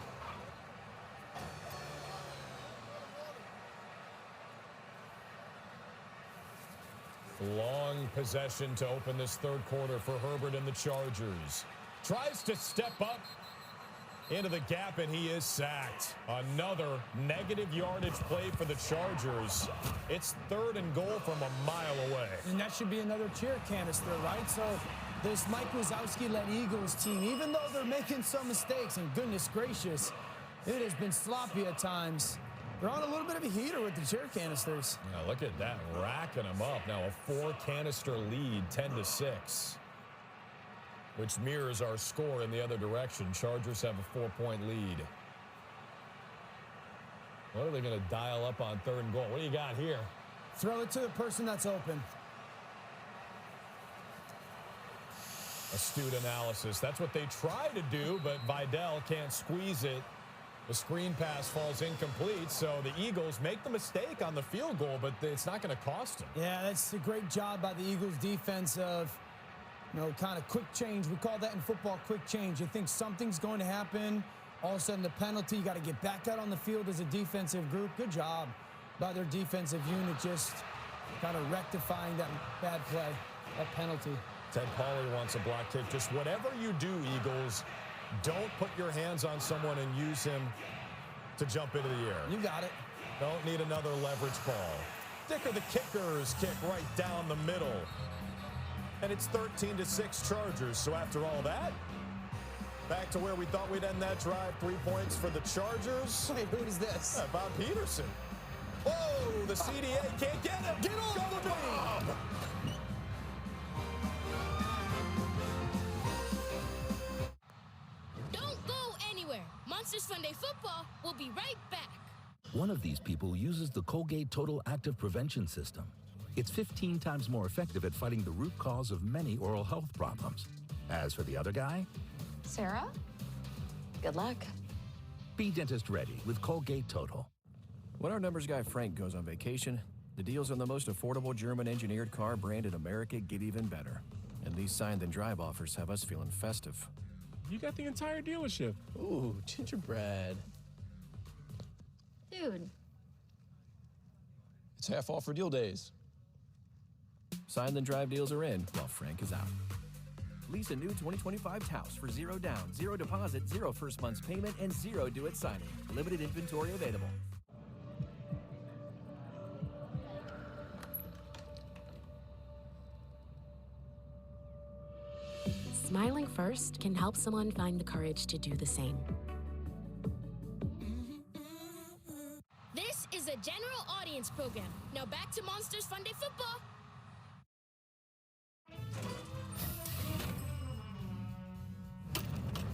Long possession to open this third quarter for Herbert and the Chargers. Tries to step up into the gap, and he is sacked. Another negative yardage play for the Chargers. It's 3rd and goal from a mile away. And that should be another cheer canister, right? So this Mike Wazowski-led Eagles team, even though they're making some mistakes, and goodness gracious, it has been sloppy at times. They're on a little bit of a heater with the cheer canisters. Now look at that, racking them up. Now a 4-canister lead, 10-6, which mirrors our score in the other direction. Chargers have a 4-point lead. What are they going to dial up on 3rd and goal? What do you got here? Throw it to the person that's open. Astute analysis. That's what they try to do, but Vidal can't squeeze it. The screen pass falls incomplete, so the Eagles make the mistake on the field goal, but it's not going to cost them. Yeah, that's a great job by the Eagles defense of, kind of quick change. We call that in football quick change. You think something's going to happen, all of a sudden the penalty, you got to get back out on the field as a defensive group. Good job by their defensive unit, just kind of rectifying that bad play, that penalty. Ted Pauley wants a block kick. Just whatever you do, Eagles, don't put your hands on someone and use him to jump into the air. You got it. Don't need another leverage call. Dicker, the kickers, kick right down the middle. And it's 13-6 Chargers. So after all that, back to where we thought we'd end that drive. 3 points for the Chargers. Wait, who is this? Bob Peterson. Whoa, the CDA can't get him. Get off of me! Don't go anywhere. Monsters Funday Football will be right back. One of these people uses the Colgate Total Active Prevention System. It's 15 times more effective at fighting the root cause of many oral health problems. As for the other guy, Sarah, good luck. Be dentist ready with Colgate Total. When our numbers guy Frank goes on vacation, the deals on the most affordable German-engineered car brand in America get even better. And these signed and drive offers have us feeling festive. You got the entire dealership. Ooh, gingerbread. Dude. It's half off for deal days. Signed and drive deals are in while Frank is out. Lease a new 2025 Taos for 0 down, 0 deposit, 0 first month's payment, and 0 due at signing. Limited inventory available. Smiling first can help someone find the courage to do the same. This is a general audience program. Now back to Monsters Funday Football.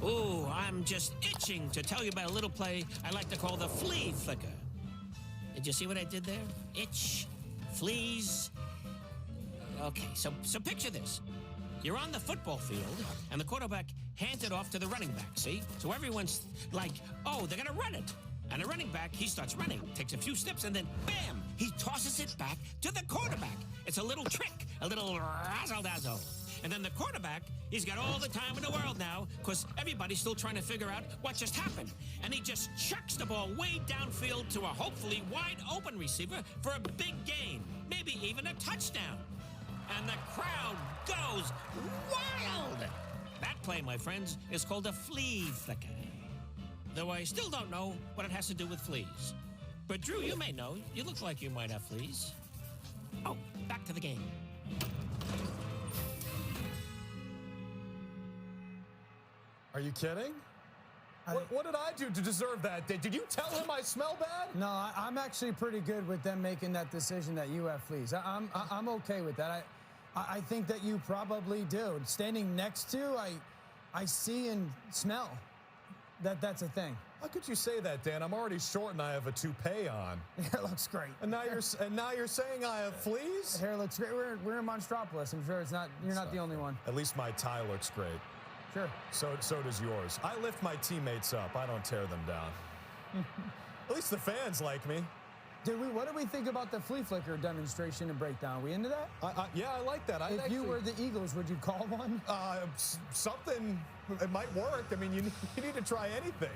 Ooh, I'm just itching to tell you about a little play I like to call the flea flicker. Did you see what I did there? Itch, fleas. Okay, so picture this. You're on the football field, and the quarterback hands it off to the running back, see? So everyone's like, oh, they're gonna run it. And the running back, he starts running, takes a few steps, and then bam, he tosses it back to the quarterback. It's a little trick, a little razzle-dazzle. And then the quarterback, he's got all the time in the world now, because everybody's still trying to figure out what just happened. And he just chucks the ball way downfield to a hopefully wide-open receiver for a big gain, maybe even a touchdown. And the crowd goes wild. That play, my friends, is called a flea flicker. Though I still don't know what it has to do with fleas. But Drew, you may know. You look like you might have fleas. Oh, back to the game. Are you kidding? What did I do to deserve that? Did you tell him I smell bad? No, I'm actually pretty good with them making that decision that you have fleas. I'm okay with that. I think that you probably do. Standing next to, I see and smell that's a thing. How could you say that, Dan? I'm already short and I have a toupee on. Your hair looks great. And now you're saying I have fleas? The hair looks great. We're in Monstropolis. I'm sure you're not the only one. At least my tie looks great. Sure. So does yours. I lift my teammates up. I don't tear them down. At least the fans like me. What do we think about the flea flicker demonstration and breakdown? We into that? Yeah, I like that. If you were the Eagles, would you call one? Something. It might work. I mean, you need to try anything.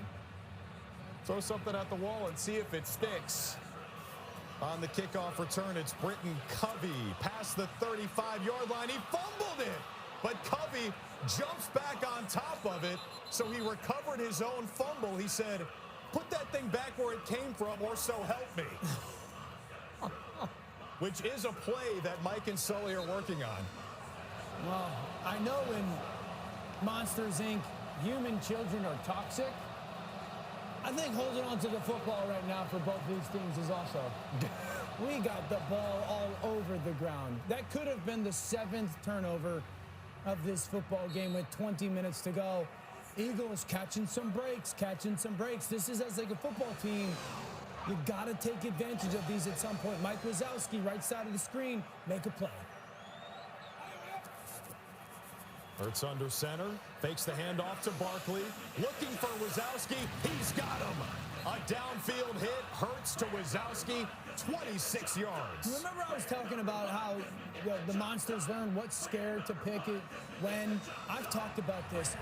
Throw something at the wall and see if it sticks. On the kickoff return, it's Britton Covey past the 35-yard line. He fumbled it, but Covey jumps back on top of it, so he recovered his own fumble. He said, put that thing back where it came from, or so help me. Which is a play that Mike and Sully are working on. Well, I know in Monsters, Inc., human children are toxic. I think holding on to the football right now for both these teams is also. We got the ball all over the ground. That could have been the 7th turnover of this football game with 20 minutes to go. Eagles catching some breaks. This is as like a football team. You got to take advantage of these at some point. Mike Wazowski, right side of the screen, make a play. Hurts under center, fakes the handoff to Barkley. Looking for Wazowski, he's got him. A downfield hit, Hurts to Wazowski, 26 yards. Remember I was talking about how the Monsters learn what's scared to pick it when? I've talked about this.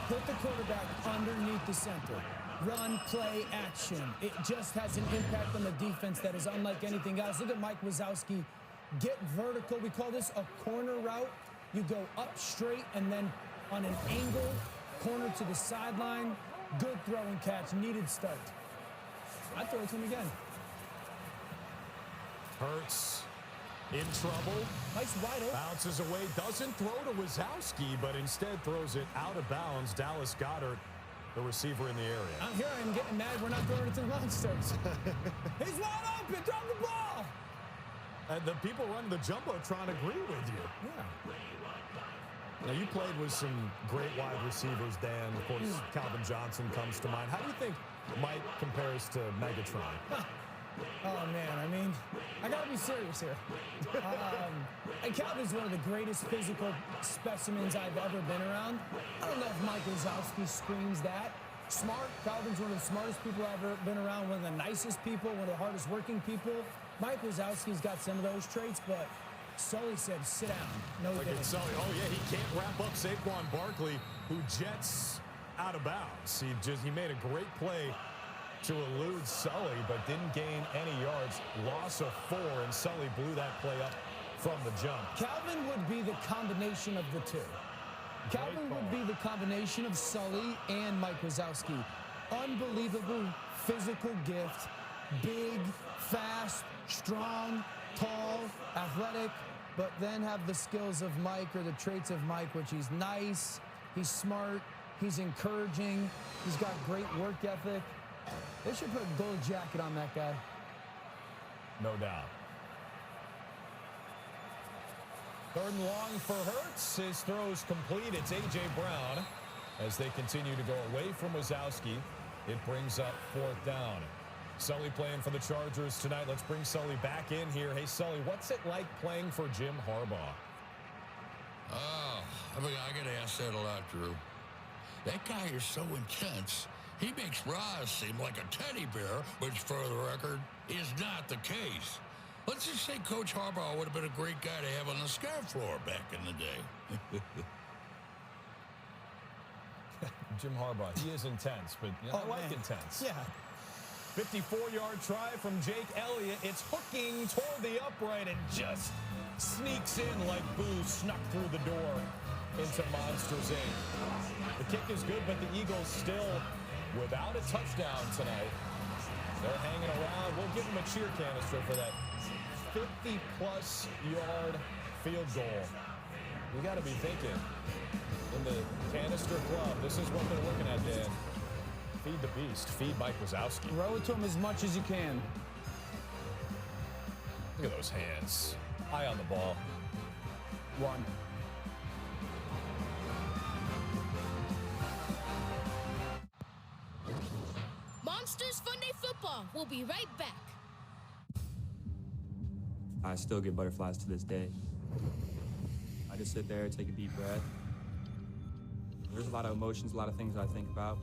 Put the quarterback underneath the center. Run, play, action. It just has an impact on the defense that is unlike anything else. Look at Mike Wazowski. Get vertical. We call this a corner route. You go up straight and then on an angle, corner to the sideline. Good throw and catch. Needed start. I throw it to him again. Hurts in trouble. Nice wide open. Bounces away. Doesn't throw to Wazowski, but instead throws it out of bounds. Dallas Goedert, the receiver in the area. I'm here. I'm getting mad. We're not throwing it to the Monsters. He's wide open. Throw the ball. And the people running the Jumbotron agree with you. Yeah. Now, you played with some great wide receivers, Dan. Of course, Calvin Johnson comes to mind. How do you think Mike compares to Megatron? Oh, man, I mean, I got to be serious here. And Calvin's one of the greatest physical specimens I've ever been around. I don't know if Mike Wazowski screams that. Smart. Calvin's one of the smartest people I've ever been around, one of the nicest people, one of the hardest working people. Mike Wazowski's got some of those traits, but Sully said, sit down. No, Look at Sully. Oh, yeah, he can't wrap up Saquon Barkley, who jets out of bounds. He made a great play to elude Sully, but didn't gain any yards. Loss of 4, and Sully blew that play up from the jump. Calvin would be the combination of the two. Calvin would be the combination of Sully and Mike Wazowski. Unbelievable physical gift. Big, fast, strong, tall, athletic, but then have the skills of Mike or the traits of Mike, which he's nice, he's smart, he's encouraging, he's got great work ethic. They should put a gold jacket on that guy. No doubt. Third and long for Hurts. His throw's complete. It's A.J. Brown. As they continue to go away from Wazowski, it brings up fourth down. Sully playing for the Chargers tonight. Let's bring Sully back in here. Hey, Sully, what's it like playing for Jim Harbaugh? Oh, I got to ask that a lot, Drew. That guy is so intense. He makes Roz seem like a teddy bear, which, for the record, is not the case. Let's just say Coach Harbaugh would have been a great guy to have on the scare floor back in the day. Jim Harbaugh, he is intense, but I like intense. Yeah. 54-yard try from Jake Elliott. It's hooking toward the upright and just sneaks in like Boo snuck through the door into Monsters Inc. The kick is good, but the Eagles still without a touchdown tonight. They're hanging around. We'll give them a cheer canister for that 50-plus yard field goal. You got to be thinking, in the canister club, this is what they're looking at, Dan. Feed the beast. Feed Mike Wazowski. Throw it to him as much as you can. Look at those hands. Eye on the ball. One. Monsters Funday Football. We'll be right back. I still get butterflies to this day. I just sit there, take a deep breath. There's a lot of emotions, a lot of things I think about.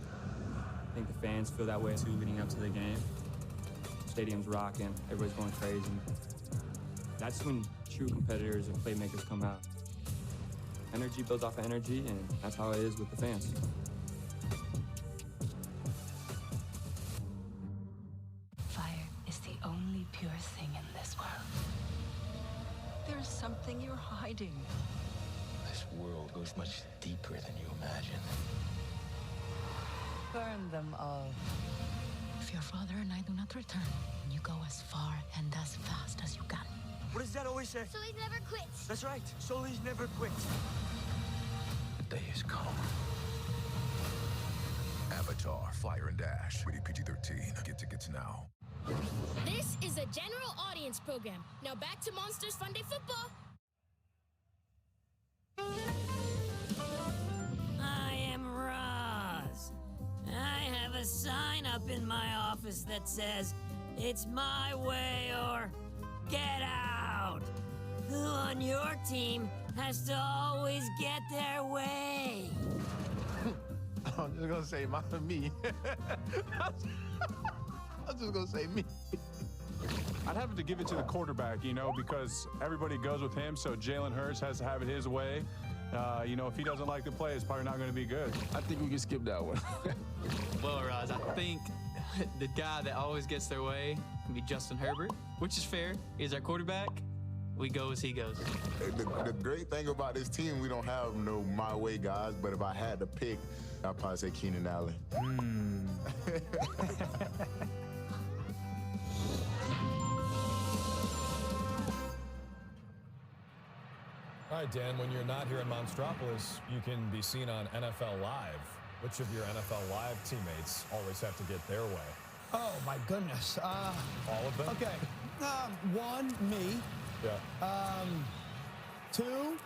I think the fans feel that way too leading up to the game. Stadium's rocking, everybody's going crazy. That's when true competitors and playmakers come out. Energy builds off of energy, and that's how it is with the fans. Fire is the only pure thing in this world. There's something you're hiding. This world goes much deeper than you imagine. Burn them all. If your father and I do not return, you go as far and as fast as you can. What does that always say? Sully never quits. That's right. Sully's never quits. The day has come. Avatar, Fire and Dash. Rated PG-13. Get tickets now. This is a general audience program. Now back to Monsters Funday Football. I am Roz. I have a sign up in my office that says, "It's my way or get out." Who on your team has to always get their way? I'm just gonna say me. I'm just gonna say me. I'd have to give it to the quarterback, because everybody goes with him, so Jalen Hurts has to have it his way. If he doesn't like the play, it's probably not going to be good. I think we can skip that one. Well, Roz, I think the guy that always gets their way can be Justin Herbert, which is fair. He's our quarterback. We go as he goes. The great thing about this team, we don't have no my way guys, but if I had to pick, I'd probably say Keenan Allen. All right, Dan, when you're not here in Monstropolis, you can be seen on NFL Live. Which of your NFL Live teammates always have to get their way? Oh, my goodness. All of them? Okay. One, me. Yeah. Two,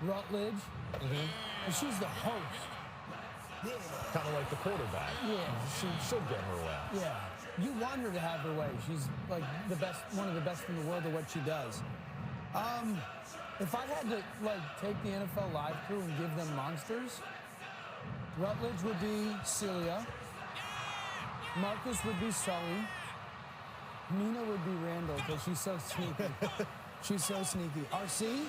Rutledge. And she's the host. Kind of like the quarterback. Yeah. She should get her way. Yeah. You want her to have her way. She's like the best, one of the best in the world at what she does. If I had to take the NFL Live crew and give them monsters, Rutledge would be Celia. Marcus would be Sully. Nina would be Randall because she's so sneaky. She's so sneaky. RC?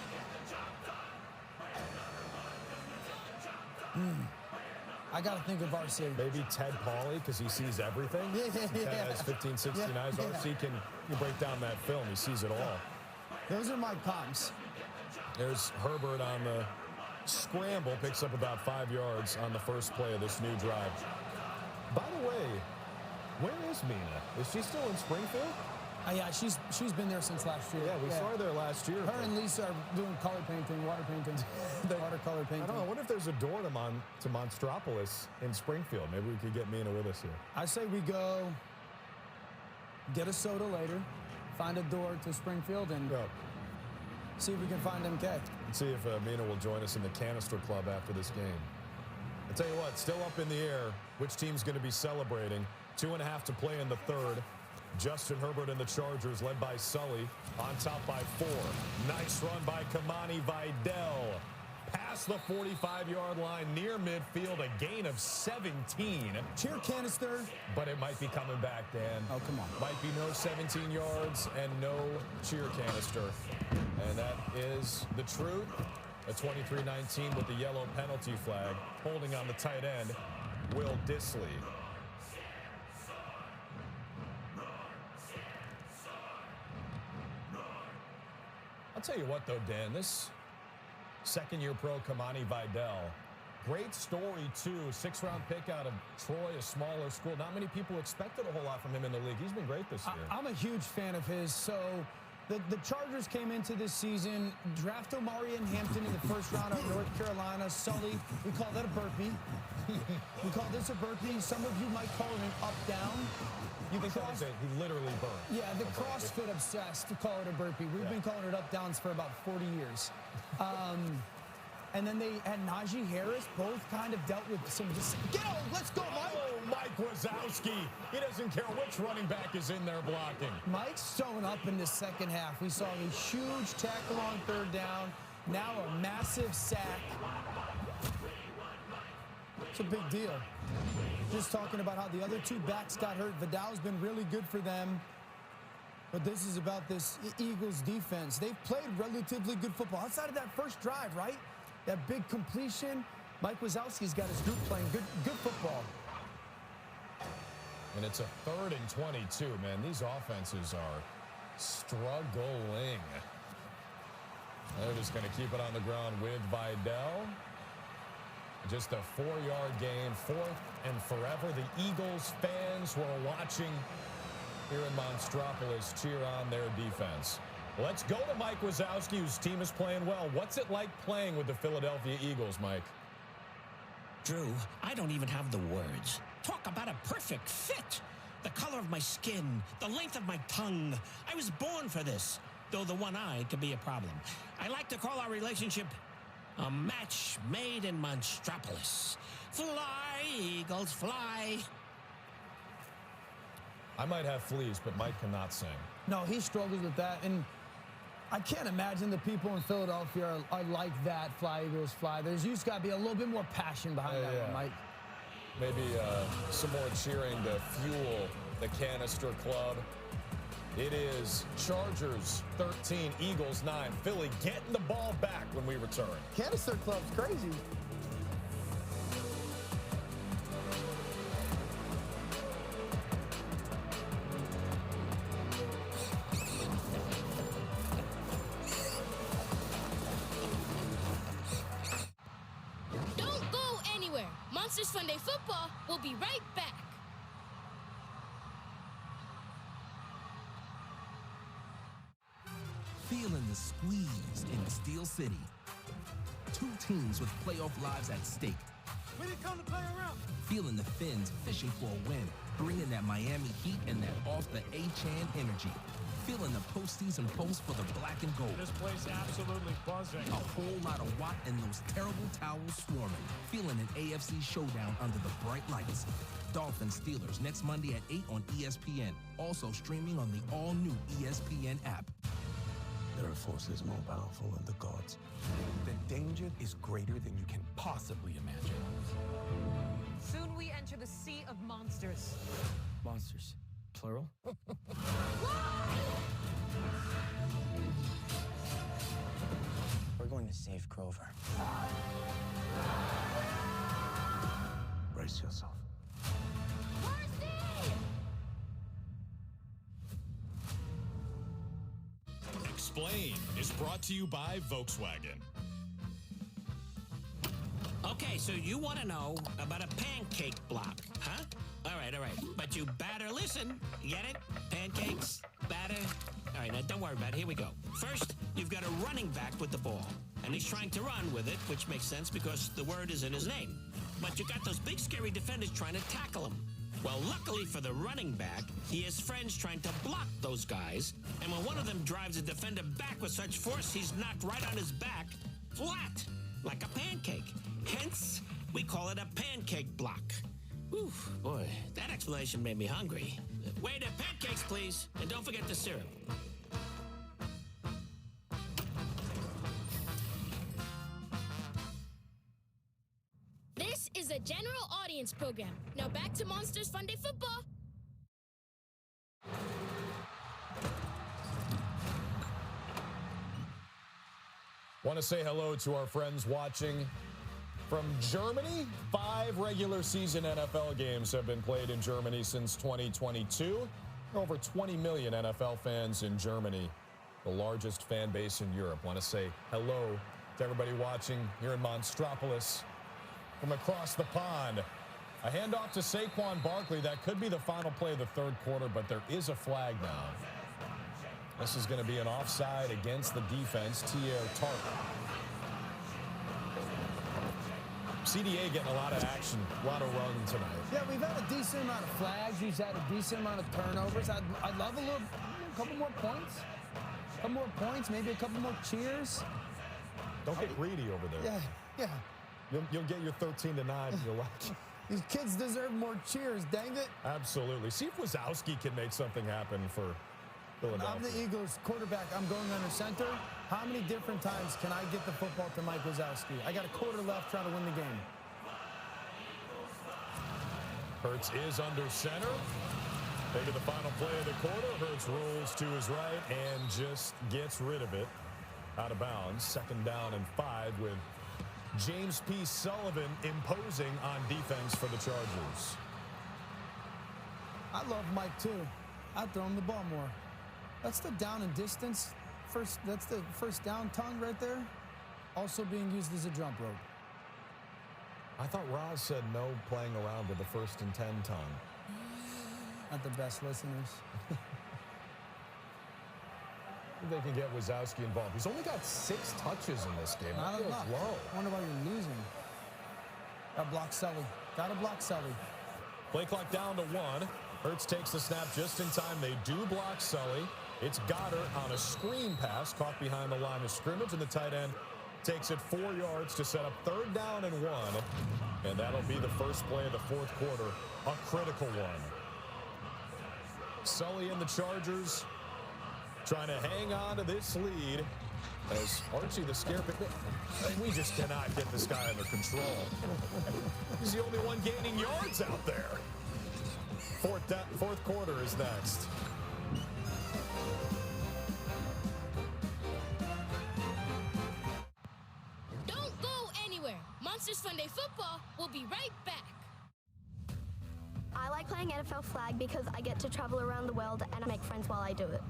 I got to think of RC. Maybe Ted Pauley, because he sees everything. Yeah. Ted has 15, 16 eyes. Yeah. RC can break down that film. He sees it all. Those are my palms. There's Herbert on the scramble, picks up about 5 yards on the first play of this new drive. By the way, where is Mina? Is she still in Springfield? Yeah, she's been there since last year. Yeah, we saw her there last year. Her and Lisa are doing color painting, water painting, watercolor painting. I don't know. I wonder if there's a door to Monstropolis in Springfield. Maybe we could get Mina with us here. I say we go get a soda later, find a door to Springfield, and see if we can find MK. Let's see if Mina will join us in the Canister Club after this game. I'll tell you what, still up in the air. Which team's going to be celebrating? 2.5 to play in the third. Justin Herbert and the Chargers, led by Sully, on top by 4. Nice run by Kamani Vidal. Past the 45-yard line, near midfield, a gain of 17. Cheer canister. But it might be coming back, Dan. Oh, come on. Might be no 17 yards and no cheer canister. And that is the truth. A 23-19 with the yellow penalty flag. Holding on the tight end, Will Dissly. I'll tell you what, though, Dan, this second-year pro Kamani Vidal, great story, too. 6th-round pick out of Troy, a smaller school. Not many people expected a whole lot from him in the league. He's been great this year. I'm a huge fan of his. So the Chargers came into this season, draft Omarion Hampton in the first round out of North Carolina. Sully, we call that a burpee. We call this a burpee. Some of you might call it an up-down. He literally burned. Yeah, the CrossFit obsessed to call it a burpee. We've been calling it up-downs for about 40 years. And then they had Najee Harris, both kind of dealt with some... let's go, Mike! Oh, Mike Wazowski. He doesn't care which running back is in there blocking. Mike's showing up in the second half. We saw a huge tackle on 3rd down. Now a massive sack. It's a big deal. Just talking about how the other 2 backs got hurt. Vidal's been really good for them. But this is about this Eagles defense. They've played relatively good football. Outside of that first drive, right? That big completion. Mike Wazowski's got his group playing good football. And it's a 3rd and 22, man. These offenses are struggling. They're just going to keep it on the ground with Vidal. Just a 4-yard gain, 4th and forever. The Eagles fans who are watching here in Monstropolis cheer on their defense. Let's go to Mike Wazowski, whose team is playing well. What's it like playing with the Philadelphia Eagles, Mike? Drew, I don't even have the words. Talk about a perfect fit. The color of my skin, the length of my tongue. I was born for this, though the one eye could be a problem. I like to call our relationship a match made in Monstropolis. Fly, Eagles, fly. I might have fleas, but Mike cannot sing. No, he struggles with that. And I can't imagine the people in Philadelphia are like that, fly, Eagles, fly. There's just got to be a little bit more passion behind that one, Mike. Maybe some more cheering to fuel the Canister Club. It is Chargers 13, Eagles 9. Philly getting the ball back when we return. Canister Club's crazy. Don't go anywhere. Monsters Funday Football will be right back. Feeling the squeeze in Steel City. 2 teams with playoff lives at stake. We didn't come to play around. Feeling the Fins fishing for a win, bringing that Miami heat and that off the A-Chan energy. Feeling the postseason pulse for the black and gold. This place absolutely buzzing. A whole lot of Watt and those terrible towels swarming. Feeling an AFC showdown under the bright lights. Dolphins Steelers next Monday at 8 on ESPN. Also streaming on the all-new ESPN app. There are forces more powerful than the gods. The danger is greater than you can possibly imagine. Soon we enter the sea of monsters. Monsters. Plural? We're going to save Grover. Brace yourself. Explain is brought to you by Volkswagen. Okay, so you want to know about a pancake block, huh? All right. But you better listen. Get it? Pancakes, batter. All right, now don't worry about it. Here we go. First, you've got a running back with the ball. And he's trying to run with it, which makes sense because the word is in his name. But you got those big, scary defenders trying to tackle him. Well, luckily for the running back, he has friends trying to block those guys. And when one of them drives a defender back with such force, he's knocked right on his back, flat, like a pancake. Hence, we call it a pancake block. Whew, boy, that explanation made me hungry. Waiter, pancakes, please. And don't forget the syrup. This is a general audience program. Now back to Monsters Funday Football. Want to say hello to our friends watching from Germany. 5 regular season NFL games have been played in Germany since 2022. Over 20 million NFL fans in Germany, the largest fan base in Europe. Want to say hello to everybody watching here in Monstropolis. From across the pond, a handoff to Saquon Barkley. That could be the final play of the third quarter, but there is a flag now. This is going to be an offside against the defense. Tier Tart. CDA getting a lot of action, a lot of run tonight. Yeah, we've had a decent amount of flags. We've had a decent amount of turnovers. I'd love a couple more points. A couple more points, maybe a couple more cheers. Don't get greedy over there. Yeah. You'll get your 13-9 you'll like. These kids deserve more cheers, dang it. Absolutely. See if Wazowski can make something happen for Philadelphia. I'm the Eagles quarterback. I'm going under center. How many different times can I get the football to Mike Wazowski? I got a quarter left trying to win the game. Hurts is under center. Maybe the final play of the quarter. Hurts rolls to his right and just gets rid of it. Out of bounds. 2nd down and 5 with James P. Sullivan imposing on defense for the Chargers. I love Mike, too. I'd throw him the ball more. That's the down and distance. That's the first down tongue right there. Also being used as a jump rope. I thought Roz said no playing around with the 1st and 10 tongue. Not the best listeners. They can get Wazowski involved. He's only got 6 touches in this game. That feels low. I wonder why you're losing. Got to block Sully. Got to block Sully. Play clock down to 1. Hurts takes the snap just in time. They do block Sully. It's Goddard on a screen pass caught behind the line of scrimmage, and the tight end takes it 4 yards to set up 3rd down and 1. And that'll be the first play of the 4th quarter, a critical one. Sully and the Chargers trying to hang on to this lead as Archie the Scarepick. We just cannot get this guy under control. He's the only one gaining yards out there. 4th quarter is next. Don't go anywhere. Monsters Funday Football will be right back. I like playing NFL flag because I get to travel around the world and I make friends while I do it.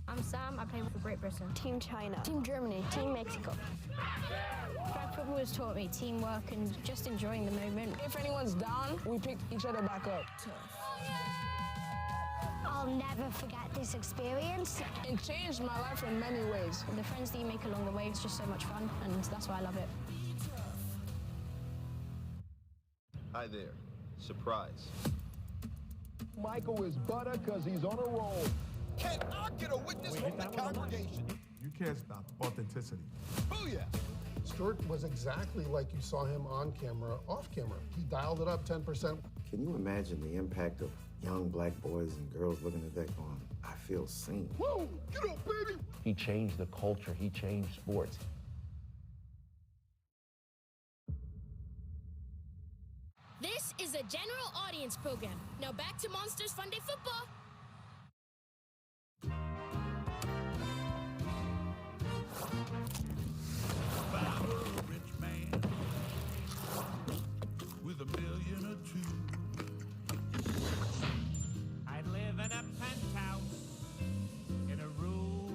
I'm Sam, I play for Great Britain. Team China. Team Germany. Team Mexico. Flag football has taught me teamwork and just enjoying the moment. If anyone's down, we pick each other back up. I'll never forget this experience. It changed my life in many ways. The friends that you make along the way, it's just so much fun, and that's why I love it. Hi there. Surprise. Michael is butter because he's on a roll. Can I get a witness from the congregation? You can't stop authenticity. Booyah! Stuart was exactly like you saw him on camera, off camera. He dialed it up 10%. Can you imagine the impact of young black boys and girls looking at that going, I feel seen? Whoa! Get up, baby! He changed the culture. He changed sports. This is a general audience program. Now back to Monsters Funday Football. Found a rich man with $1 million or $2. I live in a penthouse in a room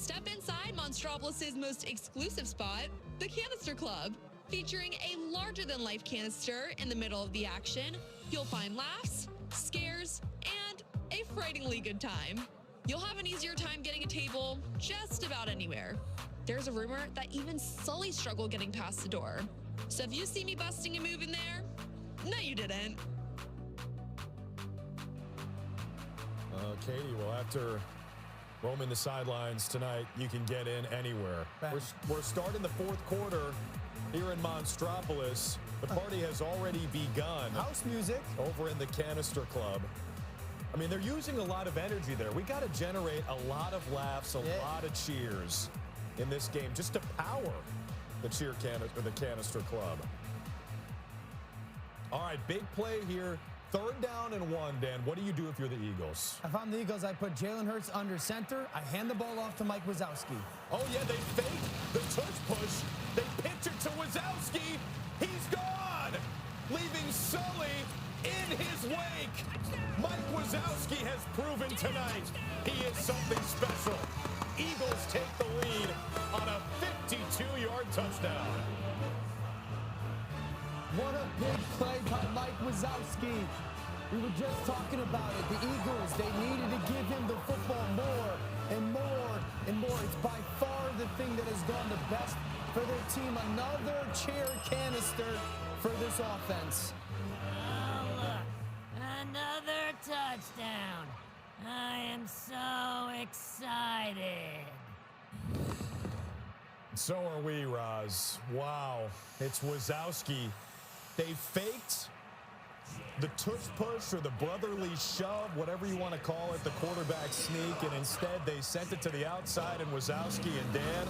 Step inside Monstropolis' most exclusive spot, the Canister Club. Featuring a larger-than-life canister in the middle of the action, you'll find laughs, scares, and a frighteningly good time. You'll have an easier time getting a table just about anywhere. There's a rumor that even Sully struggled getting past the door. So if you see me busting a move in there, no, you didn't. Katie, well, after roaming the sidelines tonight, you can get in anywhere. We're starting the fourth quarter here in Monstropolis. The party has already begun. House music. Over in the Canister Club. I mean, they're using a lot of energy there. We got to generate a lot of laughs, a lot of cheers in this game just to power the Canister Club. All right, big play here. 3rd down and 1, Dan. What do you do if you're the Eagles? If I'm the Eagles, I put Jalen Hurts under center. I hand the ball off to Mike Wazowski. Oh, yeah, they fake the tush push. They pitch it to Wazowski. He's gone, leaving Sully in his wake. Mike Wazowski has proven tonight he is something special. Eagles take the lead on a 52-yard touchdown. What a big play by Mike Wazowski. We were just talking about it. The Eagles, they needed to give him the football more and more and more. It's by far the thing that has gone the best for their team. Another chair canister for this offense. Oh, look. Another touchdown. I am so excited. So are we, Roz. Wow. It's Wazowski. They faked the tush push or the brotherly shove, whatever you want to call it, the quarterback sneak, and instead they sent it to the outside, and Wazowski and Dan,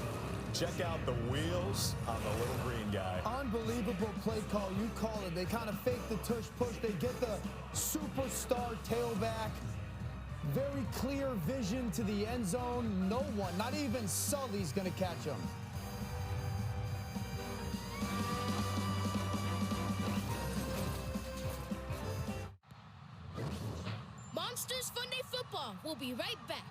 check out the wheels on the little green guy. Unbelievable play call. You call it. They kind of fake the tush push. They get the superstar tailback. Very clear vision to the end zone. No one, not even Sully's going to catch him. Monsters Funday Football. We'll be right back.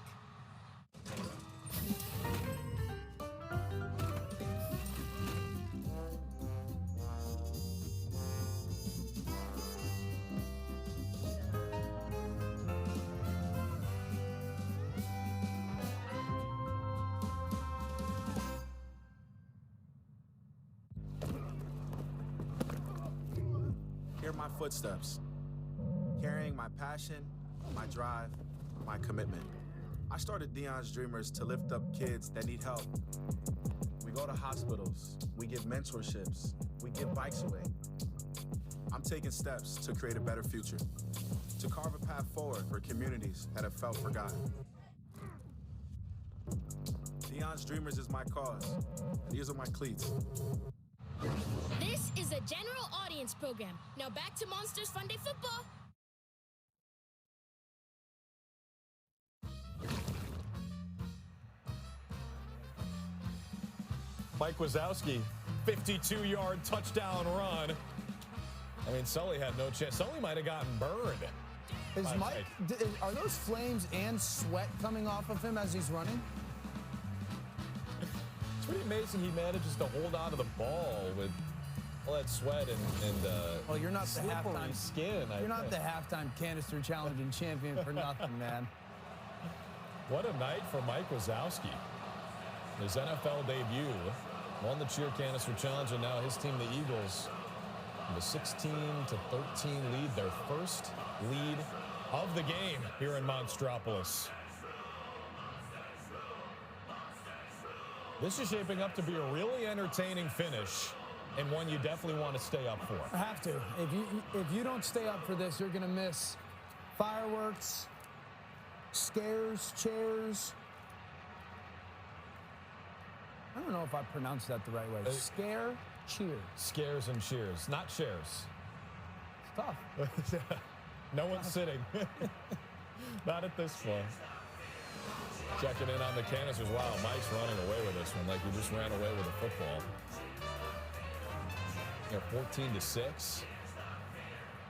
Hear my footsteps, carrying my passion, my drive, my commitment. I started Dion's Dreamers to lift up kids that need help. We go to hospitals, we give mentorships, we give bikes away. I'm taking steps to create a better future, to carve a path forward for communities that have felt forgotten. Dion's Dreamers is my cause. These are my cleats. This is a general audience program. Now back to Monsters Funday Football. Mike Wazowski, 52-yard touchdown run. I mean, Sully had no chance. Sully might have gotten burned. Is Mike, are those flames and sweat coming off of him as he's running? It's pretty amazing he manages to hold on to the ball with all that sweat and well, you're not slippery the halftime skin. You're not the halftime canister challenging champion for nothing, man. What a night for Mike Wazowski. His NFL debut, won the cheer canister challenge, and now his team, the Eagles, with a 16-13 lead, their first lead of the game here in Monstropolis. This is shaping up to be a really entertaining finish, and one you definitely want to stay up for. I have to. If you don't stay up for this, you're going to miss fireworks, scares, chairs. I don't know if I pronounced that the right way. Scare, cheer. Scares and cheers, not shares. It's tough. No one's sitting. Not at this point. Checking in on the canisters. Wow, Mike's running away with this one like he just ran away with a football. They're 14-6.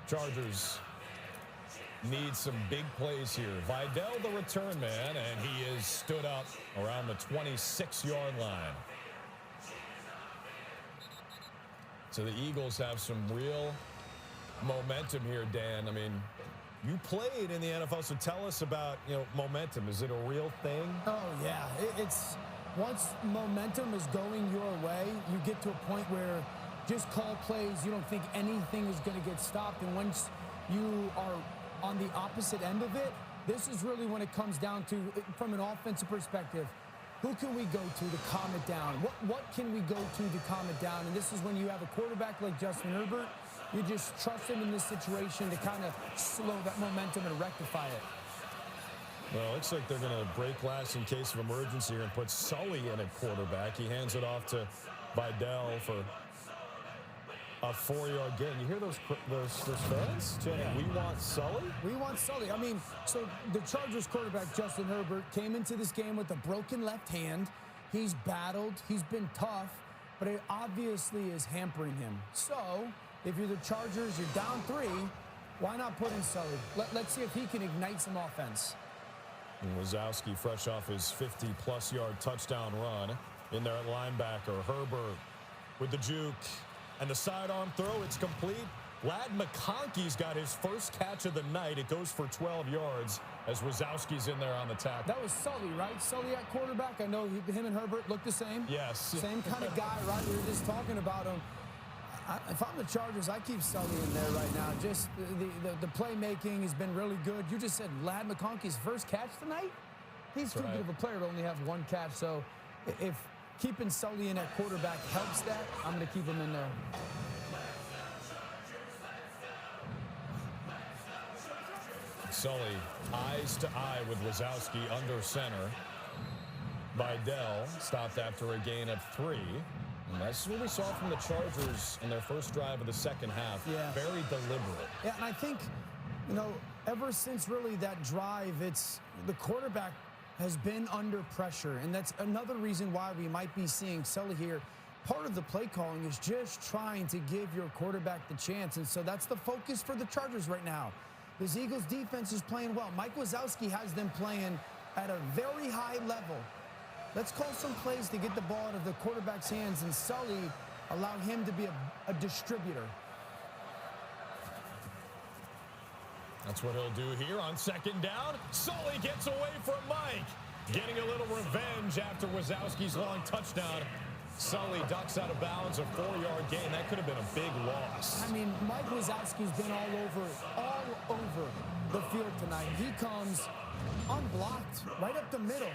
Chargers needs some big plays here. Vidal, the return man, and he is stood up around the 26-yard line. So the Eagles have some real momentum here, Dan. I mean, you played in the NFL, so tell us about, momentum. Is it a real thing? Oh, yeah. It's once momentum is going your way, you get to a point where just call plays. You don't think anything is going to get stopped. And once you are on the opposite end of it, this is really when it comes down to, from an offensive perspective, who can we go to calm it down? What can we go to calm it down? And this is when you have a quarterback like Justin Herbert. You just trust him in this situation to kind of slow that momentum and rectify it. Well, it looks like they're going to break glass in case of emergency here and put Sully in at quarterback. He hands it off to Vidal for a 4-yard gain. You hear those fans chanting, Yeah. "We want Sully"? We want Sully. I mean, so the Chargers quarterback, Justin Herbert, came into this game with a broken left hand. He's battled. He's been tough, but it obviously is hampering him. So if you're the Chargers, you're down 3, why not put in Sully? Let's see if he can ignite some offense. And Wazowski, fresh off his 50-plus yard touchdown run in there at linebacker. Herbert with the juke and the sidearm throw. It's complete. Ladd McConkey's got his first catch of the night. It goes for 12 yards as Wazowski's in there on the tackle. That was Sully, right? Sully at quarterback. I know him and Herbert look the same. Yes. Same kind of guy, right? We were just talking about him. If I'm the Chargers, I keep Sully in there right now. Just the playmaking has been really good. You just said Ladd McConkey's first catch tonight? He's too good of a player to only have one catch. So if keeping Sully in at quarterback helps that, I'm going to keep him in there. Sully eyes to eye with Wazowski under center. Vidal stopped after a gain of 3. And that's what we saw from the Chargers in their first drive of the second half. Yeah. Very deliberate. Yeah, and I think, ever since really that drive, it's the quarterback has been under pressure. And that's another reason why we might be seeing Sully here. Part of the play calling is just trying to give your quarterback the chance. And so that's the focus for the Chargers right now. This Eagles defense is playing well. Mike Wazowski has them playing at a very high level. Let's call some plays to get the ball out of the quarterback's hands, and Sully allow him to be a distributor. That's what he'll do here on second down. Sully gets away from Mike. Getting a little revenge after Wazowski's long touchdown. Sully ducks out of bounds, a 4-yard gain. That could have been a big loss. I mean, Mike Wazowski's been all over the field tonight. He comes unblocked right up the middle.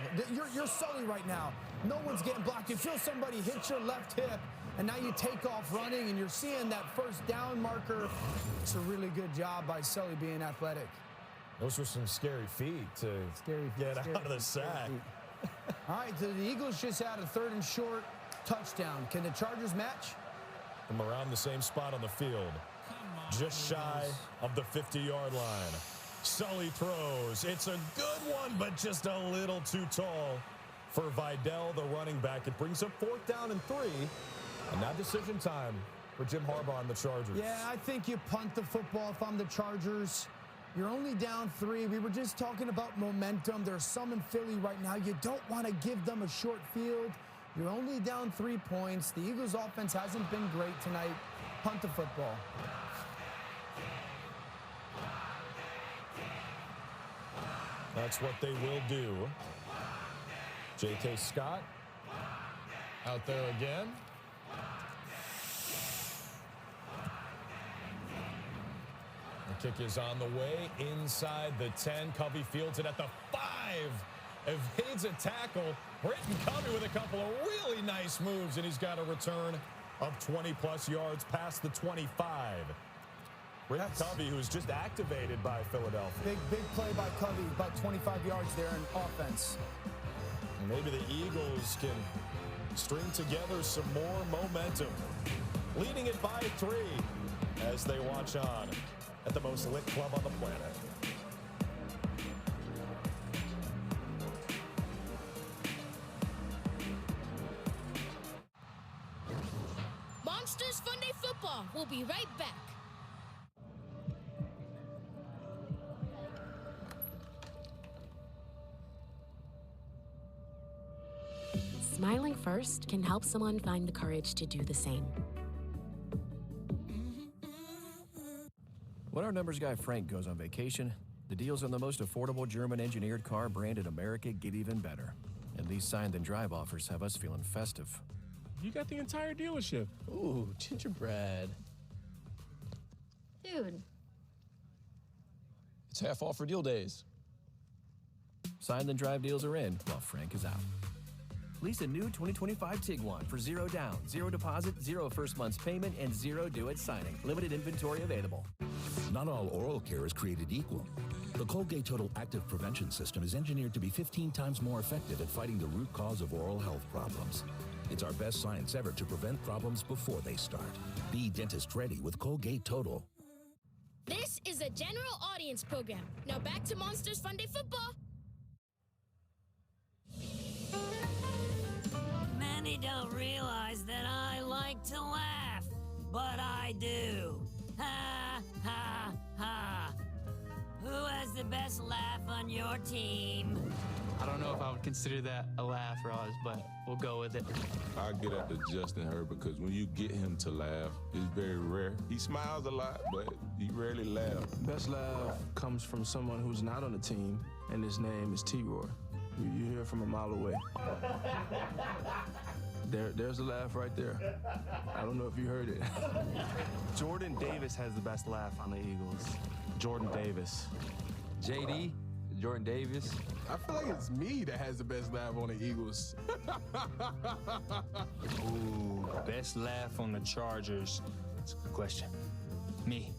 You're Sully right now. No one's getting blocked. You feel somebody hit your left hip, and now you take off running, and you're seeing that first down marker. It's a really good job by Sully being athletic. Those were some scary feet to get out of the sack. All right, so the Eagles just had a 3rd and short touchdown. Can the Chargers match? From around the same spot on the field. Just shy of the 50-yard line. Sully throws. It's a good one, but just a little too tall for Vidal, the running back. It brings up 4th down and 3. And now decision time for Jim Harbaugh and the Chargers. Yeah, I think you punt the football if I'm the Chargers. You're only down 3. We were just talking about momentum. There's some in Philly right now. You don't want to give them a short field. You're only down 3 points. The Eagles' offense hasn't been great tonight. Punt the football. That's what they will do. J.K. Scott out there again. The kick is on the way inside the 10. Covey fields it at the 5. Evades a tackle. Britton Covey with a couple of really nice moves, and he's got a return of 20-plus yards past the 25. Britton Covey, who's just activated by Philadelphia. Big play by Covey, about 25 yards there in offense. And maybe the Eagles can string together some more momentum. Leading it by 3 as they watch on at the most lit club on the planet. Monsters Funday Football. We'll be right back. Smiling first can help someone find the courage to do the same. When our numbers guy Frank goes on vacation, the deals on the most affordable German-engineered car brand in America get even better. And these signed and drive offers have us feeling festive. You got the entire dealership. Ooh, gingerbread. Dude. It's half off for deal days. Signed and drive deals are in while Frank is out. Lease a new 2025 Tiguan for 0 down, 0 deposit, 0 first month's payment, and 0 due at signing. Limited inventory available. Not all oral care is created equal. The Colgate Total Active Prevention System is engineered to be 15 times more effective at fighting the root cause of oral health problems. It's our best science ever to prevent problems before they start. Be dentist ready with Colgate Total. This is a general audience program. Now back to Monsters Funday Football. Many don't realize that I like to laugh, but I do. Ha, ha, ha. Who has the best laugh on your team? I don't know if I would consider that a laugh, Roz, but we'll go with it. I'll get at the Justin Herbert because when you get him to laugh, it's very rare. He smiles a lot, but he rarely laughs. Best laugh comes from someone who's not on the team, and his name is T-Roy. You hear from a mile away. There's the laugh right there. I don't know if you heard it. Jordan Davis has the best laugh on the Eagles. Jordan Davis. JD, Jordan Davis. I feel like it's me that has the best laugh on the Eagles. Ooh, best laugh on the Chargers. That's a good question. Me.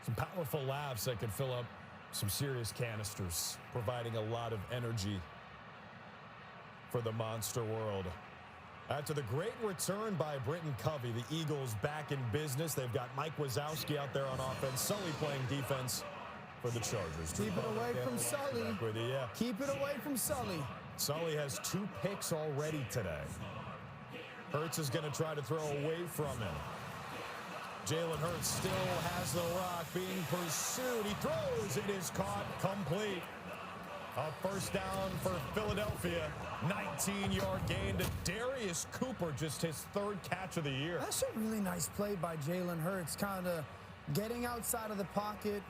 Some powerful laughs that could fill up some serious canisters, providing a lot of energy for the monster world. After the great return by Britton Covey, the Eagles back in business. They've got Mike Wazowski out there on offense, Sully playing defense for the Chargers. Keep it away from Sully. With you, yeah. Keep it away from Sully. Sully has 2 picks already today. Hurts is going to try to throw away from him. Jalen Hurts still has the rock, being pursued. He throws. It is caught complete. A first down for Philadelphia. 19-yard gain to Darius Cooper, just his 3rd catch of the year. That's a really nice play by Jalen Hurts, kind of getting outside of the pocket.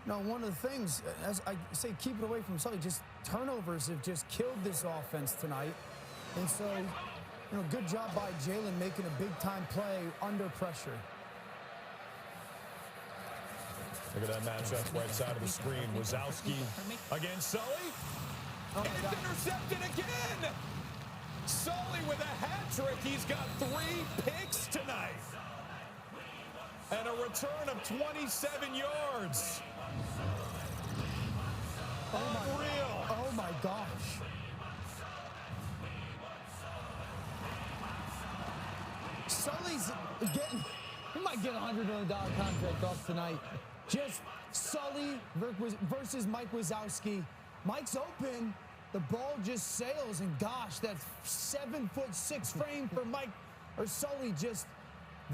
You know, one of the things, as I say, keep it away from Sully, just turnovers have just killed this offense tonight. And so, you know, good job by Jalen making a big-time play under pressure. Look at that matchup right side of the screen. Wazowski against Sully. And it's intercepted again. Sully with a hat trick. He's got 3 picks tonight. And a return of 27 yards. Unreal. Oh, my gosh. Sully's getting, he might get a $100 million contract off tonight. Just Sully versus Mike Wazowski. Mike's open. The ball just sails, and gosh, that 7'6" frame for Mike or Sully just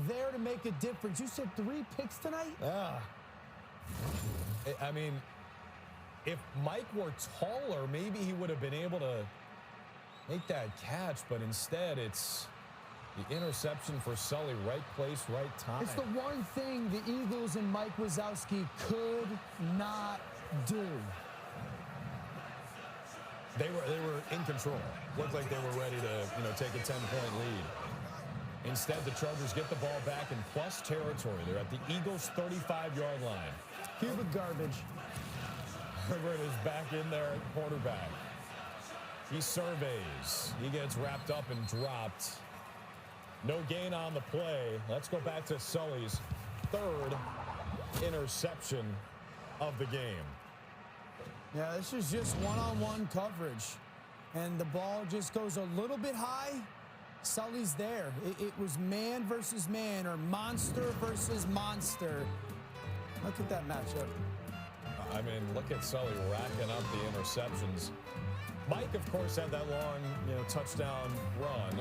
there to make a difference. You said 3 picks tonight? Yeah. I mean, if Mike were taller, maybe he would have been able to make that catch, but instead it's the interception for Sully. Right place, right time. It's the one thing the Eagles and Mike Wazowski could not do. They were in control. Looked like they were ready to, take a 10-point lead. Instead, the Chargers get the ball back in plus territory. They're at the Eagles' 35-yard line. Cubic garbage. Herbert is back in there at quarterback. He surveys. He gets wrapped up and dropped. No gain on the play. Let's go back to Sully's 3rd interception of the game. Yeah, this is just one-on-one coverage. And the ball just goes a little bit high. Sully's there. It was man versus man, or monster versus monster. Look at that matchup. I mean, look at Sully racking up the interceptions. Mike, of course, had that long, touchdown run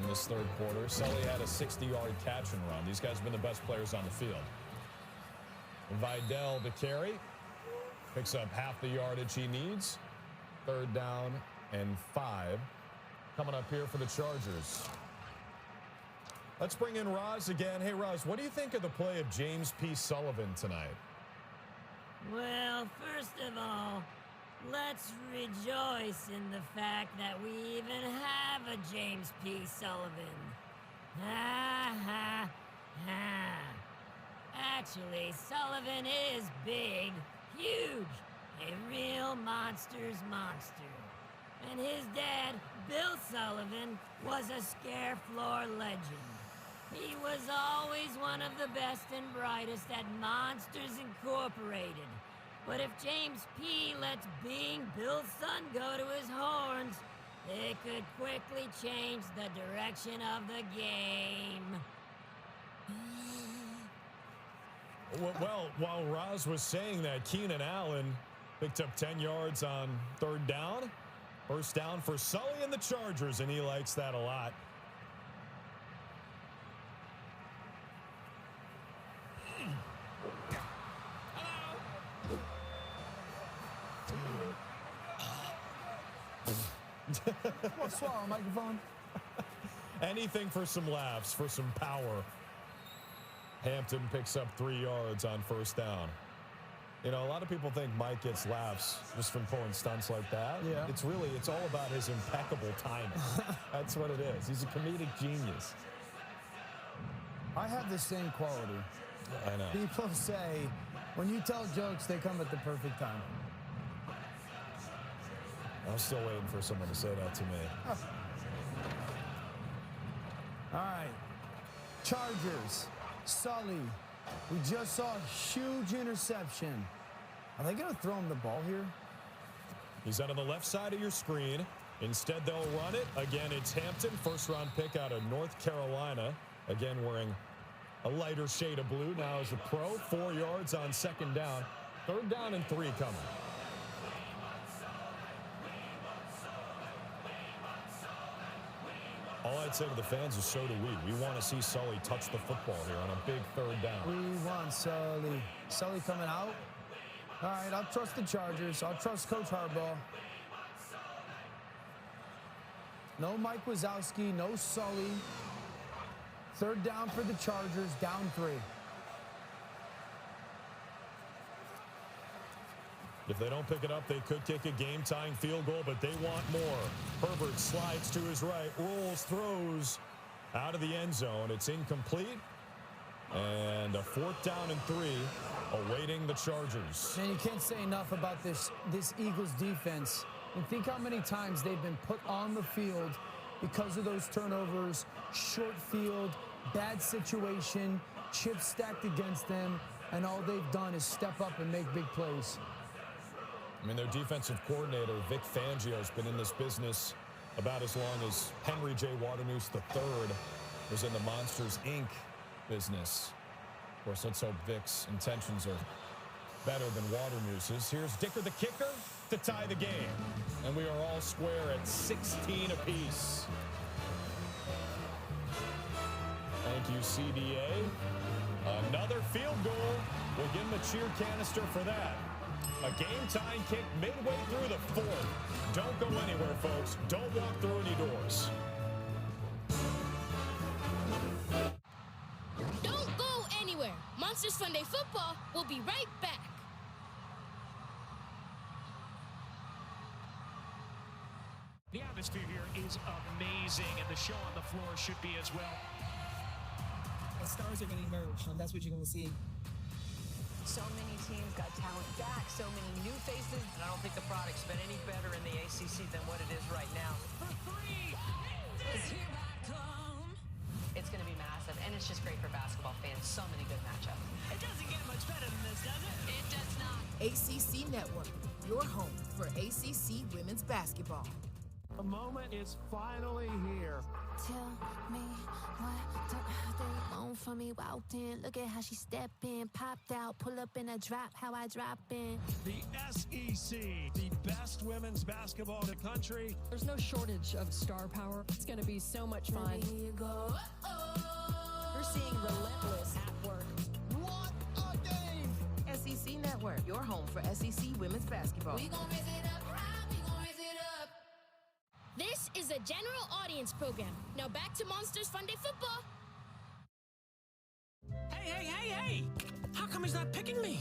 in this 3rd quarter. Sully had a 60-yard catch and run. These guys have been the best players on the field. Vidal the carry. Picks up half the yardage he needs. 3rd down and 5. Coming up here for the Chargers. Let's bring in Roz again. Hey, Roz, what do you think of the play of James P. Sullivan tonight? Well, first of all, let's rejoice in the fact that we even have a James P. Sullivan. Ha, ha, ha. Actually, Sullivan is big, huge, a real monster's monster. And his dad, Bill Sullivan, was a scare floor legend. He was always one of the best and brightest at Monsters Incorporated. But if James P. lets being Bill's son go to his horns, it could quickly change the direction of the game. Well, while Roz was saying that, Keenan Allen picked up 10 yards on 3rd down. 1st down for Sully and the Chargers, and he likes that a lot. What, swallow microphone? Anything for some laughs, for some power. Hampton picks up 3 yards on 1st down. You know, a lot of people think Mike gets laughs just from pulling stunts like that. Yeah. It's all about his impeccable timing. That's what it is. He's a comedic genius. I have the same quality. I know. People say, when you tell jokes, they come at the perfect time. I'm still waiting for someone to say that to me. All right. Chargers. Sully. We just saw a huge interception. Are they going to throw him the ball here? He's out on the left side of your screen. Instead, they'll run it. Again, it's Hampton, 1st-round pick out of North Carolina. Again, wearing a lighter shade of blue now as a pro. 4 yards on 2nd down. 3rd down and 3 coming. All I'd say to the fans is so do we. We want to see Sully touch the football here on a big 3rd down. We want Sully. Sully coming out. All right, I'll trust the Chargers. I'll trust Coach Harbaugh. No Mike Wazowski, no Sully. 3rd down for the Chargers, down 3. If they don't pick it up, they could kick a game-tying field goal, but they want more. Herbert slides to his right, rolls, throws out of the end zone. It's incomplete. And a 4th down and 3 awaiting the Chargers. Man, you can't say enough about this Eagles defense. And think how many times they've been put on the field because of those turnovers, short field, bad situation, chips stacked against them, and all they've done is step up and make big plays. I mean, their defensive coordinator, Vic Fangio, has been in this business about as long as Henry J. Waternoose III was in the Monsters, Inc. business. Of course, let's hope Vic's intentions are better than Waternoose's. Here's Dicker the kicker to tie the game. And we are all square at 16 apiece. Thank you, CDA. Another field goal. We'll give him a cheer canister for that. A game-tying kick midway through the 4th. Don't go anywhere, folks. Don't walk through any doors. Don't go anywhere. Monsters Funday Football will be right back. The atmosphere here is amazing, and the show on the floor should be as well. The stars are going to emerge, and that's what you're going to see. So many teams got talent back, so many new faces. And I don't think the product's been any better in the ACC than what it is right now. For 3! Here I come. It's going to be massive, and it's just great for basketball fans. So many good matchups. It doesn't get much better than this, does it? It does not. ACC Network, your home for ACC women's basketball. The moment is finally here. Tell me what they want from me. Walked in, look at how she stepped in, popped out, pull up in a drop, how I drop in. The SEC, the best women's basketball in the country. There's no shortage of star power. It's going to be so much fun. There you go. We're seeing relentless at work. What a game! SEC Network, your home for SEC women's basketball. We gon' raise it up high, we gon' raise it up. This is a general audience program. Now back to Monsters Funday Football. Hey! How come he's not picking me?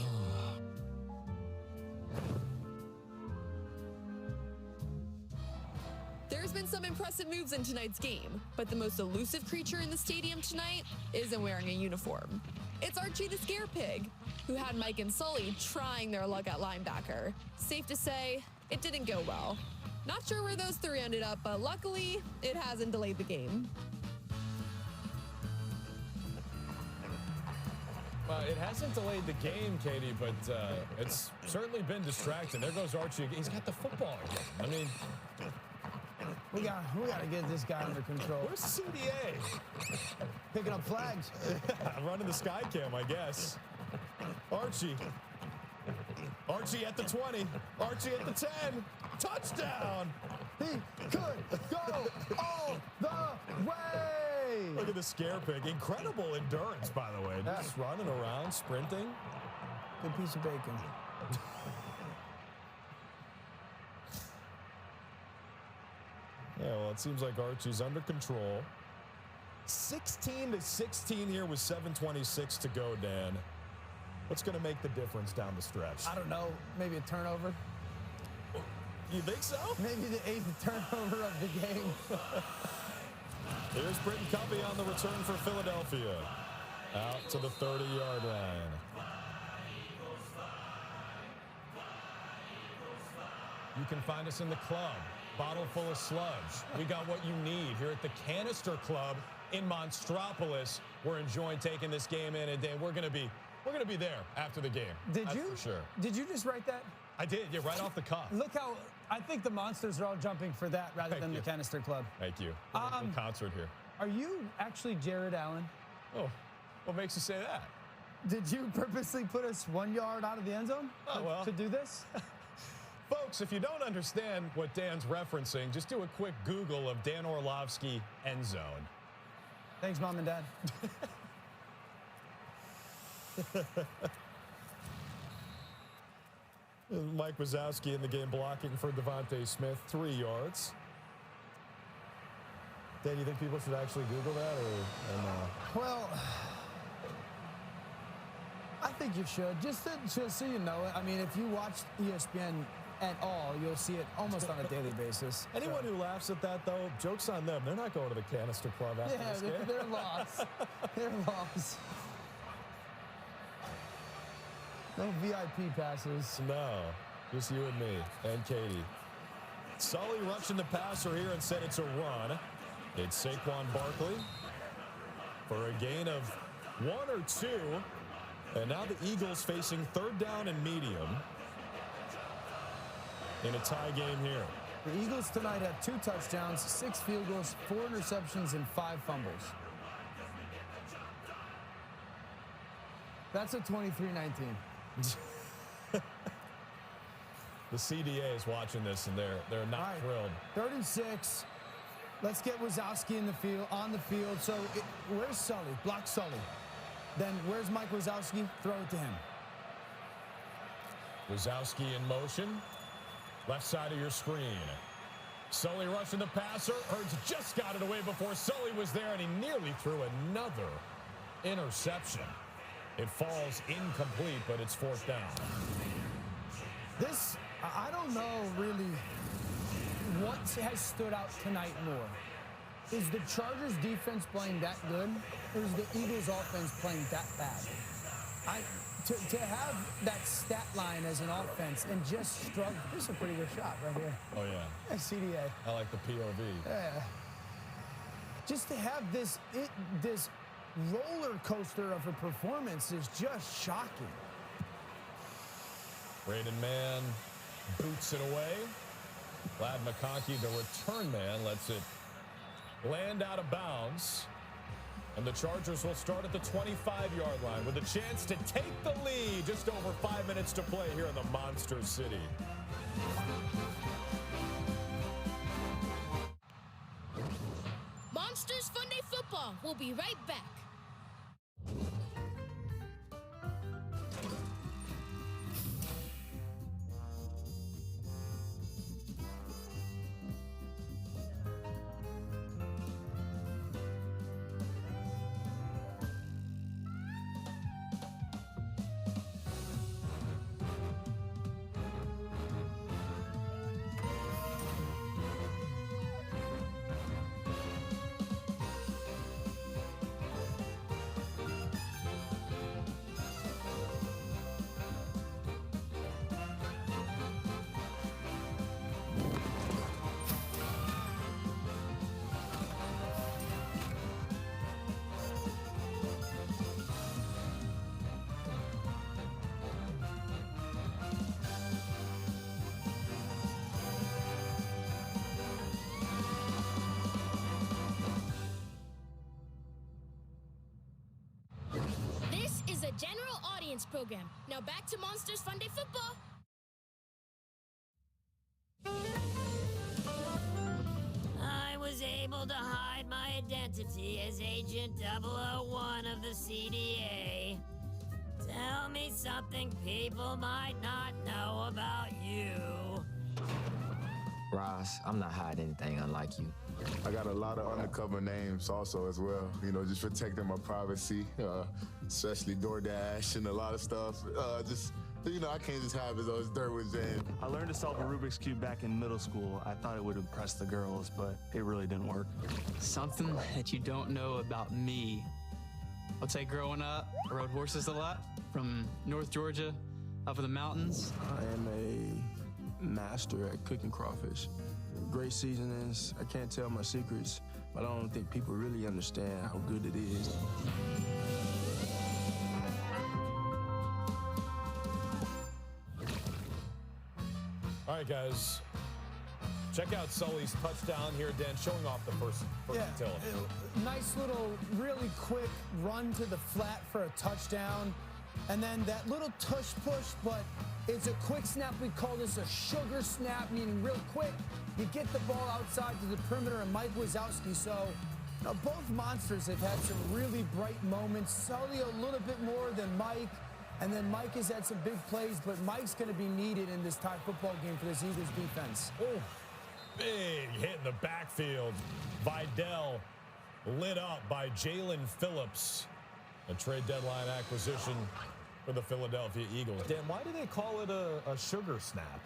There's been some impressive moves in tonight's game, but the most elusive creature in the stadium tonight isn't wearing a uniform. It's Archie the Scare Pig, who had Mike and Sully trying their luck at linebacker. Safe to say, it didn't go well. Not sure where those three ended up, but luckily, it hasn't delayed the game. It hasn't delayed the game, Katie, but it's certainly been distracting. There goes Archie. He's got the football again. I mean, we got to get this guy under control. Where's CDA? Picking up flags. Running the sky cam, I guess. Archie at the 20. Archie at the 10. Touchdown. He could go all the way. Look at the Scare Pig. Incredible endurance, by the way. Just running around, sprinting. Good piece of bacon. Yeah, well, it seems like Archie's under control. 16-16 here with 7:26 to go, Dan. What's going to make the difference down the stretch? I don't know. Maybe a turnover. You think so? Maybe the 8th turnover of the game. Here's Britton Covey on the return for Philadelphia. Out to the 30-yard line. You can find us in the club. Bottle full of sludge. We got what you need here at the Canister Club in Monstropolis. We're enjoying taking this game in, and Dan, we're gonna be there after the game. That's for sure. Did you just write that? I did, yeah, right off the cuff. Look how I think the Monsters are all jumping for that rather than the Canister Club. Thank you. Concert here. Are you actually Jared Allen? Oh, what makes you say that? Did you purposely put us 1 yard out of the end zone to do this? Folks, if you don't understand what Dan's referencing, just do a quick Google of Dan Orlovsky end zone. Thanks, Mom and Dad. Mike Wazowski in the game blocking for Devontae Smith, 3 yards. Dan, you think people should actually Google that or no? Well, I think you should, just so you know it. I mean, if you watch ESPN at all, you'll see it almost on a daily basis. Anyone who laughs at that, though, joke's on them. They're not going to the Canister Club after this game. They're lost. They're lost. No VIP passes. No, just you and me and Katie. Sully rushing the passer here and said it's a run. It's Saquon Barkley for a gain of 1 or 2. And now the Eagles facing 3rd down and medium in a tie game here. The Eagles tonight have 2 touchdowns, 6 field goals, 4 interceptions, and 5 fumbles. That's a 23-19. The CDA is watching this, and they're not thrilled. 36. Let's get Wazowski on the field. So where's Sully? Block Sully. Then where's Mike Wazowski? Throw it to him. Wazowski in motion. Left side of your screen. Sully rushing the passer. Hurts just got it away before Sully was there, and he nearly threw another interception. It falls incomplete, but it's 4th down. This, I don't know really what has stood out tonight more. Is the Chargers defense playing that good, or is the Eagles offense playing that bad? To have that stat line as an offense and just struggle. This is a pretty good shot right here. Oh, yeah. CDA. I like the POV. Yeah. Just to have this roller coaster of a performance is just shocking. Braden Mann boots it away. Glad McConkey, the return man, lets it land out of bounds. And the Chargers will start at the 25-yard line with a chance to take the lead. Just over 5 minutes to play here in the Monster City. Monsters Funday Football. We'll be right back. general audience program. Now back to Monsters Funday Football. I was able to hide my identity as Agent 001 of the CDA. Tell me something people might not know about you. Ross, I'm not hiding anything unlike you. I got a lot of undercover names also as well, you know, just protecting my privacy, especially DoorDash and a lot of stuff. You know, I can't just have it those Derwin James. I learned to solve a Rubik's Cube back in middle school. I thought it would impress the girls, but it really didn't work. Something that you don't know about me. I'll say growing up, I rode horses a lot from North Georgia up in the mountains. I am a master at cooking crawfish. Great seasonings. I can't tell my secrets, but I don't think people really understand how good it is. All right, guys. Check out Sully's touchdown here, Dan, showing off the first utility. Nice little, really quick run to the flat for a touchdown. And then that little tush push, but it's a quick snap. We call this a sugar snap, meaning real quick. You get the ball outside to the perimeter, and Mike Wazowski. So both monsters have had some really bright moments. Sully a little bit more than Mike. And then Mike has had some big plays, but Mike's going to be needed in this tie football game for this Eagles defense. Oh, big hit in the backfield. Vidal lit up by Jalen Phillips. A trade deadline acquisition for the Philadelphia Eagles. Dan, why do they call it a sugar snap?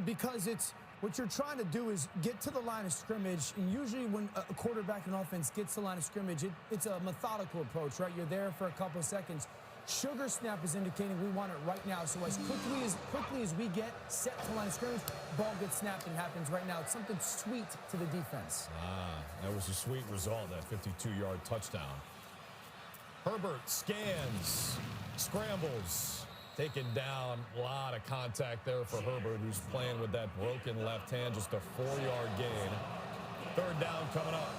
Because it's what you're trying to do is get to the line of scrimmage. And usually when a quarterback in offense gets to the line of scrimmage, it's a methodical approach, right? You're there for a couple of seconds. Sugar snap is indicating we want it right now. So as quickly as we get set to line of scrimmage, ball gets snapped and happens right now. It's something sweet to the defense. That was a sweet result, that 52-yard touchdown. Herbert scans, scrambles, taken down. A lot of contact there for Herbert, who's playing with that broken left hand. Just a 4-yard gain. Third down coming up.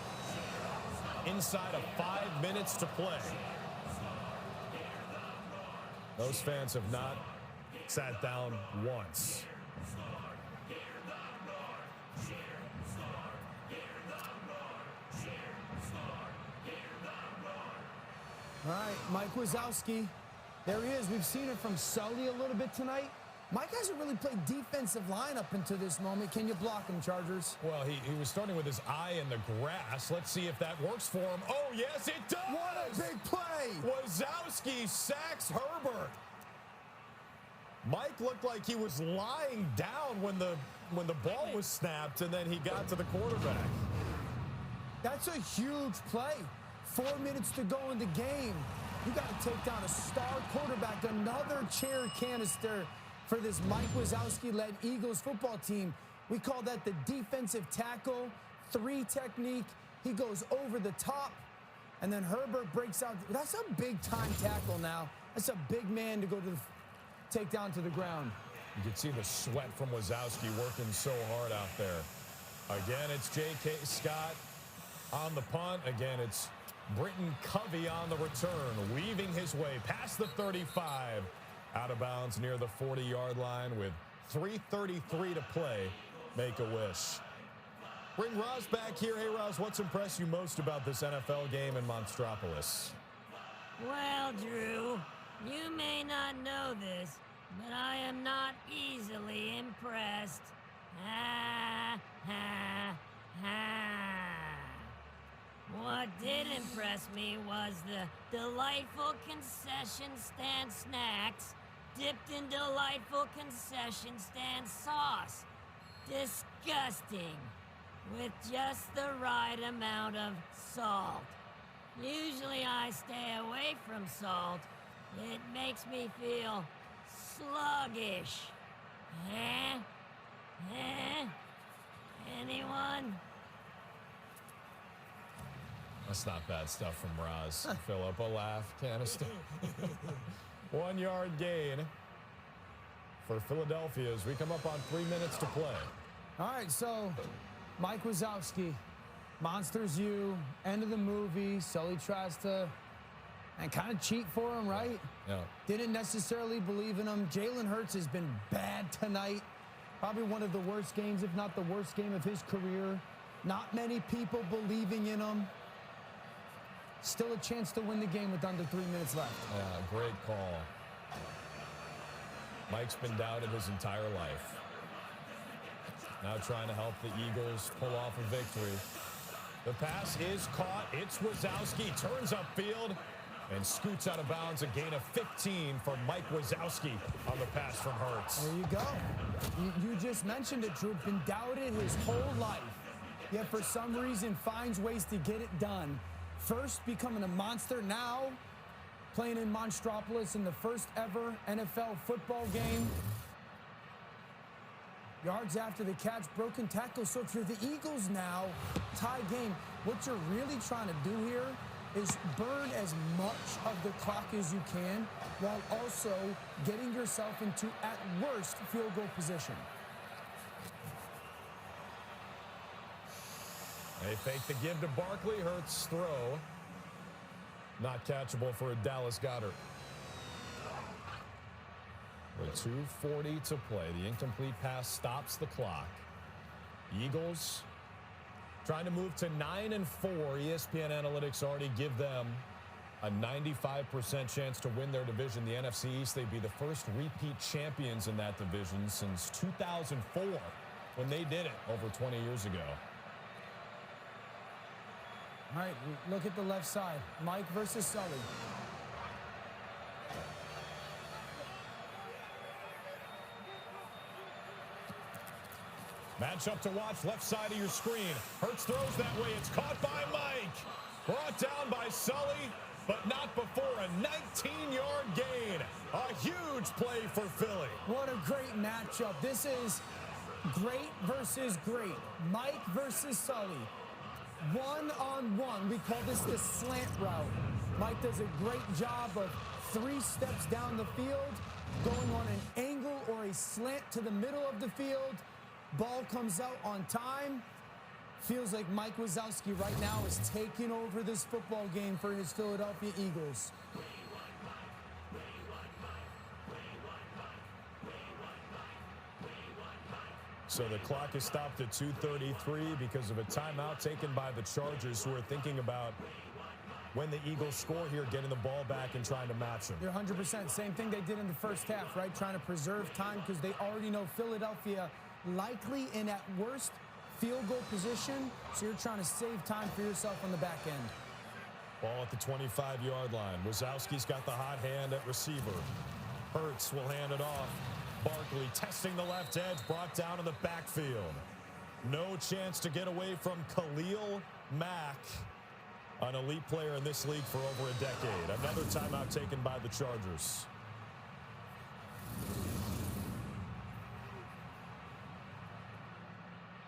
Inside of 5 minutes to play. Those fans have not sat down once. All right, Mike Wazowski. There he is. We've seen it from Sully a little bit tonight. Mike hasn't really played defensive line up until this moment. Can you block him, Chargers? Well, he was starting with his eye in the grass. Let's see if that works for him. Oh, yes, it does! What a big play! Wazowski sacks Herbert. Mike looked like he was lying down when the ball was snapped, and then he got to the quarterback. That's a huge play. 4 minutes to go in the game. You got to take down a star quarterback. Another chair canister for this Mike Wazowski-led Eagles football team. We call that the defensive tackle 3 technique. He goes over the top, and then Herbert breaks out. That's a big-time tackle now. That's a big man to go to the take down to the ground. You can see the sweat from Wazowski working so hard out there. Again, it's J.K. Scott on the punt. Again, it's Britton Covey on the return, weaving his way past the 35, out of bounds near the 40-yard line with 3:33 to play. Make a wish. Bring Roz back here. Hey, Roz, what's impressed you most about this NFL game in Monstropolis? Well, Drew, you may not know this, but I am not easily impressed. Ha, ha, ha. What did impress me was the delightful concession stand snacks dipped in delightful concession stand sauce. Disgusting. With just the right amount of salt. Usually I stay away from salt. It makes me feel sluggish. Eh? Eh? Anyone? That's not bad stuff from Roz. Philip, a laugh canister. 1 yard gain for Philadelphia as we come up on 3 minutes to play. All right, so Mike Wazowski, Monsters U, end of the movie. Sully tries to And kind of cheat for him, right? Yeah. Didn't necessarily believe in him. Jalen Hurts has been bad tonight. Probably one of the worst games, if not the worst game of his career. Not many people believing in him. Still a chance to win the game with under 3 minutes left. Yeah, great call. Mike's been doubted his entire life. Now trying to help the Eagles pull off a victory. The pass is caught. It's Wazowski. Turns upfield and scoots out of bounds. A gain of 15 for Mike Wazowski on the pass from Hurts. There you go. You just mentioned it, Drew. Been doubted his whole life. Yet for some reason finds ways to get it done. First becoming a monster, now playing in Monstropolis in the first ever NFL football game. Yards after the catch, broken tackle. So if you're the Eagles now, tie game, what you're really trying to do here is burn as much of the clock as you can while also getting yourself into, at worst, field goal position. They fake the give to Barkley. Hurts throw. Not catchable for a Dallas Goedert. With 2:40 to play, the incomplete pass stops the clock. Eagles trying to move to 9-4. ESPN analytics already give them a 95% chance to win their division. The NFC East, they'd be the first repeat champions in that division since 2004 when they did it over 20 years ago. All right, look at the left side. Mike versus Sully. Matchup to watch, left side of your screen. Hurts throws that way. It's caught by Mike. Brought down by Sully, but not before a 19-yard gain. A huge play for Philly. What a great matchup. This is great versus great. Mike versus Sully. One-on-one. We call this the slant route. Mike does a great job of 3 steps down the field, going on an angle or a slant to the middle of the field. Ball comes out on time. Feels like Mike Wazowski right now is taking over this football game for his Philadelphia Eagles. So the clock is stopped at 2:33 because of a timeout taken by the Chargers, who are thinking about when the Eagles score here, getting the ball back and trying to match them. You're 100%. Same thing they did in the first half, right? Trying to preserve time because they already know Philadelphia likely in at worst field goal position. So you're trying to save time for yourself on the back end. Ball at the 25-yard line. Wazowski's got the hot hand at receiver. Hurts will hand it off. Barkley testing the left edge, brought down in the backfield. No chance to get away from Khalil Mack, an elite player in this league for over a decade. Another timeout taken by the Chargers.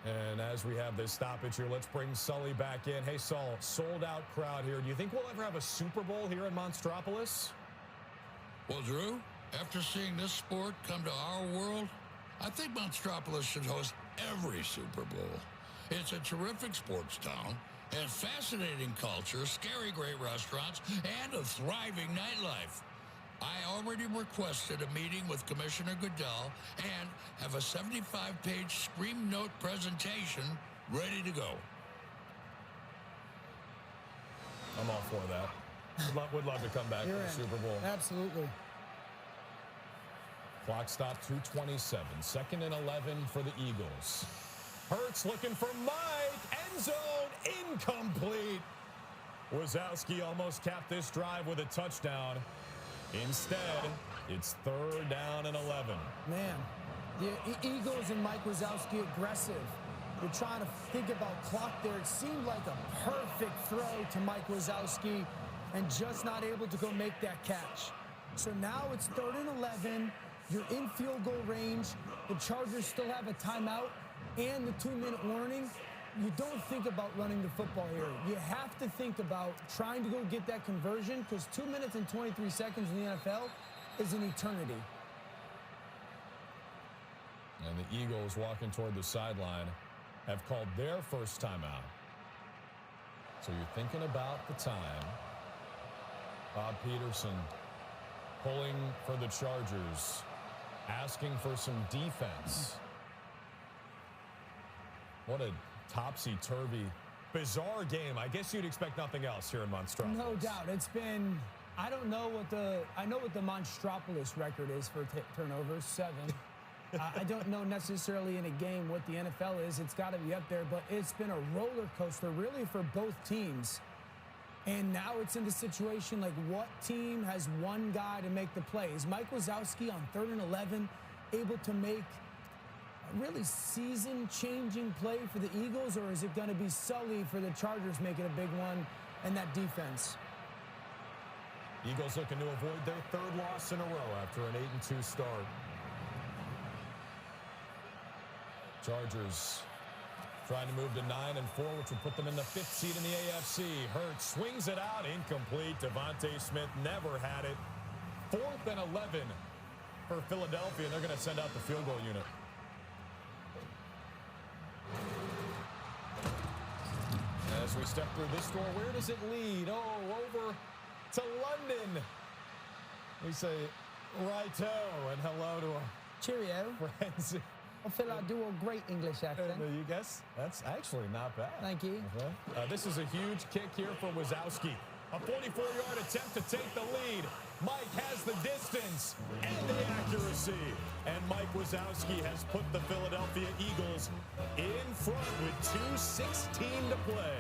And as we have this stoppage here, let's bring Sully back in. Hey, Saul, sold-out crowd here. Do you think we'll ever have a Super Bowl here in Monstropolis? Well, Drew, after seeing this sport come to our world, I think Monstropolis should host every Super Bowl. It's a terrific sports town, has fascinating culture, scary great restaurants, and a thriving nightlife. I already requested a meeting with Commissioner Goodell and have a 75-page Scream Note presentation ready to go. I'm all for that. Would love to come back to the Super Bowl. Absolutely. Clock stop 2:27. 2nd and 11 for the Eagles. Hurts looking for Mike. End zone incomplete. Wazowski almost capped this drive with a touchdown. Instead, it's 3rd down and 11. Man, the Eagles and Mike Wazowski aggressive. You're trying to think about clock there. It seemed like a perfect throw to Mike Wazowski and just not able to go make that catch. So now it's 3rd and 11. You're in field goal range. The Chargers still have a timeout and the 2-minute warning. You don't think about running the football here. You have to think about trying to go get that conversion because 2 minutes and 23 seconds in the NFL is an eternity. And the Eagles walking toward the sideline have called their first timeout. So you're thinking about the time. Bob Peterson pulling for the Chargers, asking for some defense. What a topsy-turvy, bizarre game. I guess you'd expect nothing else here in Monstropolis. No doubt. It's been, I know what the Monstropolis record is for turnovers, 7. I don't know necessarily in a game what the NFL is. It's got to be up there, but it's been a roller coaster really for both teams. And now it's in the situation like what team has one guy to make the play? Is Mike Wazowski on 3rd and 11 able to make a really season-changing play for the Eagles, or is it going to be Sully for the Chargers making a big one and that defense? Eagles looking to avoid their 3rd loss in a row after an 8-2 start. Chargers trying to move to 9-4, which would put them in the 5th seed in the AFC. Hurts swings it out, incomplete. Devontae Smith never had it. 4th and 11 for Philadelphia, and they're going to send out the field goal unit. As we step through this door, where does it lead? Oh, over to London. We say righto and hello to our cheerio friends. I feel I do a great English accent. You guess? That's actually not bad. Thank you. This is a huge kick here for Wazowski. A 44-yard attempt to take the lead. Mike has the distance and the accuracy. And Mike Wazowski has put the Philadelphia Eagles in front with 2:16 to play.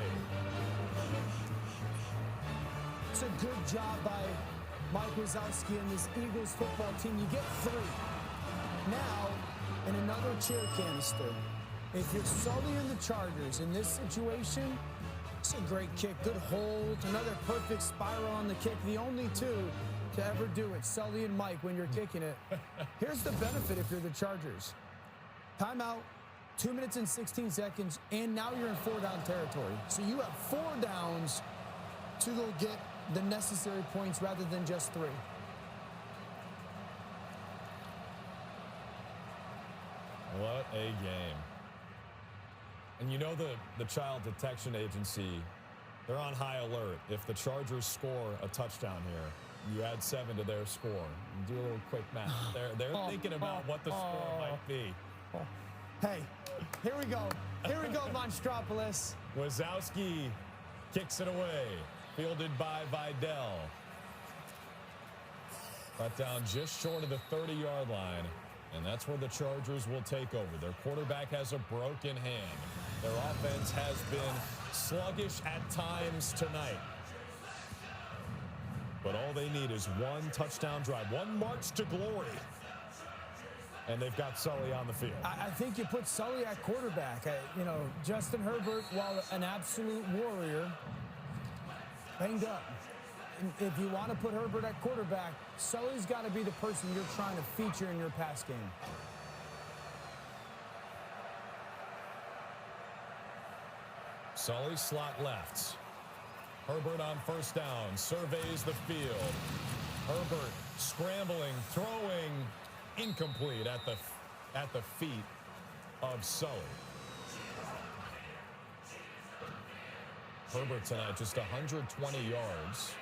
It's a good job by Mike Wazowski and this Eagles football team. You get 3. Now, and another cheer canister. If you're Sully and the Chargers in this situation, it's a great kick, good hold, another perfect spiral on the kick. The only 2 to ever do it, Sully and Mike, when you're kicking it. Here's the benefit if you're the Chargers. Timeout, 2 minutes and 16 seconds, and now you're in 4-down territory. So you have 4 downs to go get the necessary points rather than just 3. What a game. And you know the Child Detection Agency, they're on high alert. If the Chargers score a touchdown here, you add 7 to their score. You do a little quick math. They're thinking about what the score might be. Hey, here we go. Here we go, Monstropolis. Wazowski kicks it away. Fielded by Vidal. Brought down just short of the 30-yard line. And that's where the Chargers will take over. Their quarterback has a broken hand. Their offense has been sluggish at times tonight. But all they need is 1 touchdown drive, 1 march to glory. And they've got Sully on the field. I think you put Sully at quarterback. Justin Herbert, while an absolute warrior, banged up. If you want to put Herbert at quarterback, Sully's got to be the person you're trying to feature in your pass game. Sully slot left. Herbert on 1st down, surveys the field. Herbert scrambling, throwing, incomplete at the feet of Sully. Herbert tonight just 120 yards.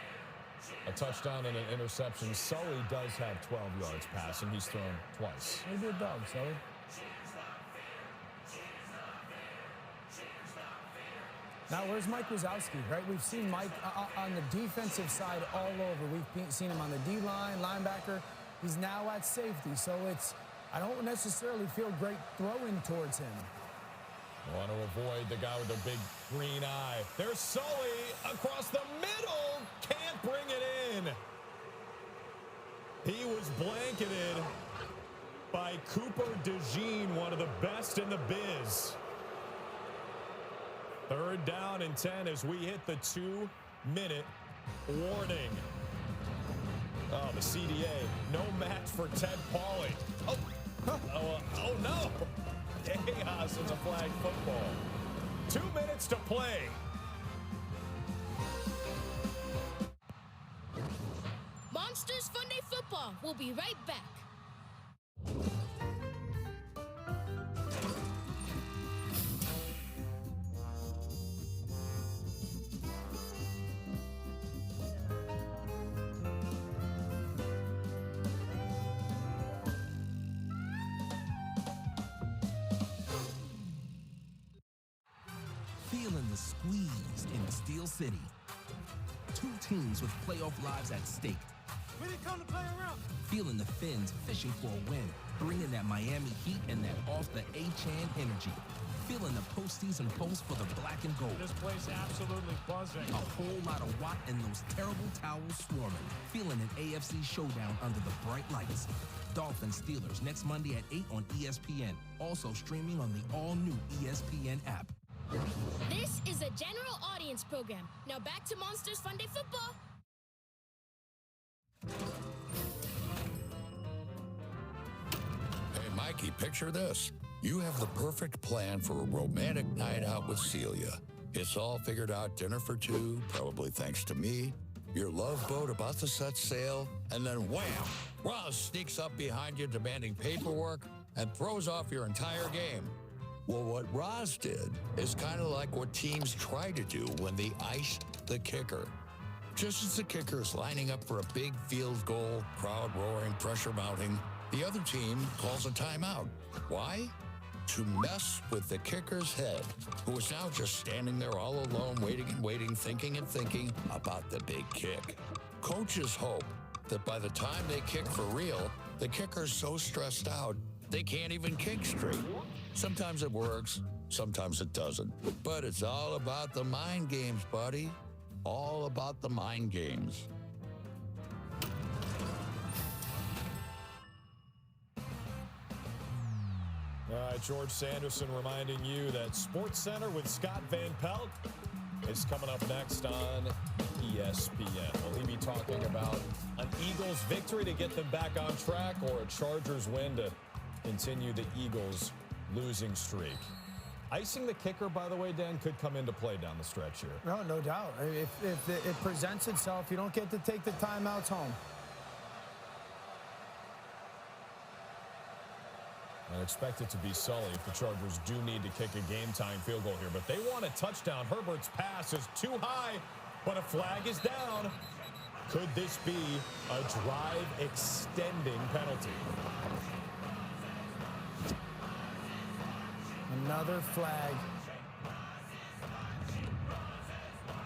A touchdown and an interception. Sully does have 12 yards passing. He's thrown twice. Maybe a dog, Sully. Now, where's Mike Wazowski, right? We've seen Mike on the defensive side all over. We've seen him on the D-line, linebacker. He's now at safety, so I don't necessarily feel great throwing towards him. Want to avoid the guy with the big green eye. There's Sully across the middle. Can't bring it in. He was blanketed by Cooper DeJean, one of the best in the biz. 3rd down and 10 as we hit the 2-minute warning. Oh, the CDA. No match for Ted Pauly. Oh no. Chaos in the flag football. 2 minutes to play. Monsters Funday Football. We'll be right back. squeezed in Steel City. Two teams with playoff lives at stake. We didn't come to play around. Feeling the Fins fishing for a win, bringing that Miami heat and that off-the-A-Chan energy. Feeling the postseason pulse for the black and gold. This place absolutely buzzing. A whole lot of Watt and those terrible towels swarming. Feeling an AFC showdown under the bright lights. Dolphins Steelers next Monday at 8 on ESPN. Also streaming on the all-new ESPN app. This is a general audience program. Now back to Monsters Funday Football. Hey, Mikey, picture this. You have the perfect plan for a romantic night out with Celia. It's all figured out, dinner for two, probably thanks to me, your love boat about to set sail, and then wham! Roz sneaks up behind you demanding paperwork and throws off your entire game. Well, what Roz did is kind of like what teams try to do when they ice the kicker. Just as the kicker is lining up for a big field goal, crowd roaring, pressure mounting, the other team calls a timeout. Why? To mess with the kicker's head, who is now just standing there all alone, waiting and waiting, thinking and thinking about the big kick. Coaches hope that by the time they kick for real, the kicker's so stressed out, they can't even kick straight. Sometimes it works, sometimes it doesn't. But it's all about the mind games, buddy. All about the mind games. All right, George Sanderson reminding you that SportsCenter with Scott Van Pelt is coming up next on ESPN. Will he be talking about an Eagles victory to get them back on track or a Chargers win to continue the Eagles' losing streak? Icing the kicker, by the way, Dan, could come into play down the stretch here. No doubt. If it presents itself, you don't get to take the timeouts home. I expect it to be Sully if the Chargers do need to kick a game-time field goal here. But they want a touchdown. Herbert's pass is too high, but a flag is down. Could this be a drive-extending penalty? Another flag.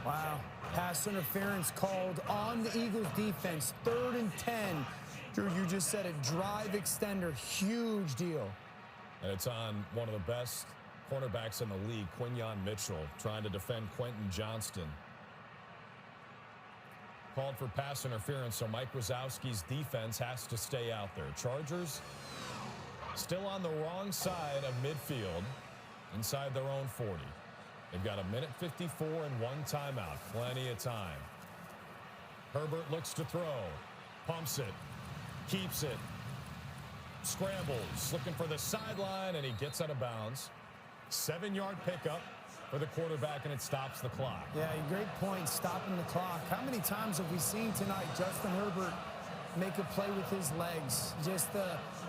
Wow. Pass interference called on the Eagles defense. 3rd and 10. Drew, you just said it. Drive extender. Huge deal. And it's on one of the best cornerbacks in the league, Quinyon Mitchell, trying to defend Quentin Johnston. Called for pass interference, so Mike Wazowski's defense has to stay out there. Chargers still on the wrong side of midfield, inside their own 40. They've got 1:54 and 1 timeout. Plenty of time. Herbert looks to throw. Pumps it. Keeps it. Scrambles. Looking for the sideline, and he gets out of bounds. 7-yard pickup for the quarterback, and it stops the clock. Yeah, great point, stopping the clock. How many times have we seen tonight Justin Herbert make a play with his legs? Just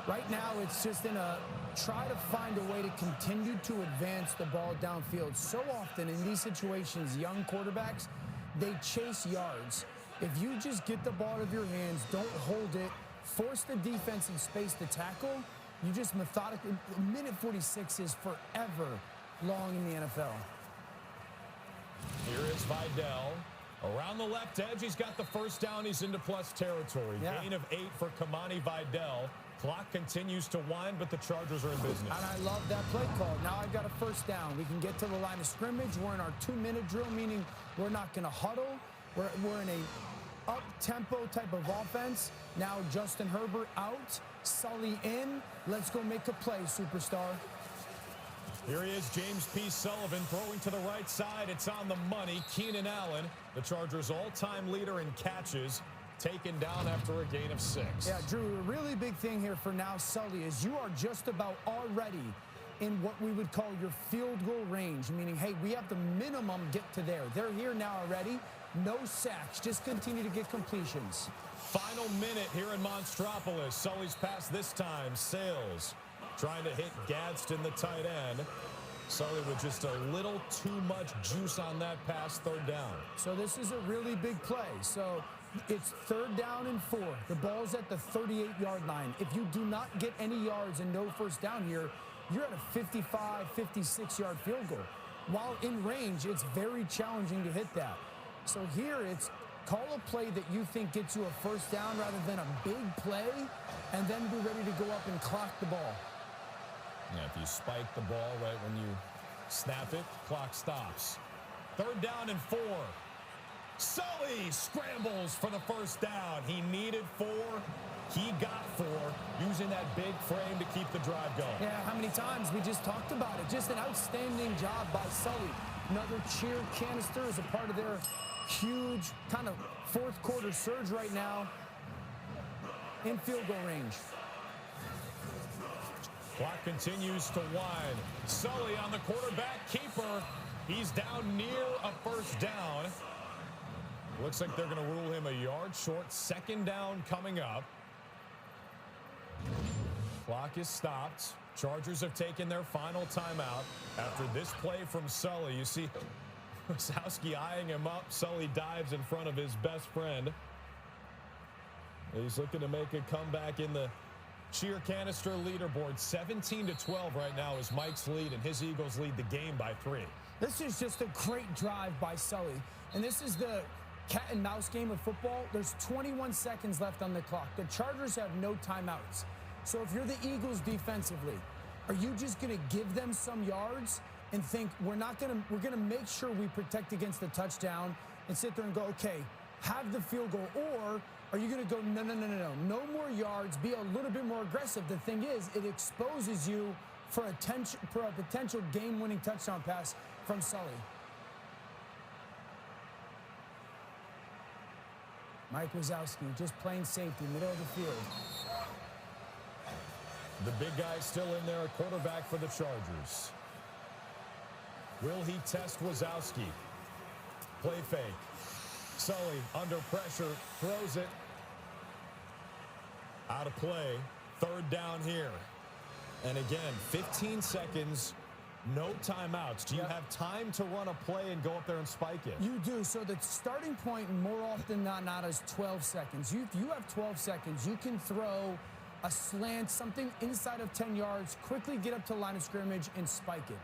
right now, it's just in a try to find a way to continue to advance the ball downfield. So often in these situations, young quarterbacks, they chase yards. If you just get the ball out of your hands, don't hold it, force the defense in space to tackle, you just methodically, 1:46 is forever long in the NFL. Here is Vidal. Around the left edge, he's got the first down. He's into plus territory. Yeah. Gain of 8 for Kamani Vidal. Clock continues to wind, but the Chargers are in business. And I love that play call. Now I've got a first down. We can get to the line of scrimmage. We're in our 2-minute drill, meaning we're not going to huddle. We're in a up-tempo type of offense. Now Justin Herbert out, Sully in. Let's go make a play, superstar. Here he is, James P. Sullivan throwing to the right side. It's on the money. Keenan Allen, the Chargers' all-time leader in catches, taken down after a gain of 6. Yeah, Drew, a really big thing here for now, Sully, is you are just about already in what we would call your field goal range, meaning, hey, we have the minimum get to there. They're here now already. No sacks. Just continue to get completions. Final minute here in Monstropolis. Sully's pass this time. Sales trying to hit Gadsden, the tight end. Sully with just a little too much juice on that pass, 3rd down. So this is a really big play. So it's 3rd down and 4. The ball's at the 38-yard line. If you do not get any yards and no first down here, you're at a 55, 56-yard field goal. while in range, it's very challenging to hit that. So here it's call a play that you think gets you a first down rather than a big play, and then be ready to go up and clock the ball. Yeah, if you spike the ball right when you snap it, clock stops. 3rd down and 4. Sully scrambles for the first down. He needed 4. He got 4, using that big frame to keep the drive going. Yeah, how many times we just talked about it. Just an outstanding job by Sully. Another cheer canister is a part of their huge kind of 4th quarter surge right now in field goal range. Clock continues to wind. Sully on the quarterback keeper. He's down near a first down. Looks like they're going to rule him a yard short. 2nd down coming up. Clock is stopped. Chargers have taken their final timeout after this play from Sully. You see Wazowski eyeing him up. Sully dives in front of his best friend. He's looking to make a comeback in the cheer canister leaderboard. 17-12 right now is Mike's lead, and his Eagles lead the game by 3. This is just a great drive by Sully. And this is the cat and mouse game of football. There's 21 seconds left on the clock. The Chargers have no timeouts. So if you're the Eagles defensively, are you just going to give them some yards and think we're going to make sure we protect against the touchdown and sit there and go, okay, have the field goal? Or are you going to go, no more yards, be a little bit more aggressive? The thing is, it exposes you for a potential game-winning touchdown pass from Sully. Mike Wazowski just playing safety, middle of the field. The big guy still in there, a quarterback for the Chargers. Will he test Wazowski? Play fake. Sully under pressure, throws it. Out of play. 3rd down here. And again, 15 seconds, no timeouts. Do you have time to run a play and go up there and spike it? You do. So the starting point more often than not is 12 seconds. If you have 12 seconds, you can throw a slant, something inside of 10 yards, quickly get up to the line of scrimmage and spike it.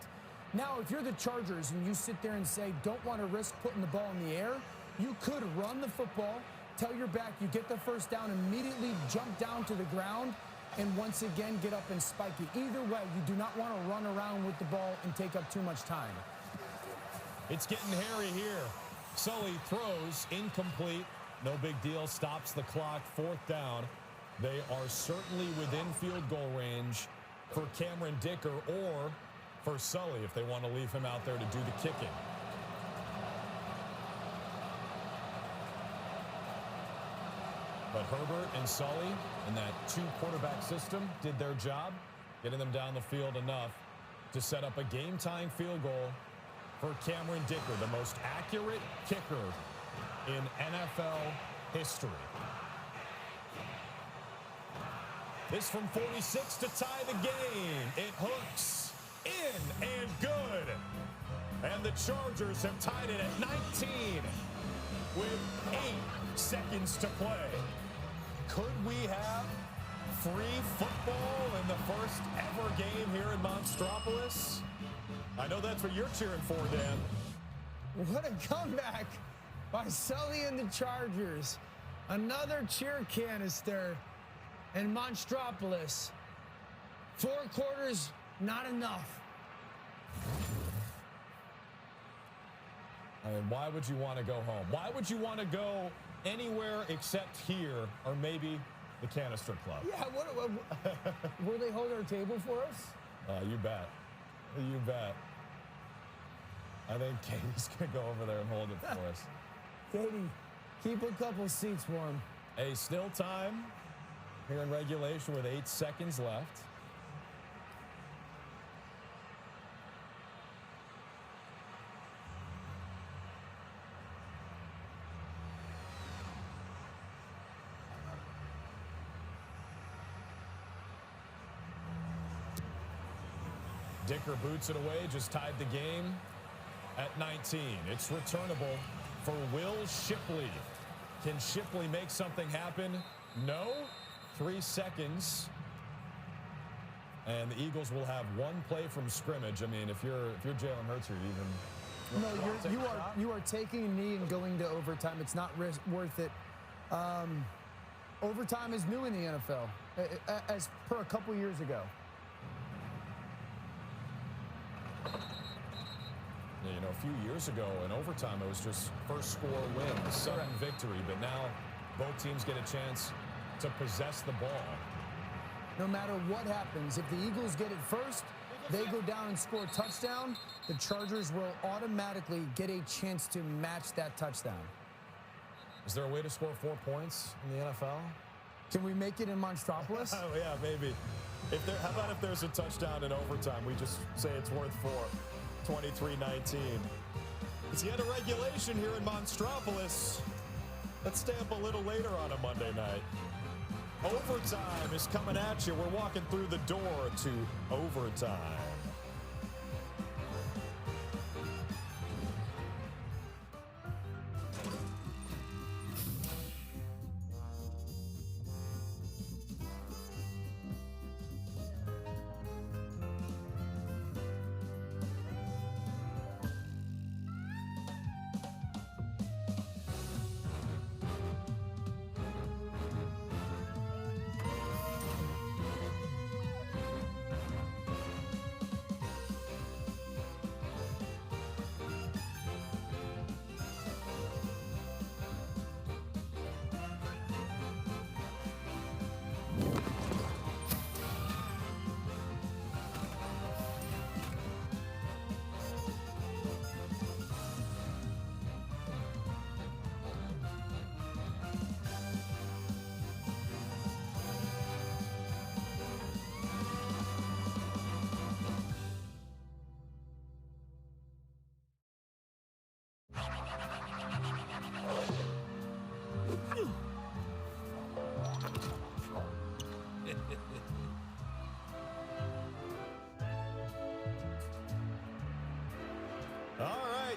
Now, if you're the Chargers and you sit there and say, don't want to risk putting the ball in the air, you could run the football, tell your back you get the first down, immediately jump down to the ground, and once again get up and spike it. Either way, you do not want to run around with the ball and take up too much time. It's getting hairy here. Sully throws, incomplete. No big deal, stops the clock. 4th down. They are certainly within field goal range for Cameron Dicker or for Sully if they want to leave him out there to do the kicking. But Herbert and Sully in that 2-quarterback system did their job, getting them down the field enough to set up a game-time field goal for Cameron Dicker, the most accurate kicker in NFL history. This from 46 to tie the game. It hooks in and good. And the Chargers have tied it at 19 with 8 seconds to play. Could we have free football in the first ever game here in Monstropolis? I know that's what you're cheering for, Dan. What a comeback by Sully and the Chargers. Another cheer canister in Monstropolis. 4 quarters, not enough. I mean, why would you want to go home? Why would you want to go anywhere except here or maybe the Canister Club? Yeah, will they hold our table for us? You bet. You bet. I think Katie's going to go over there and hold it for us. Katie, keep a couple seats warm. Hey, still time here in regulation with 8 seconds left. Dicker boots it away, just tied the game at 19. It's returnable for Will Shipley. Can Shipley make something happen? No. 3 seconds. And the Eagles will have one play from scrimmage. I mean, if you're Jalen Hurts, you'd even You are taking a knee and going to overtime. It's not worth it. Overtime is new in the NFL, as per a couple years ago. You know, a few years ago in overtime, it was just first score win, sudden victory. But now both teams get a chance to possess the ball. No matter what happens, if the Eagles get it first, they go down and score a touchdown, the Chargers will automatically get a chance to match that touchdown. Is there a way to score 4 points in the NFL? Can we make it in Monstropolis? Oh, yeah, maybe. How about if there's a touchdown in overtime? We just say it's worth 4, 23-19. It's the end of regulation here in Monstropolis. Let's stay up a little later on a Monday night. Overtime is coming at you. We're walking through the door to overtime.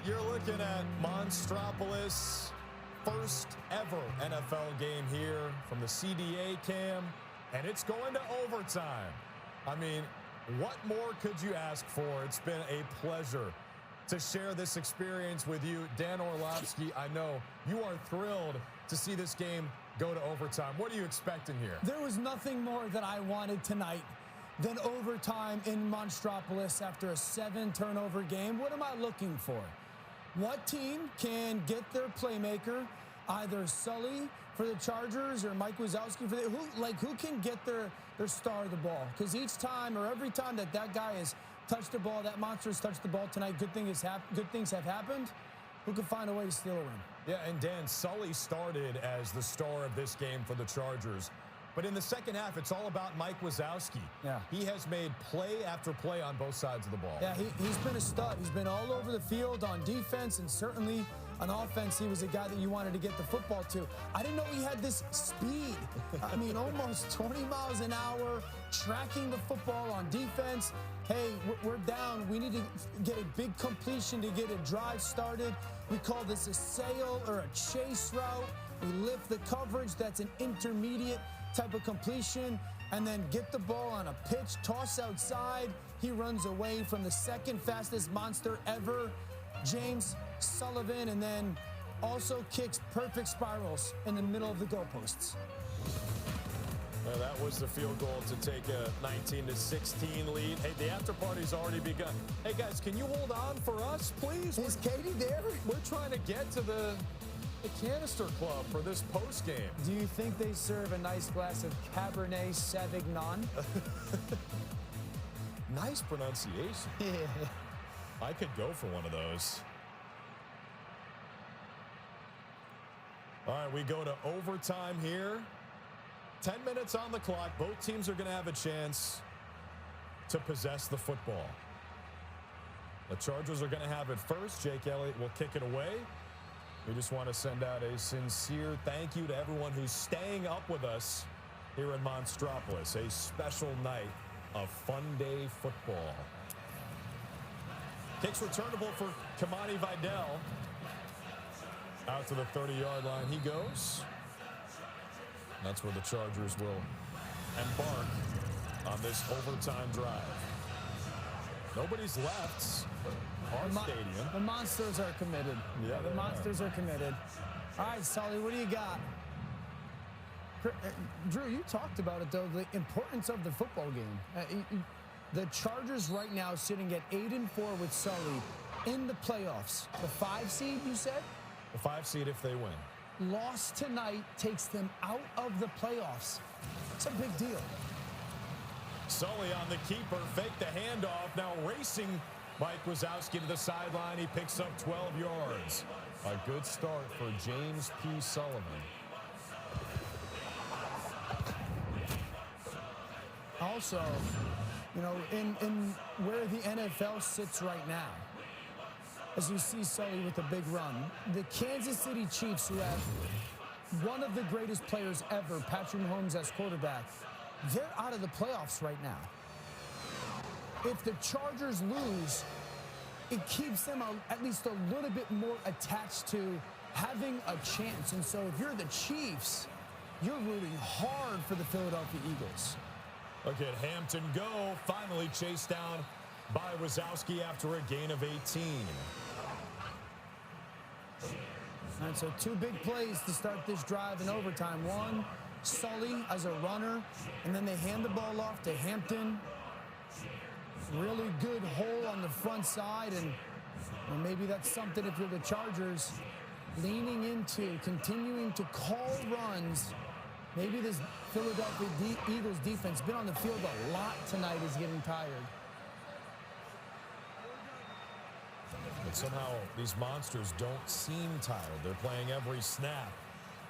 You're looking at Monstropolis, first ever NFL game here from the CDA cam, and it's going to overtime. I mean, what more could you ask for? It's been a pleasure to share this experience with you. Dan Orlovsky, I know you are thrilled to see this game go to overtime. What are you expecting here? There was nothing more that I wanted tonight than overtime in Monstropolis after a 7-turnover game. What am I looking for? What team can get their playmaker, either Sully for the Chargers or Mike Wazowski for who can get their star of the ball? Because each time or every time that guy has touched the ball, that monster has touched the ball tonight, good things have happened. Who can find a way to steal a win? Yeah, and Dan, Sully started as the star of this game for the Chargers. But in the second half, it's all about Mike Wazowski. Yeah. He has made play after play on both sides of the ball. Yeah, he's been a stud. He's been all over the field on defense, and certainly on offense, he was a guy that you wanted to get the football to. I didn't know he had this speed. I mean, almost 20 miles an hour, tracking the football on defense. Hey, we're down. We need to get a big completion to get a drive started. We call this a sail or a chase route. We lift the coverage. That's an intermediate type of completion, and then get the ball on a pitch, toss outside. He runs away from the second fastest monster ever, James Sullivan, and then also kicks perfect spirals in the middle of the goalposts. Well, that was the field goal to take a 19-16 lead. Hey, the after party's already begun. Hey, guys, can you hold on for us, please? Is Katie there? We're trying to get to the Canister Club for this post game. Do you think they serve a nice glass of Cabernet Sauvignon? Nice pronunciation. I could go for one of those. All right, we go to overtime here. 10 minutes on the clock. Both teams are going to have a chance to possess the football. The Chargers are going to have it first. Jake Elliott will kick it away. We just want to send out a sincere thank you to everyone who's staying up with us here in Monstropolis. A special night of funday football. Kicks returnable for Kamani Vidal. Out to the 30-yard line he goes. That's where the Chargers will embark on this overtime drive. Nobody's left our stadium. The Monsters are committed. Yeah, the Monsters are committed. All right, Sully, what do you got? Drew, you talked about it, though, the importance of the football game. The Chargers right now sitting at 8-4 with Sully in the playoffs. The 5 seed, you said? The 5 seed if they win. Loss tonight takes them out of the playoffs. It's a big deal. Sully on the keeper, fake the handoff. Now racing Mike Wazowski to the sideline. He picks up 12 yards. A good start for James P. Sullivan. Also, you know, in where the NFL sits right now, as you see Sully with a big run, the Kansas City Chiefs, who have one of the greatest players ever, Patrick Mahomes as quarterback, they're out of the playoffs right now. If the Chargers lose, it keeps them at least a little bit more attached to having a chance. And so if you're the Chiefs, you're rooting hard for the Philadelphia Eagles. Look at Hampton go, finally chased down by Wazowski after a gain of 18. All right, so 2 big plays to start this drive in overtime. One, Sully as a runner, and then they hand the ball off to Hampton. Really good hole on the front side, and well, maybe that's something if you're the Chargers, leaning into, continuing to call runs. Maybe this Philadelphia Eagles defense been on the field a lot tonight, is getting tired. But somehow these Monsters don't seem tired. They're playing every snap.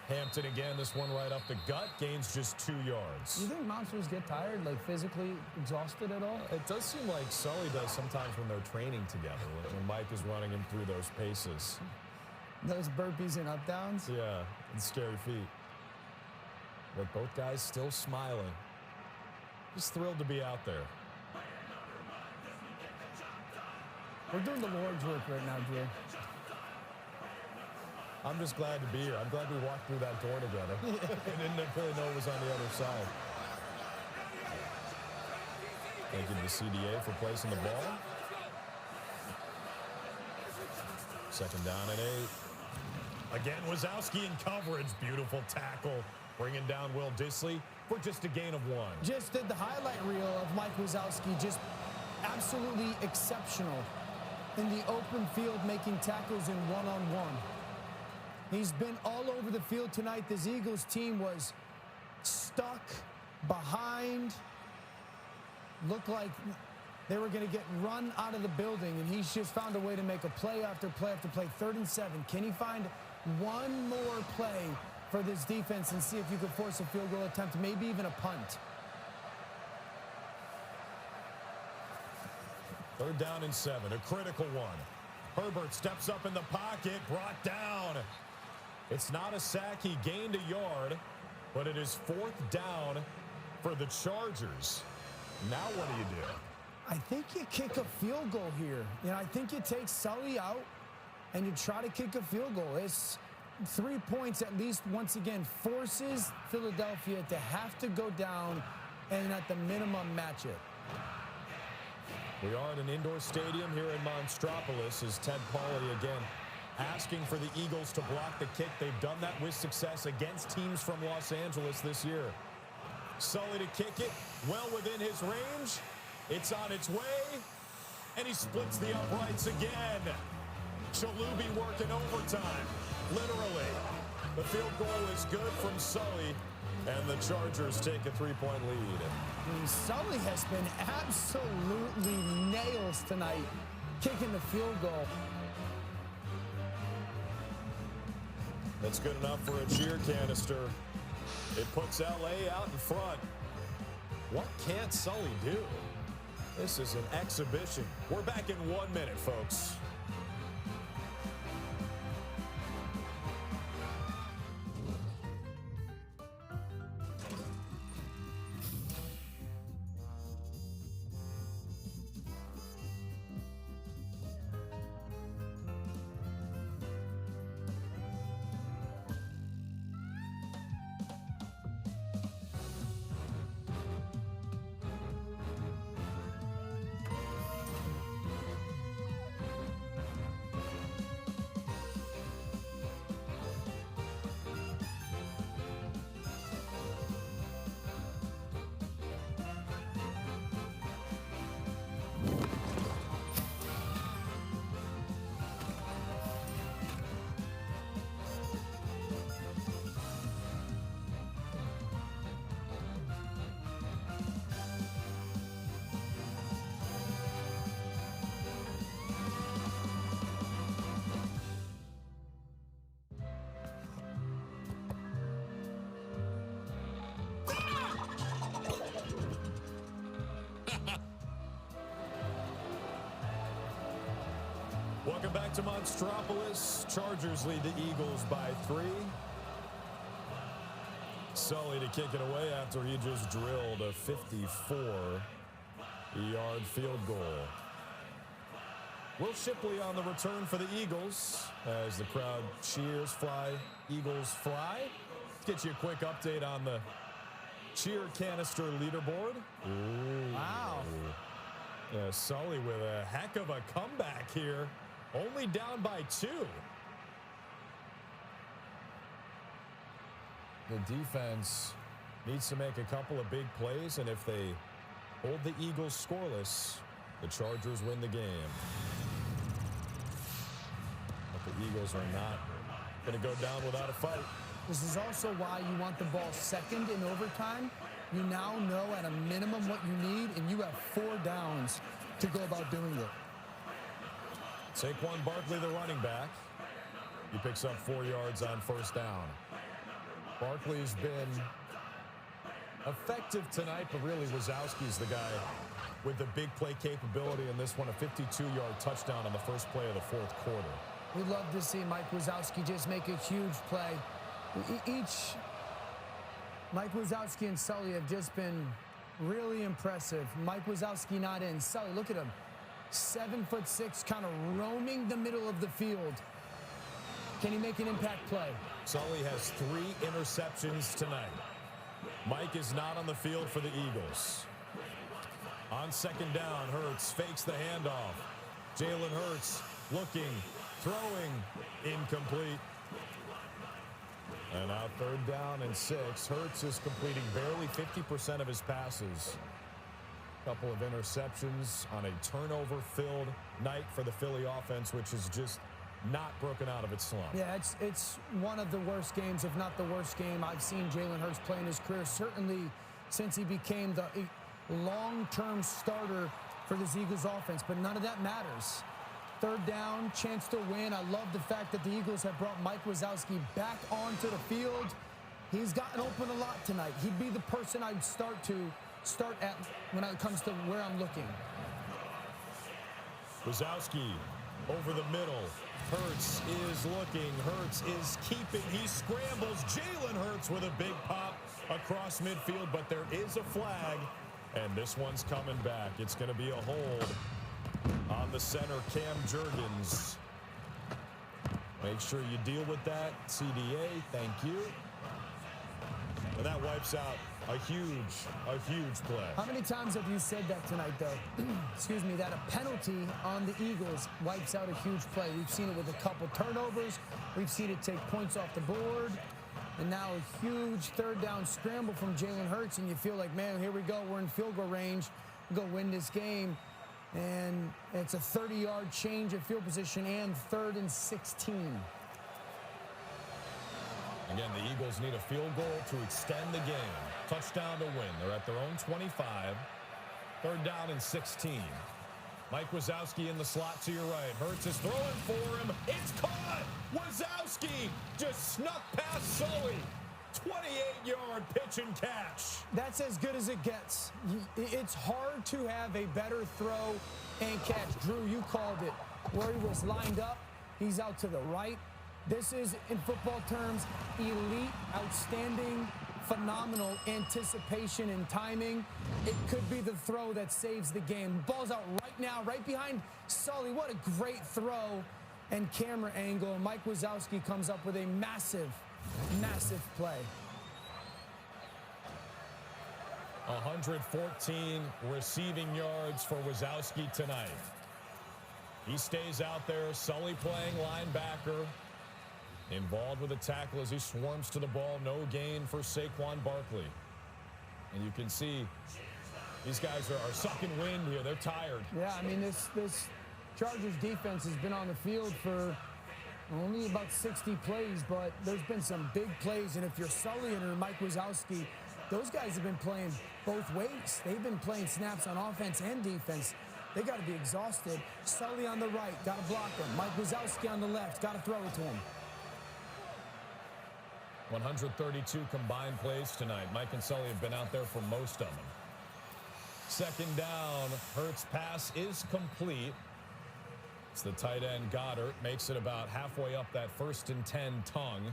Hampton again, this one right up the gut, gains just 2 yards. You think Monsters get tired, like physically exhausted at all? It does seem like Sully does sometimes when they're training together, when Mike is running him through those paces. Those burpees and up downs? Yeah, and scary feet. But both guys still smiling. Just thrilled to be out there. We're doing the Lord's work right now, Drew. I'm just glad to be here. I'm glad we walked through that door together. I didn't really know it was on the other side. Thank you to the CDA for placing the ball. 2nd down and 8. Again, Wazowski in coverage. Beautiful tackle. Bringing down Will Dissly for just a gain of 1. Just did the highlight reel of Mike Wazowski. Just absolutely exceptional in the open field, making tackles in one-on-one. He's been all over the field tonight. This Eagles team was stuck behind. Looked like they were going to get run out of the building, and he's just found a way to make a play after play after play. 3rd and 7. Can he find one more play for this defense and see if you could force a field goal attempt, maybe even a punt? 3rd down and 7, a critical one. Herbert steps up in the pocket, brought down. It's not a sack. He gained a yard, but it is 4th down for the Chargers. Now what do you do? I think you kick a field goal here. You know, I think you take Sully out and you try to kick a field goal. It's 3 points at least, once again, forces Philadelphia to have to go down and at the minimum match it. We are at an indoor stadium here in Monstropolis as Ted Pauley again asking for the Eagles to block the kick. They've done that with success against teams from Los Angeles this year. Sully to kick it well within his range. It's on its way, and he splits the uprights again. Chalubi working overtime, literally. The field goal is good from Sully, and the Chargers take a 3-point lead. Sully has been absolutely nails tonight, kicking the field goal. That's good enough for a cheer canister. It puts LA out in front. What can't Sully do? This is an exhibition. We're back in 1 minute, folks. to Monstropolis. Chargers lead the Eagles by 3. Sully to kick it away after he just drilled a 54-yard field goal. Will Shipley on the return for the Eagles as the crowd cheers, fly, Eagles fly. Let's get you a quick update on the cheer canister leaderboard. Ooh. Wow. Yeah, Sully with a heck of a comeback here. Only down by 2. The defense needs to make a couple of big plays, and if they hold the Eagles scoreless, the Chargers win the game. But the Eagles are not going to go down without a fight. This is also why you want the ball second in overtime. You now know at a minimum what you need, and you have 4 downs to go about doing it. Saquon Barkley, the running back. He picks up 4 yards on first down. Barkley's been effective tonight, but really Wazowski's the guy with the big play capability in this one, a 52-yard touchdown on the first play of the 4th quarter. We'd love to see Mike Wazowski just make a huge play. Mike Wazowski and Sully have just been really impressive. Mike Wazowski not in. Sully, look at him. 7'6", kind of roaming the middle of the field. Can he make an impact play? Sully has 3 interceptions tonight. Mike is not on the field for the Eagles. On second down, Hurts fakes the handoff. Jalen Hurts looking, throwing, incomplete. And now 3rd down and 6. Hurts is completing barely 50% of his passes. Couple of interceptions on a turnover-filled night for the Philly offense, which is just not broken out of its slump. Yeah, it's one of the worst games, if not the worst game I've seen Jalen Hurts play in his career, certainly since he became the long-term starter for this Eagles offense, but none of that matters. 3rd down, chance to win. I love the fact that the Eagles have brought Mike Wazowski back onto the field. He's gotten open a lot tonight. He'd be the person I'd start at when it comes to where I'm looking. Wazowski over the middle. Hurts is looking. Hurts is keeping. He scrambles. Jalen Hurts with a big pop across midfield, but there is a flag, and this one's coming back. It's going to be a hold on the center, Cam Jurgens. Make sure you deal with that. CDA, thank you. And that wipes out a huge play. How many times have you said that tonight, though? Excuse me, that a penalty on the Eagles wipes out a huge play. We've seen it with a couple turnovers. We've seen it take points off the board. And now a huge 3rd down scramble from Jalen Hurts, and you feel like, man, here we go. We're in field goal range. We'll go win this game. And it's a 30-yard change of field position and 3rd and 16. Again, the Eagles need a field goal to extend the game. Touchdown to win. They're at their own 25. 3rd down and 16. Mike Wazowski in the slot to your right. Hurts is throwing for him. It's caught! Wazowski just snuck past Sully. 28-yard pitch and catch. That's as good as it gets. It's hard to have a better throw and catch. Drew, you called it. Where he was lined up, he's out to the right. This is, in football terms, elite, outstanding, phenomenal anticipation and timing. It could be the throw that saves the game. Ball's out right now, right behind Sully. What a great throw and camera angle. Mike Wazowski comes up with a massive play. 114 receiving yards for Wazowski tonight. He stays out there. Sully playing linebacker. Involved with a tackle as he swarms to the ball. No gain for Saquon Barkley. And you can see these guys are sucking wind here. They're tired. Yeah, I mean, this Chargers defense has been on the field for only about 60 plays, but there's been some big plays. And if you're Sully or Mike Wazowski, those guys have been playing both ways. They've been playing snaps on offense and defense. They got to be exhausted. Sully on the right, got to block him. Mike Wazowski on the left, got to throw it to him. 132 combined plays tonight. Mike and Sully have been out there for most of them. 2nd down, Hurts' pass is complete. It's the tight end Goddard. Makes it about halfway up that 1st and 10 tongue.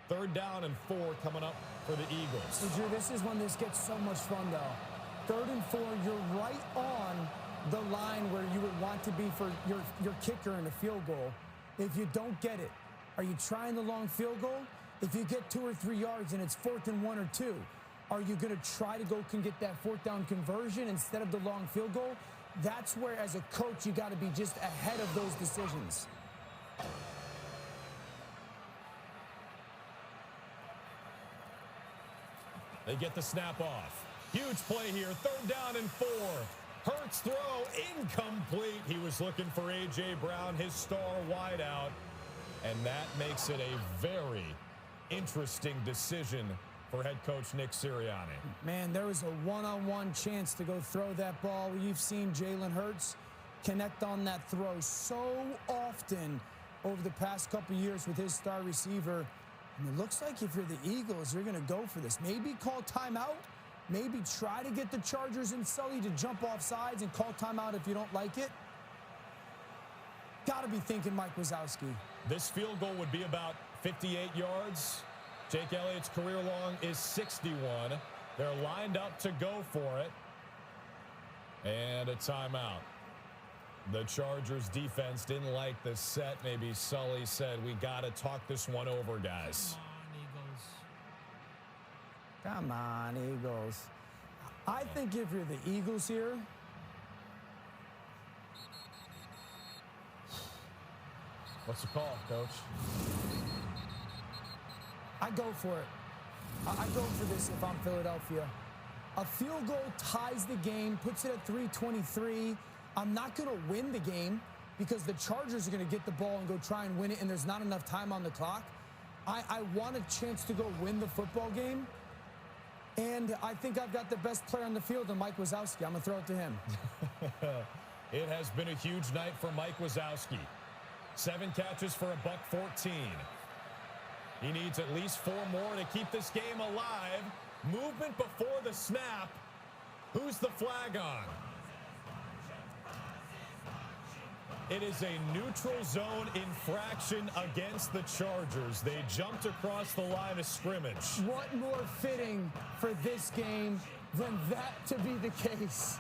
3rd down and 4 coming up for the Eagles. So, Drew, this is when this gets so much fun, though. 3rd and 4, you're right on the line where you would want to be for your kicker in a field goal. If you don't get it, are you trying the long field goal? If you get 2 or 3 yards and it's 4th and 1 or 2, are you going to try to go get that 4th down conversion instead of the long field goal? That's where, as a coach, you got to be just ahead of those decisions. They get the snap off. Huge play here. 3rd down and 4. Hurts throw incomplete. He was looking for A.J. Brown, his star wideout. And that makes it a very interesting decision for head coach Nick Sirianni. Man, there was a one-on-one chance to go throw that ball. You've seen Jalen Hurts connect on that throw so often over the past couple years with his star receiver. And it looks like if you're the Eagles, you're going to go for this. Maybe call timeout. Maybe try to get the Chargers and Sully to jump off sides and call timeout if you don't like it. Got to be thinking Mike Wazowski. This field goal would be about 58 yards. Jake Elliott's career long is 61. They're lined up to go for it. And a timeout. The Chargers defense didn't like the set. Maybe Sully said, we got to talk this one over, guys. Come on, Eagles. I think if you're the Eagles here, what's the call, Coach? I go for it. I go for this if I'm Philadelphia. A field goal ties the game, puts it at 3:23. I'm not going to win the game because the Chargers are going to get the ball and go try and win it, and there's not enough time on the clock. I want a chance to go win the football game, and I think I've got the best player on the field in Mike Wazowski. I'm going to throw it to him. It has been a huge night for Mike Wazowski. 7 catches for $114. He needs at least 4 more to keep this game alive. Movement before the snap. Who's the flag on? It is a neutral zone infraction against the Chargers. They jumped across the line of scrimmage. What more fitting for this game than that to be the case?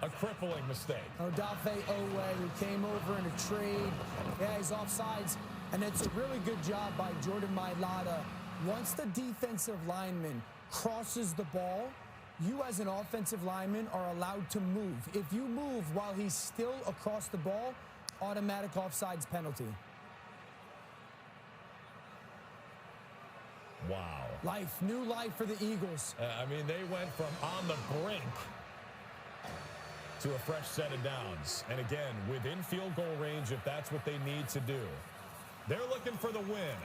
A crippling mistake. Odafe Owe, who came over in a trade. Yeah, he's offsides. And it's a really good job by Jordan Mailata. Once the defensive lineman crosses the ball, you as an offensive lineman are allowed to move. If you move while he's still across the ball, automatic offsides penalty. Wow. Life, new life for the Eagles. I mean, they went from on the brink to a fresh set of downs. And again, within field goal range if that's what they need to do. They're looking for the win.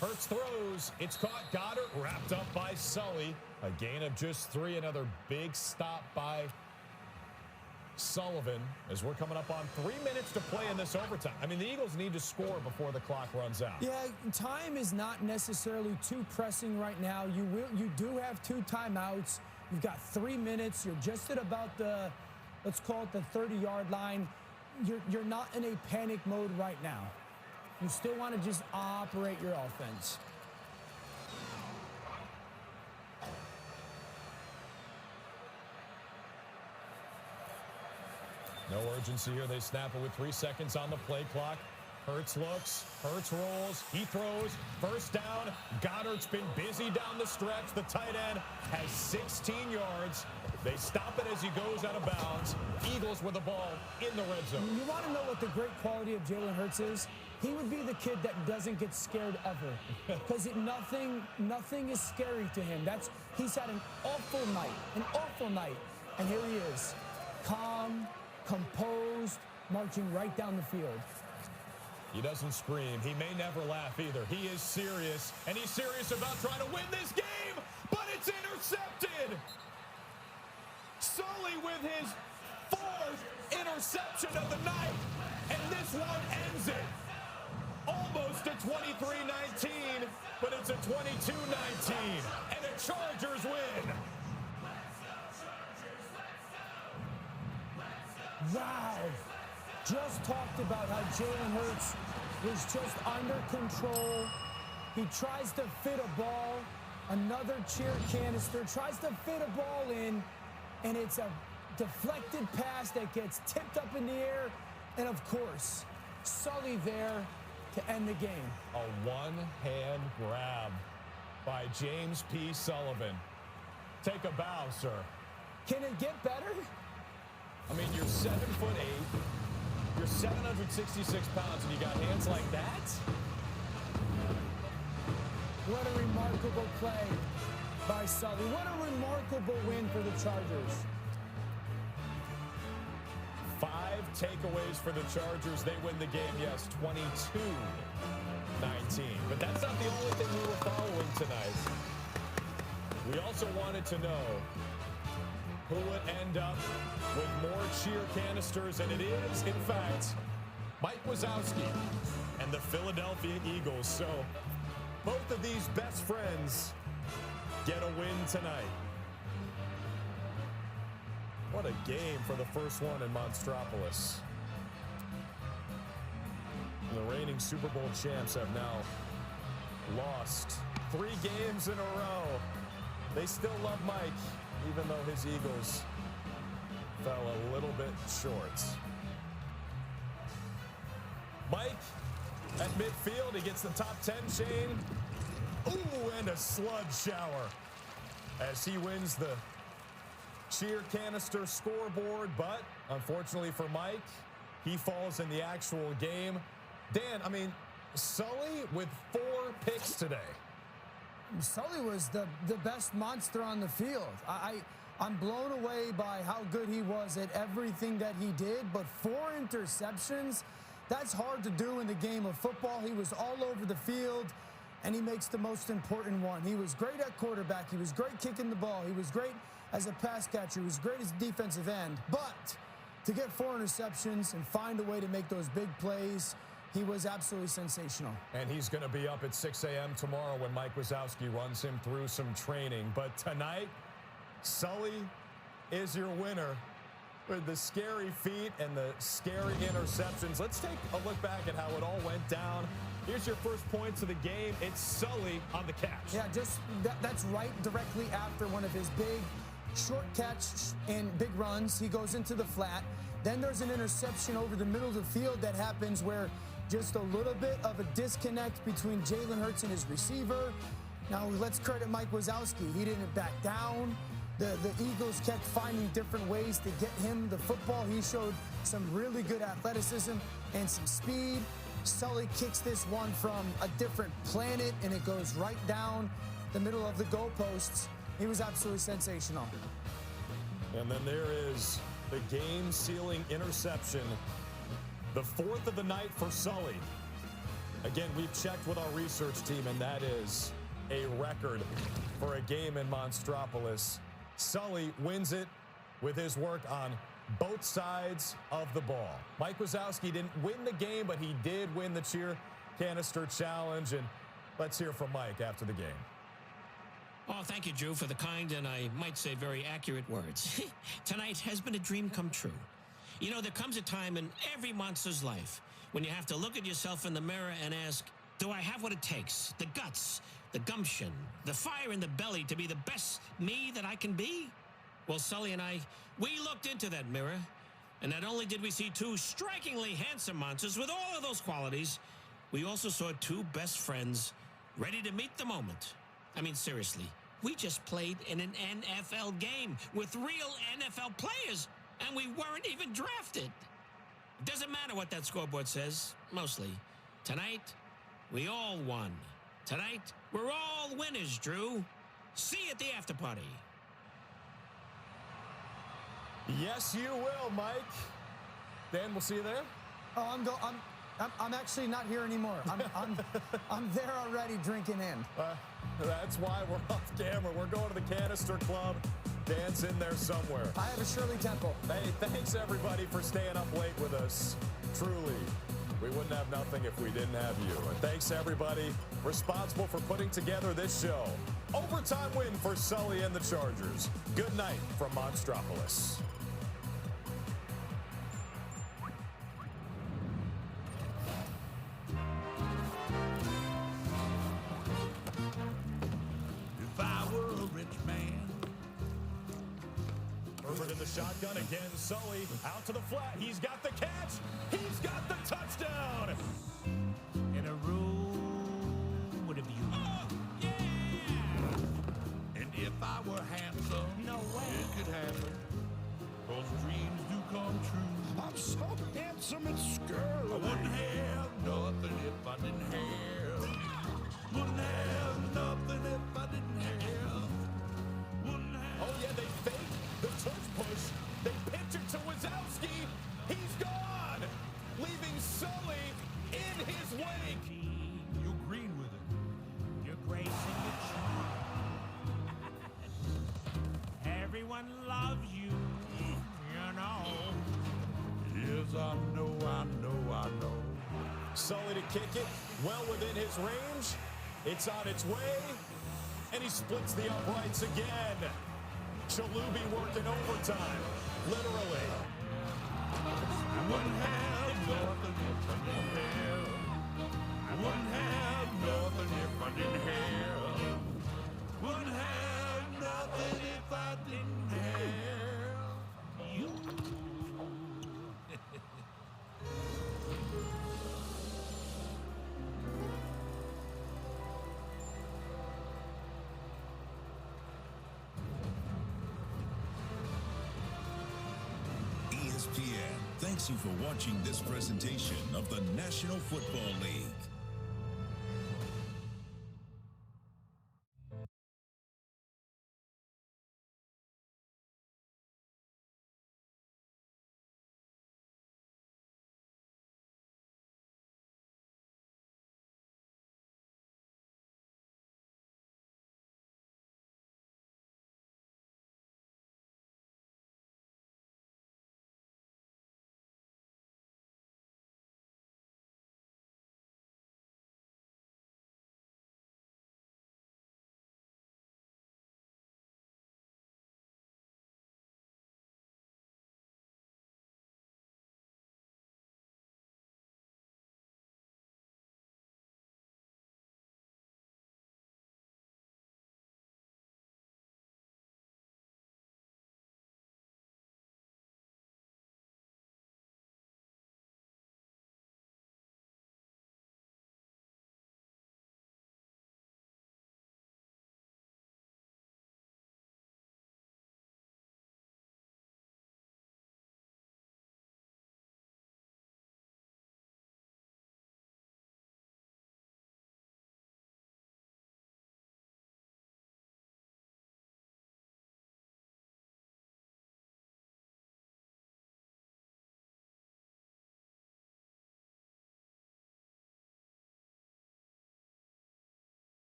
Hurts throws. It's caught. Goddard wrapped up by Sully. A gain of just 3. Another big stop by Sullivan as we're coming up on 3 minutes to play in this overtime. I mean, the Eagles need to score before the clock runs out. Yeah, time is not necessarily too pressing right now. You do have 2 timeouts. You've got 3 minutes. You're just at about the, let's call it the 30-yard line. You're not in a panic mode right now. You still want to just operate your offense. No urgency here. They snap it with 3 seconds on the play clock. Hurts looks. Hurts rolls. He throws. First down. Goddard's been busy down the stretch. The tight end has 16 yards. They stop it as he goes out of bounds. Eagles with the ball in the red zone. You want to know what the great quality of Jalen Hurts is? He would be the kid that doesn't get scared ever, because nothing is scary to him. He's had an awful night, and here he is, calm, composed, marching right down the field. He doesn't scream. He may never laugh either. He is serious, and he's serious about trying to win this game, but it's intercepted. Sully with his 4th interception of the night, and this one ends it. Almost a 23-19, but it's a 22-19, and the Chargers win. Wow. just talked about how Jalen Hurts was just under control. He tries to fit a ball, another cheer canister, tries to fit a ball in, and it's a deflected pass that gets tipped up in the air, and of course, Sully there to end the game. A one-hand grab by James P. Sullivan. Take a bow, sir. Can it get better? I mean, you're 7'8", you're 766 pounds, and you got hands like that? What a remarkable play by Sully. What a remarkable win for the Chargers. 5 takeaways for the Chargers. They win the game, yes, 22-19. But that's not the only thing we were following tonight. We also wanted to know who would end up with more cheer canisters, and it is, in fact, Mike Wazowski and the Philadelphia Eagles. So both of these best friends get a win tonight. What a game for the first one in Monstropolis. The reigning Super Bowl champs have now lost 3 games in a row. They still love Mike, even though his Eagles fell a little bit short. Mike at midfield, he gets the top 10 chain. Ooh, and a sludge shower as he wins the cheer canister scoreboard. But unfortunately for Mike, he falls in the actual game. Dan, I mean, Sully with 4 picks today. Sully was the best monster on the field. I'm blown away by how good he was at everything that he did, but 4 interceptions, that's hard to do in the game of football. He was all over the field, and he makes the most important one. He was great at quarterback. He was great kicking the ball. He was great as a pass catcher. He was great as a defensive end. But to get 4 interceptions and find a way to make those big plays, he was absolutely sensational. And he's going to be up at 6 a.m. tomorrow when Mike Wazowski runs him through some training. But tonight, Sully is your winner with the scary feet and the scary interceptions. Let's take a look back at how it all went down. Here's your first points of the game. It's Sully on the catch. Yeah, just that's right directly after one of his big short catch and big runs. He goes into the flat. Then there's an interception over the middle of the field that happens where just a little bit of a disconnect between Jalen Hurts and his receiver. Now, let's credit Mike Wazowski. He didn't back down. The Eagles kept finding different ways to get him the football. He showed some really good athleticism and some speed. Sully kicks this one from a different planet, and it goes right down the middle of the goalposts. He was absolutely sensational. And then there is the game-sealing interception. The 4th of the night for Sully. Again, we've checked with our research team, and that is a record for a game in Monstropolis. Sully wins it with his work on both sides of the ball. Mike Wazowski didn't win the game, but he did win the cheer canister challenge. And let's hear from Mike after the game. Oh, thank you, Drew, for the kind and I might say very accurate words. Tonight has been a dream come true. You know, there comes a time in every monster's life when you have to look at yourself in the mirror and ask, do I have what it takes? The guts, the gumption, the fire in the belly to be the best me that I can be? Well, Sully and I, we looked into that mirror, and not only did we see 2 strikingly handsome monsters with all of those qualities, we also saw 2 best friends ready to meet the moment. I mean, seriously, we just played in an NFL game with real NFL players, and we weren't even drafted. It doesn't matter what that scoreboard says, mostly. Tonight, we all won. Tonight, we're all winners, Drew. See you at the after party. Yes, you will, Mike. Dan, we'll see you there. Oh, I'm actually not here anymore. I'm there already drinking in. That's why we're off camera. We're going to the Canister Club. Dan's in there somewhere. I have a Shirley Temple. Hey, thanks everybody for staying up late with us. Truly, we wouldn't have nothing if we didn't have you. And thanks everybody responsible for putting together this show. Overtime win for Sully and the Chargers. Good night from Monstropolis. shotgun again. Sully out to the flat. He's got the catch. He's got the touchdown. In a room with a view. Oh, yeah! And if I were handsome, No way. it could happen. Those dreams do come true. I'm so handsome it's scary. I wouldn't have nothing if I didn't have. Wouldn't have nothing if I didn't have. Wouldn't have. Oh, yeah, they fake the tush push. They pitch it to Wazowski. He's gone, leaving Sully in his wake. You green with it. You're gracing the charm. Everyone loves you, you know. Yes, I know, I know, I know. Sully to kick it, well within his range. It's on its way, and he splits the uprights again. Chalubi working overtime, literally. I wouldn't have nothing if I didn't have. I wouldn't have nothing if I didn't have. Wouldn't have nothing if I didn't have you. ESPN thanks you for watching this presentation of the National Football League.